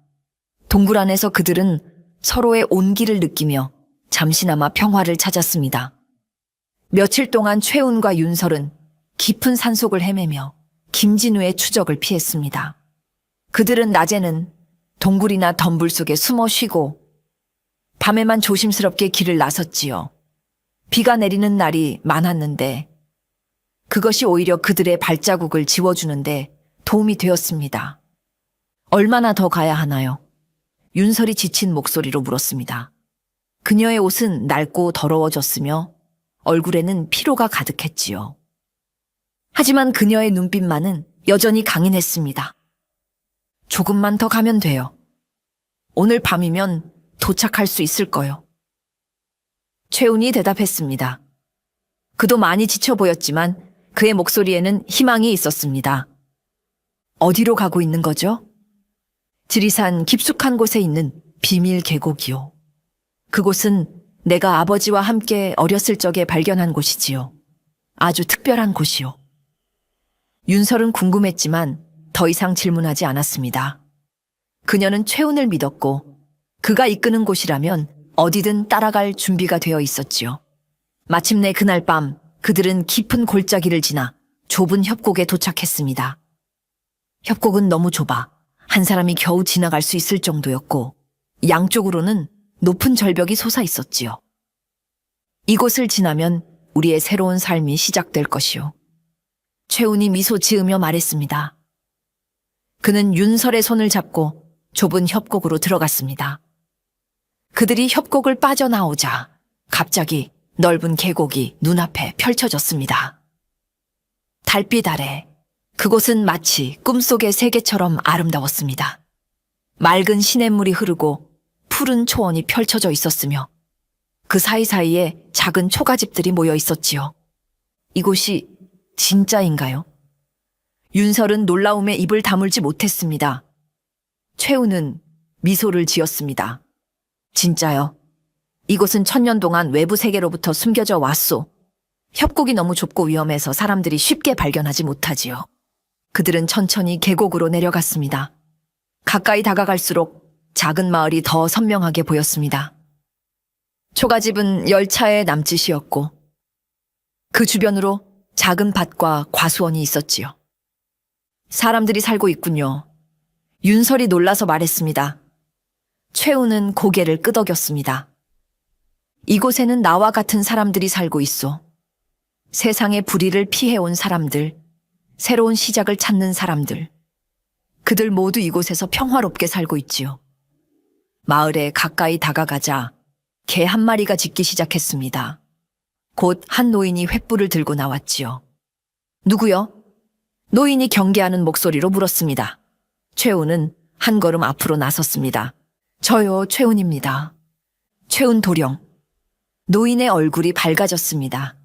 동굴 안에서 그들은 서로의 온기를 느끼며 잠시나마 평화를 찾았습니다. 며칠 동안 최운과 윤설은 깊은 산속을 헤매며 김진우의 추적을 피했습니다. 그들은 낮에는 동굴이나 덤불 속에 숨어 쉬고 밤에만 조심스럽게 길을 나섰지요. 비가 내리는 날이 많았는데 그것이 오히려 그들의 발자국을 지워주는데 도움이 되었습니다. 얼마나 더 가야 하나요? 윤설이 지친 목소리로 물었습니다. 그녀의 옷은 낡고 더러워졌으며 얼굴에는 피로가 가득했지요. 하지만 그녀의 눈빛만은 여전히 강인했습니다. 조금만 더 가면 돼요. 오늘 밤이면 도착할 수 있을 거요. 최훈이 대답했습니다. 그도 많이 지쳐 보였지만 그의 목소리에는 희망이 있었습니다. 어디로 가고 있는 거죠? 지리산 깊숙한 곳에 있는 비밀 계곡이요. 그곳은 내가 아버지와 함께 어렸을 적에 발견한 곳이지요. 아주 특별한 곳이요. 윤설은 궁금했지만 더 이상 질문하지 않았습니다. 그녀는 최훈을 믿었고 그가 이끄는 곳이라면 어디든 따라갈 준비가 되어 있었지요. 마침내 그날 밤 그들은 깊은 골짜기를 지나 좁은 협곡에 도착했습니다. 협곡은 너무 좁아 한 사람이 겨우 지나갈 수 있을 정도였고 양쪽으로는 높은 절벽이 솟아 있었지요. 이곳을 지나면 우리의 새로운 삶이 시작될 것이요. 최훈이 미소 지으며 말했습니다. 그는 윤설의 손을 잡고 좁은 협곡으로 들어갔습니다. 그들이 협곡을 빠져나오자 갑자기 넓은 계곡이 눈앞에 펼쳐졌습니다. 달빛 아래 그곳은 마치 꿈속의 세계처럼 아름다웠습니다. 맑은 시냇물이 흐르고 푸른 초원이 펼쳐져 있었으며 그 사이사이에 작은 초가집들이 모여 있었지요. 이곳이 진짜인가요? 윤설은 놀라움에 입을 다물지 못했습니다. 최훈은 미소를 지었습니다. 진짜요. 이곳은 천년 동안 외부 세계로부터 숨겨져 왔소. 협곡이 너무 좁고 위험해서 사람들이 쉽게 발견하지 못하지요. 그들은 천천히 계곡으로 내려갔습니다. 가까이 다가갈수록 작은 마을이 더 선명하게 보였습니다. 초가집은 열차의 남짓이었고 그 주변으로 작은 밭과 과수원이 있었지요. 사람들이 살고 있군요. 윤설이 놀라서 말했습니다. 최훈은 고개를 끄덕였습니다. 이곳에는 나와 같은 사람들이 살고 있어. 세상의 불의를 피해온 사람들, 새로운 시작을 찾는 사람들. 그들 모두 이곳에서 평화롭게 살고 있지요. 마을에 가까이 다가가자 개 한 마리가 짖기 시작했습니다. 곧 한 노인이 횃불을 들고 나왔지요. 누구요? 노인이 경계하는 목소리로 물었습니다. 최훈은 한 걸음 앞으로 나섰습니다. 저요, 최훈입니다. 최훈 도령. 노인의 얼굴이 밝아졌습니다.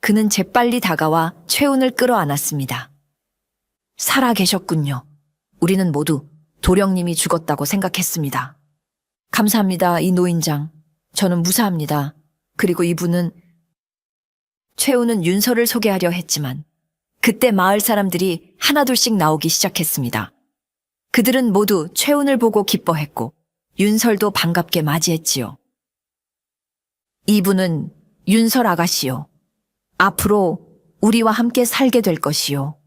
그는 재빨리 다가와 최훈을 끌어안았습니다. 살아 계셨군요. 우리는 모두 도령님이 죽었다고 생각했습니다. 감사합니다, 이 노인장. 저는 무사합니다. 그리고 이분은... 최훈은 윤설을 소개하려 했지만 그때 마을 사람들이 하나둘씩 나오기 시작했습니다. 그들은 모두 최훈을 보고 기뻐했고 윤설도 반갑게 맞이했지요. 이분은 윤설 아가씨요. 앞으로 우리와 함께 살게 될 것이요.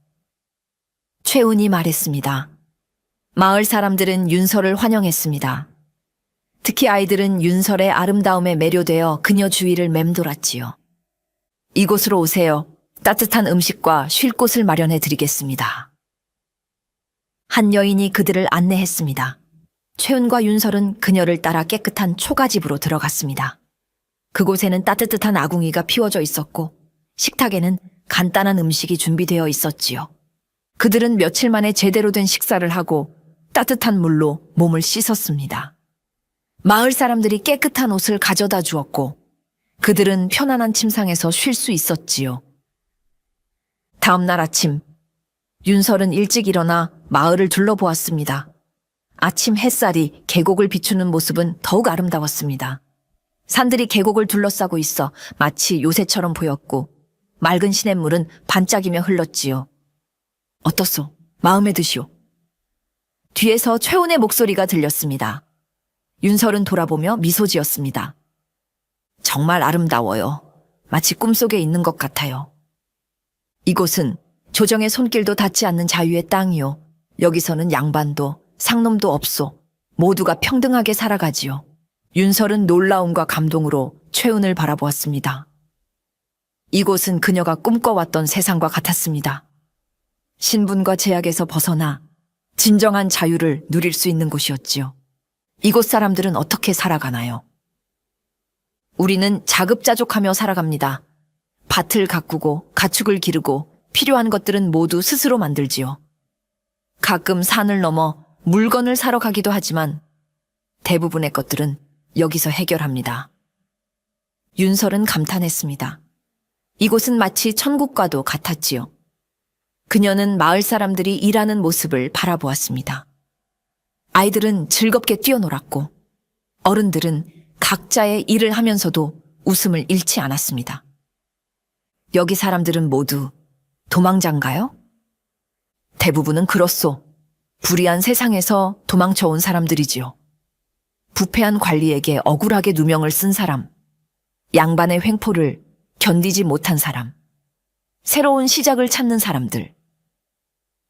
최훈이 말했습니다. 마을 사람들은 윤설을 환영했습니다. 특히 아이들은 윤설의 아름다움에 매료되어 그녀 주위를 맴돌았지요. 이곳으로 오세요. 따뜻한 음식과 쉴 곳을 마련해 드리겠습니다. 한 여인이 그들을 안내했습니다. 최훈과 윤설은 그녀를 따라 깨끗한 초가집으로 들어갔습니다. 그곳에는 따뜻한 아궁이가 피워져 있었고 식탁에는 간단한 음식이 준비되어 있었지요. 그들은 며칠 만에 제대로 된 식사를 하고 따뜻한 물로 몸을 씻었습니다. 마을 사람들이 깨끗한 옷을 가져다 주었고 그들은 편안한 침상에서 쉴 수 있었지요. 다음 날 아침, 윤설은 일찍 일어나 마을을 둘러보았습니다. 아침 햇살이 계곡을 비추는 모습은 더욱 아름다웠습니다. 산들이 계곡을 둘러싸고 있어 마치 요새처럼 보였고 맑은 시냇물은 반짝이며 흘렀지요. 어떻소? 마음에 드시오. 뒤에서 최훈의 목소리가 들렸습니다. 윤설은 돌아보며 미소 지었습니다. 정말 아름다워요. 마치 꿈속에 있는 것 같아요. 이곳은 조정의 손길도 닿지 않는 자유의 땅이요. 여기서는 양반도 상놈도 없소. 모두가 평등하게 살아가지요. 윤설은 놀라움과 감동으로 최은을 바라보았습니다. 이곳은 그녀가 꿈꿔왔던 세상과 같았습니다. 신분과 제약에서 벗어나 진정한 자유를 누릴 수 있는 곳이었지요. 이곳 사람들은 어떻게 살아가나요? 우리는 자급자족하며 살아갑니다. 밭을 가꾸고 가축을 기르고 필요한 것들은 모두 스스로 만들지요. 가끔 산을 넘어 물건을 사러 가기도 하지만 대부분의 것들은 여기서 해결합니다. 윤설은 감탄했습니다. 이곳은 마치 천국과도 같았지요. 그녀는 마을 사람들이 일하는 모습을 바라보았습니다. 아이들은 즐겁게 뛰어놀았고 어른들은 각자의 일을 하면서도 웃음을 잃지 않았습니다. 여기 사람들은 모두 도망자인가요? 대부분은 그렇소. 불의한 세상에서 도망쳐온 사람들이지요. 부패한 관리에게 억울하게 누명을 쓴 사람, 양반의 횡포를 견디지 못한 사람, 새로운 시작을 찾는 사람들.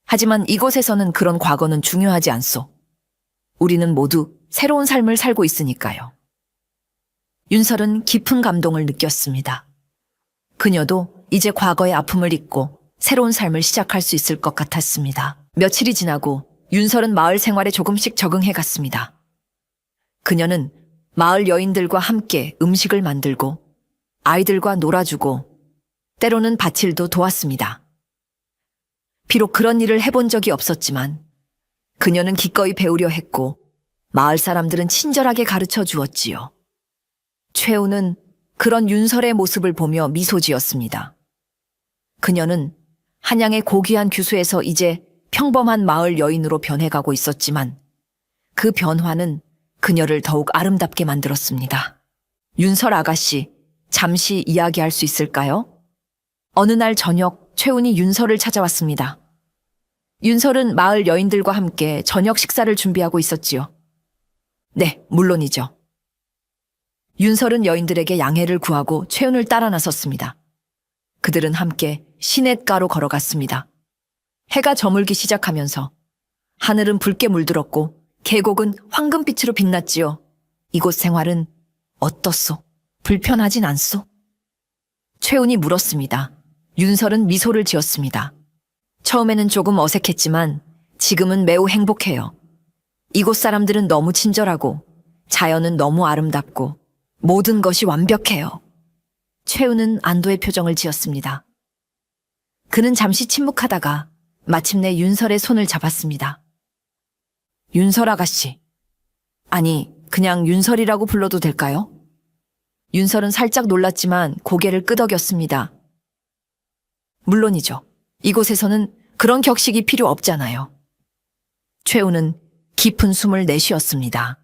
하지만 이곳에서는 그런 과거는 중요하지 않소. 우리는 모두 새로운 삶을 살고 있으니까요. 윤설은 깊은 감동을 느꼈습니다. 그녀도 이제 과거의 아픔을 잊고 새로운 삶을 시작할 수 있을 것 같았습니다. 며칠이 지나고 윤설은 마을 생활에 조금씩 적응해 갔습니다. 그녀는 마을 여인들과 함께 음식을 만들고 아이들과 놀아주고 때로는 밭일도 도왔습니다. 비록 그런 일을 해본 적이 없었지만 그녀는 기꺼이 배우려 했고 마을 사람들은 친절하게 가르쳐 주었지요. 최우는 그런 윤설의 모습을 보며 미소 지었습니다. 그녀는 한양의 고귀한 규수에서 이제 평범한 마을 여인으로 변해가고 있었지만 그 변화는 그녀를 더욱 아름답게 만들었습니다. 윤설 아가씨, 잠시 이야기할 수 있을까요? 어느 날 저녁 최운이 윤설을 찾아왔습니다. 윤설은 마을 여인들과 함께 저녁 식사를 준비하고 있었지요. 네, 물론이죠. 윤설은 여인들에게 양해를 구하고 최운을 따라 나섰습니다. 그들은 함께 시냇가로 걸어갔습니다. 해가 저물기 시작하면서 하늘은 붉게 물들었고 계곡은 황금빛으로 빛났지요. 이곳 생활은 어떻소? 불편하진 않소? 최운이 물었습니다. 윤설은 미소를 지었습니다. 처음에는 조금 어색했지만 지금은 매우 행복해요. 이곳 사람들은 너무 친절하고 자연은 너무 아름답고 모든 것이 완벽해요. 최우는 안도의 표정을 지었습니다. 그는 잠시 침묵하다가 마침내 윤설의 손을 잡았습니다. 윤설 아가씨. 아니, 그냥 윤설이라고 불러도 될까요? 윤설은 살짝 놀랐지만 고개를 끄덕였습니다. 물론이죠. 이곳에서는 그런 격식이 필요 없잖아요. 최우는 깊은 숨을 내쉬었습니다.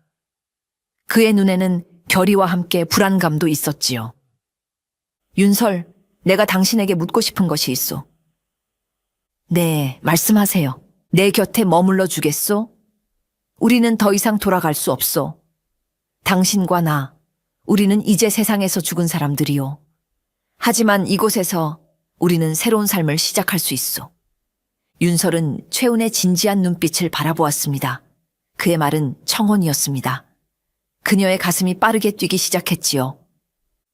그의 눈에는 결의와 함께 불안감도 있었지요. 윤설, 내가 당신에게 묻고 싶은 것이 있소. 네, 말씀하세요. 내 곁에 머물러 주겠소? 우리는 더 이상 돌아갈 수 없소. 당신과 나, 우리는 이제 세상에서 죽은 사람들이요. 하지만 이곳에서 우리는 새로운 삶을 시작할 수 있소. 윤설은 최운의 진지한 눈빛을 바라보았습니다. 그의 말은 청혼이었습니다. 그녀의 가슴이 빠르게 뛰기 시작했지요.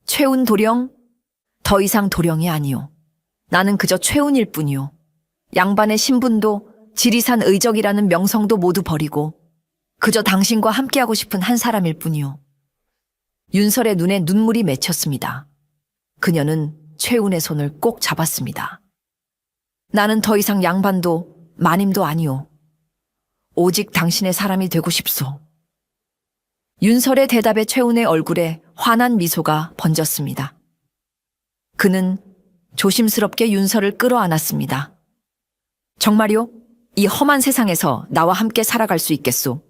최운 도령? 더 이상 도령이 아니오. 나는 그저 최운일 뿐이오. 양반의 신분도 지리산 의적이라는 명성도 모두 버리고 그저 당신과 함께하고 싶은 한 사람일 뿐이오. 윤설의 눈에 눈물이 맺혔습니다. 그녀는 최운의 손을 꼭 잡았습니다. 나는 더 이상 양반도 마님도 아니오. 오직 당신의 사람이 되고 싶소. 윤설의 대답에 최운의 얼굴에 환한 미소가 번졌습니다. 그는 조심스럽게 윤설을 끌어안았습니다. 정말요? 이 험한 세상에서 나와 함께 살아갈 수 있겠소?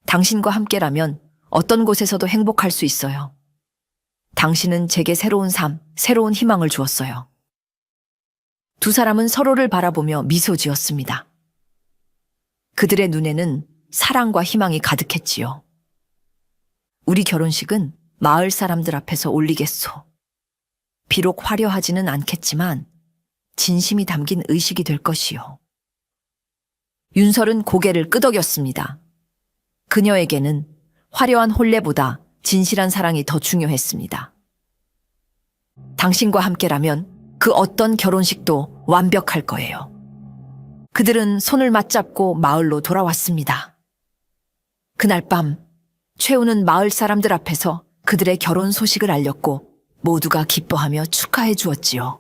당신과 함께라면 어떤 곳에서도 행복할 수 있어요. 당신은 제게 새로운 삶, 새로운 희망을 주었어요. 두 사람은 서로를 바라보며 미소 지었습니다. 그들의 눈에는 사랑과 희망이 가득했지요. 우리 결혼식은 마을 사람들 앞에서 올리겠소. 비록 화려하지는 않겠지만 진심이 담긴 의식이 될 것이요. 윤설은 고개를 끄덕였습니다. 그녀에게는 화려한 혼례보다 진실한 사랑이 더 중요했습니다. 당신과 함께라면 그 어떤 결혼식도 완벽할 거예요. 그들은 손을 맞잡고 마을로 돌아왔습니다. 그날 밤 최우는 마을 사람들 앞에서 그들의 결혼 소식을 알렸고 모두가 기뻐하며 축하해 주었지요.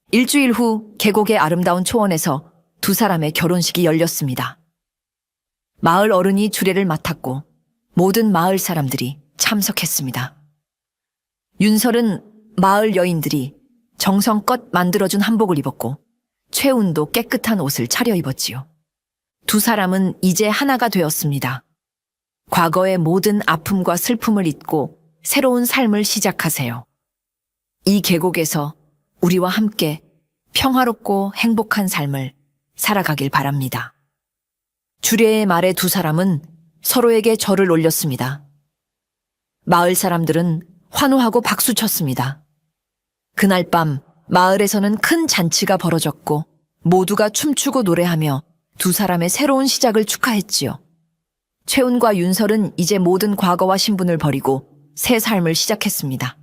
일주일 후 계곡의 아름다운 초원에서 두 사람의 결혼식이 열렸습니다. 마을 어른이 주례를 맡았고 모든 마을 사람들이 참석했습니다. 윤설은 마을 여인들이 정성껏 만들어준 한복을 입었고 최운도 깨끗한 옷을 차려입었지요. 두 사람은 이제 하나가 되었습니다. 과거의 모든 아픔과 슬픔을 잊고 새로운 삶을 시작하세요. 이 계곡에서 우리와 함께 평화롭고 행복한 삶을 살아가길 바랍니다. 주례의 말에 두 사람은 서로에게 절을 올렸습니다. 마을 사람들은 환호하고 박수쳤습니다. 그날 밤 마을에서는 큰 잔치가 벌어졌고 모두가 춤추고 노래하며 두 사람의 새로운 시작을 축하했지요. 최운과 윤설은 이제 모든 과거와 신분을 버리고 새 삶을 시작했습니다.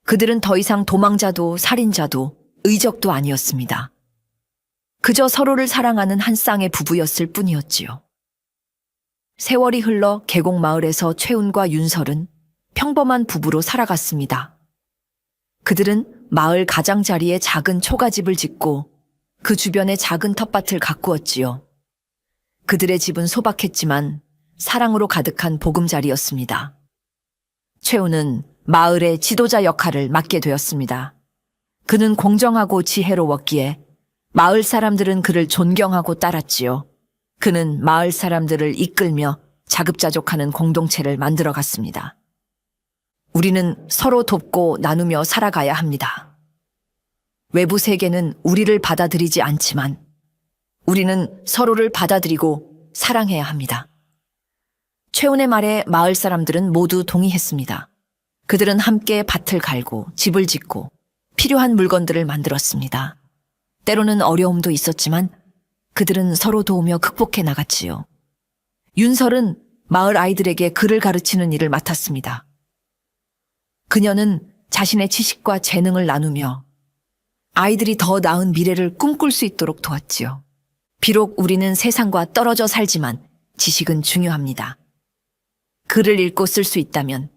그들은 더 이상 도망자도 살인자도 의적도 아니었습니다. 그저 서로를 사랑하는 한 쌍의 부부였을 뿐이었지요. 세월이 흘러 계곡 마을에서 최운과 윤설은 평범한 부부로 살아갔습니다. 그들은 마을 가장자리에 작은 초가집을 짓고 그 주변에 작은 텃밭을 가꾸었지요. 그들의 집은 소박했지만 사랑으로 가득한 보금자리였습니다. 최우는 마을의 지도자 역할을 맡게 되었습니다. 그는 공정하고 지혜로웠기에 마을 사람들은 그를 존경하고 따랐지요. 그는 마을 사람들을 이끌며 자급자족하는 공동체를 만들어갔습니다. 우리는 서로 돕고 나누며 살아가야 합니다. 외부 세계는 우리를 받아들이지 않지만 우리는 서로를 받아들이고 사랑해야 합니다. 최운의 말에 마을 사람들은 모두 동의했습니다. 그들은 함께 밭을 갈고 집을 짓고 필요한 물건들을 만들었습니다. 때로는 어려움도 있었지만 그들은 서로 도우며 극복해 나갔지요. 윤설은 마을 아이들에게 글을 가르치는 일을 맡았습니다. 그녀는 자신의 지식과 재능을 나누며 아이들이 더 나은 미래를 꿈꿀 수 있도록 도왔지요. 비록 우리는 세상과 떨어져 살지만 지식은 중요합니다. 글을 읽고 쓸 수 있다면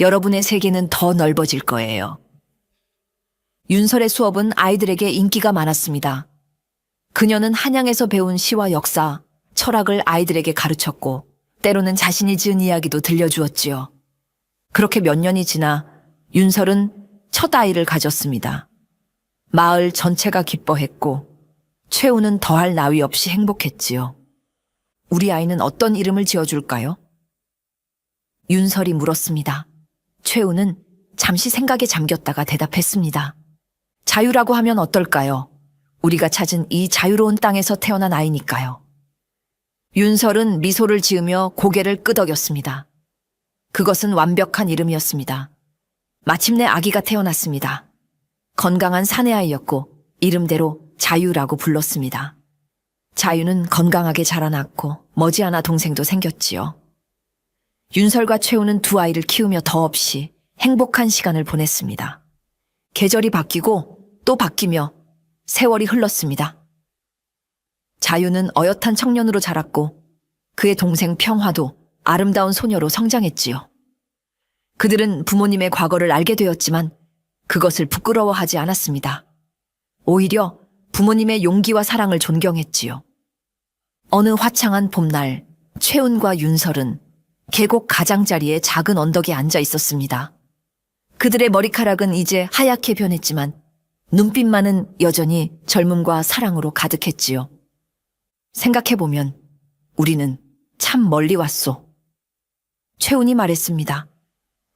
여러분의 세계는 더 넓어질 거예요. 윤설의 수업은 아이들에게 인기가 많았습니다. 그녀는 한양에서 배운 시와 역사, 철학을 아이들에게 가르쳤고 때로는 자신이 지은 이야기도 들려주었지요. 그렇게 몇 년이 지나 윤설은 첫 아이를 가졌습니다. 마을 전체가 기뻐했고 최우는 더할 나위 없이 행복했지요. 우리 아이는 어떤 이름을 지어줄까요? 윤설이 물었습니다. 최우는 잠시 생각에 잠겼다가 대답했습니다. 자유라고 하면 어떨까요? 우리가 찾은 이 자유로운 땅에서 태어난 아이니까요. 윤설은 미소를 지으며 고개를 끄덕였습니다. 그것은 완벽한 이름이었습니다. 마침내 아기가 태어났습니다. 건강한 사내아이였고 이름대로 자유라고 불렀습니다. 자유는 건강하게 자라났고 머지않아 동생도 생겼지요. 윤설과 최우는 두 아이를 키우며 더없이 행복한 시간을 보냈습니다. 계절이 바뀌고 또 바뀌며 세월이 흘렀습니다. 자유는 어엿한 청년으로 자랐고 그의 동생 평화도 아름다운 소녀로 성장했지요. 그들은 부모님의 과거를 알게 되었지만 그것을 부끄러워하지 않았습니다. 오히려 부모님의 용기와 사랑을 존경했지요. 어느 화창한 봄날 최운과 윤설은 계곡 가장자리에 작은 언덕에 앉아 있었습니다. 그들의 머리카락은 이제 하얗게 변했지만 눈빛만은 여전히 젊음과 사랑으로 가득했지요. 생각해보면 우리는 참 멀리 왔소. 최운이 말했습니다.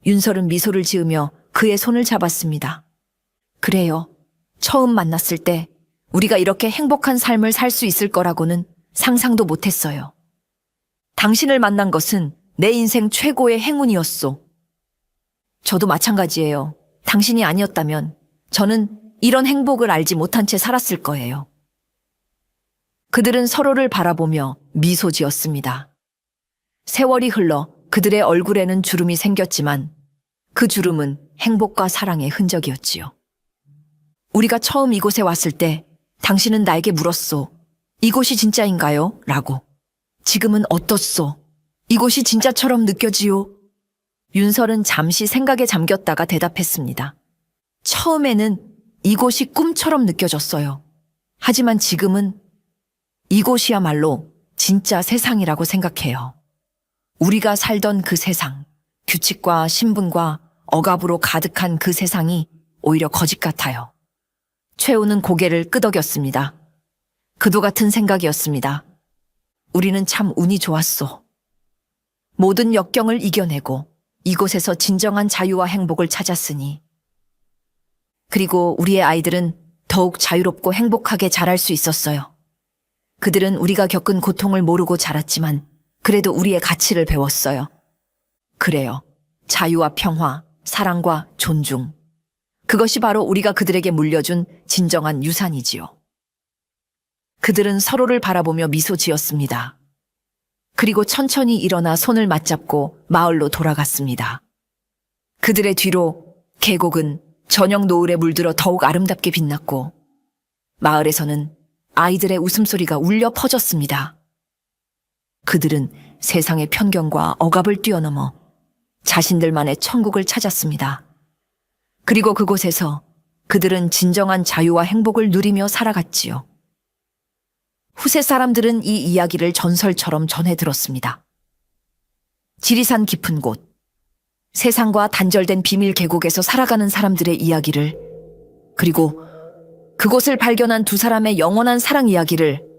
윤설은 미소를 지으며 그의 손을 잡았습니다. 그래요. 처음 만났을 때 우리가 이렇게 행복한 삶을 살 수 있을 거라고는 상상도 못했어요. 당신을 만난 것은 내 인생 최고의 행운이었소. 저도 마찬가지예요. 당신이 아니었다면 저는 이런 행복을 알지 못한 채 살았을 거예요. 그들은 서로를 바라보며 미소 지었습니다. 세월이 흘러 그들의 얼굴에는 주름이 생겼지만 그 주름은 행복과 사랑의 흔적이었지요. 우리가 처음 이곳에 왔을 때 당신은 나에게 물었소. 이곳이 진짜인가요? 라고. 지금은 어떻소? 이곳이 진짜처럼 느껴지요? 윤설은 잠시 생각에 잠겼다가 대답했습니다. 처음에는 이곳이 꿈처럼 느껴졌어요. 하지만 지금은 이곳이야말로 진짜 세상이라고 생각해요. 우리가 살던 그 세상, 규칙과 신분과 억압으로 가득한 그 세상이 오히려 거짓 같아요. 최우는 고개를 끄덕였습니다. 그도 같은 생각이었습니다. 우리는 참 운이 좋았소. 모든 역경을 이겨내고 이곳에서 진정한 자유와 행복을 찾았으니. 그리고 우리의 아이들은 더욱 자유롭고 행복하게 자랄 수 있었어요. 그들은 우리가 겪은 고통을 모르고 자랐지만 그래도 우리의 가치를 배웠어요. 그래요. 자유와 평화, 사랑과 존중. 그것이 바로 우리가 그들에게 물려준 진정한 유산이지요. 그들은 서로를 바라보며 미소 지었습니다. 그리고 천천히 일어나 손을 맞잡고 마을로 돌아갔습니다. 그들의 뒤로 계곡은 저녁 노을에 물들어 더욱 아름답게 빛났고 마을에서는 아이들의 웃음소리가 울려 퍼졌습니다. 그들은 세상의 편견과 억압을 뛰어넘어 자신들만의 천국을 찾았습니다. 그리고 그곳에서 그들은 진정한 자유와 행복을 누리며 살아갔지요. 후세 사람들은 이 이야기를 전설처럼 전해 들었습니다. 지리산 깊은 곳, 세상과 단절된 비밀 계곡에서 살아가는 사람들의 이야기를, 그리고 그곳을 발견한 두 사람의 영원한 사랑 이야기를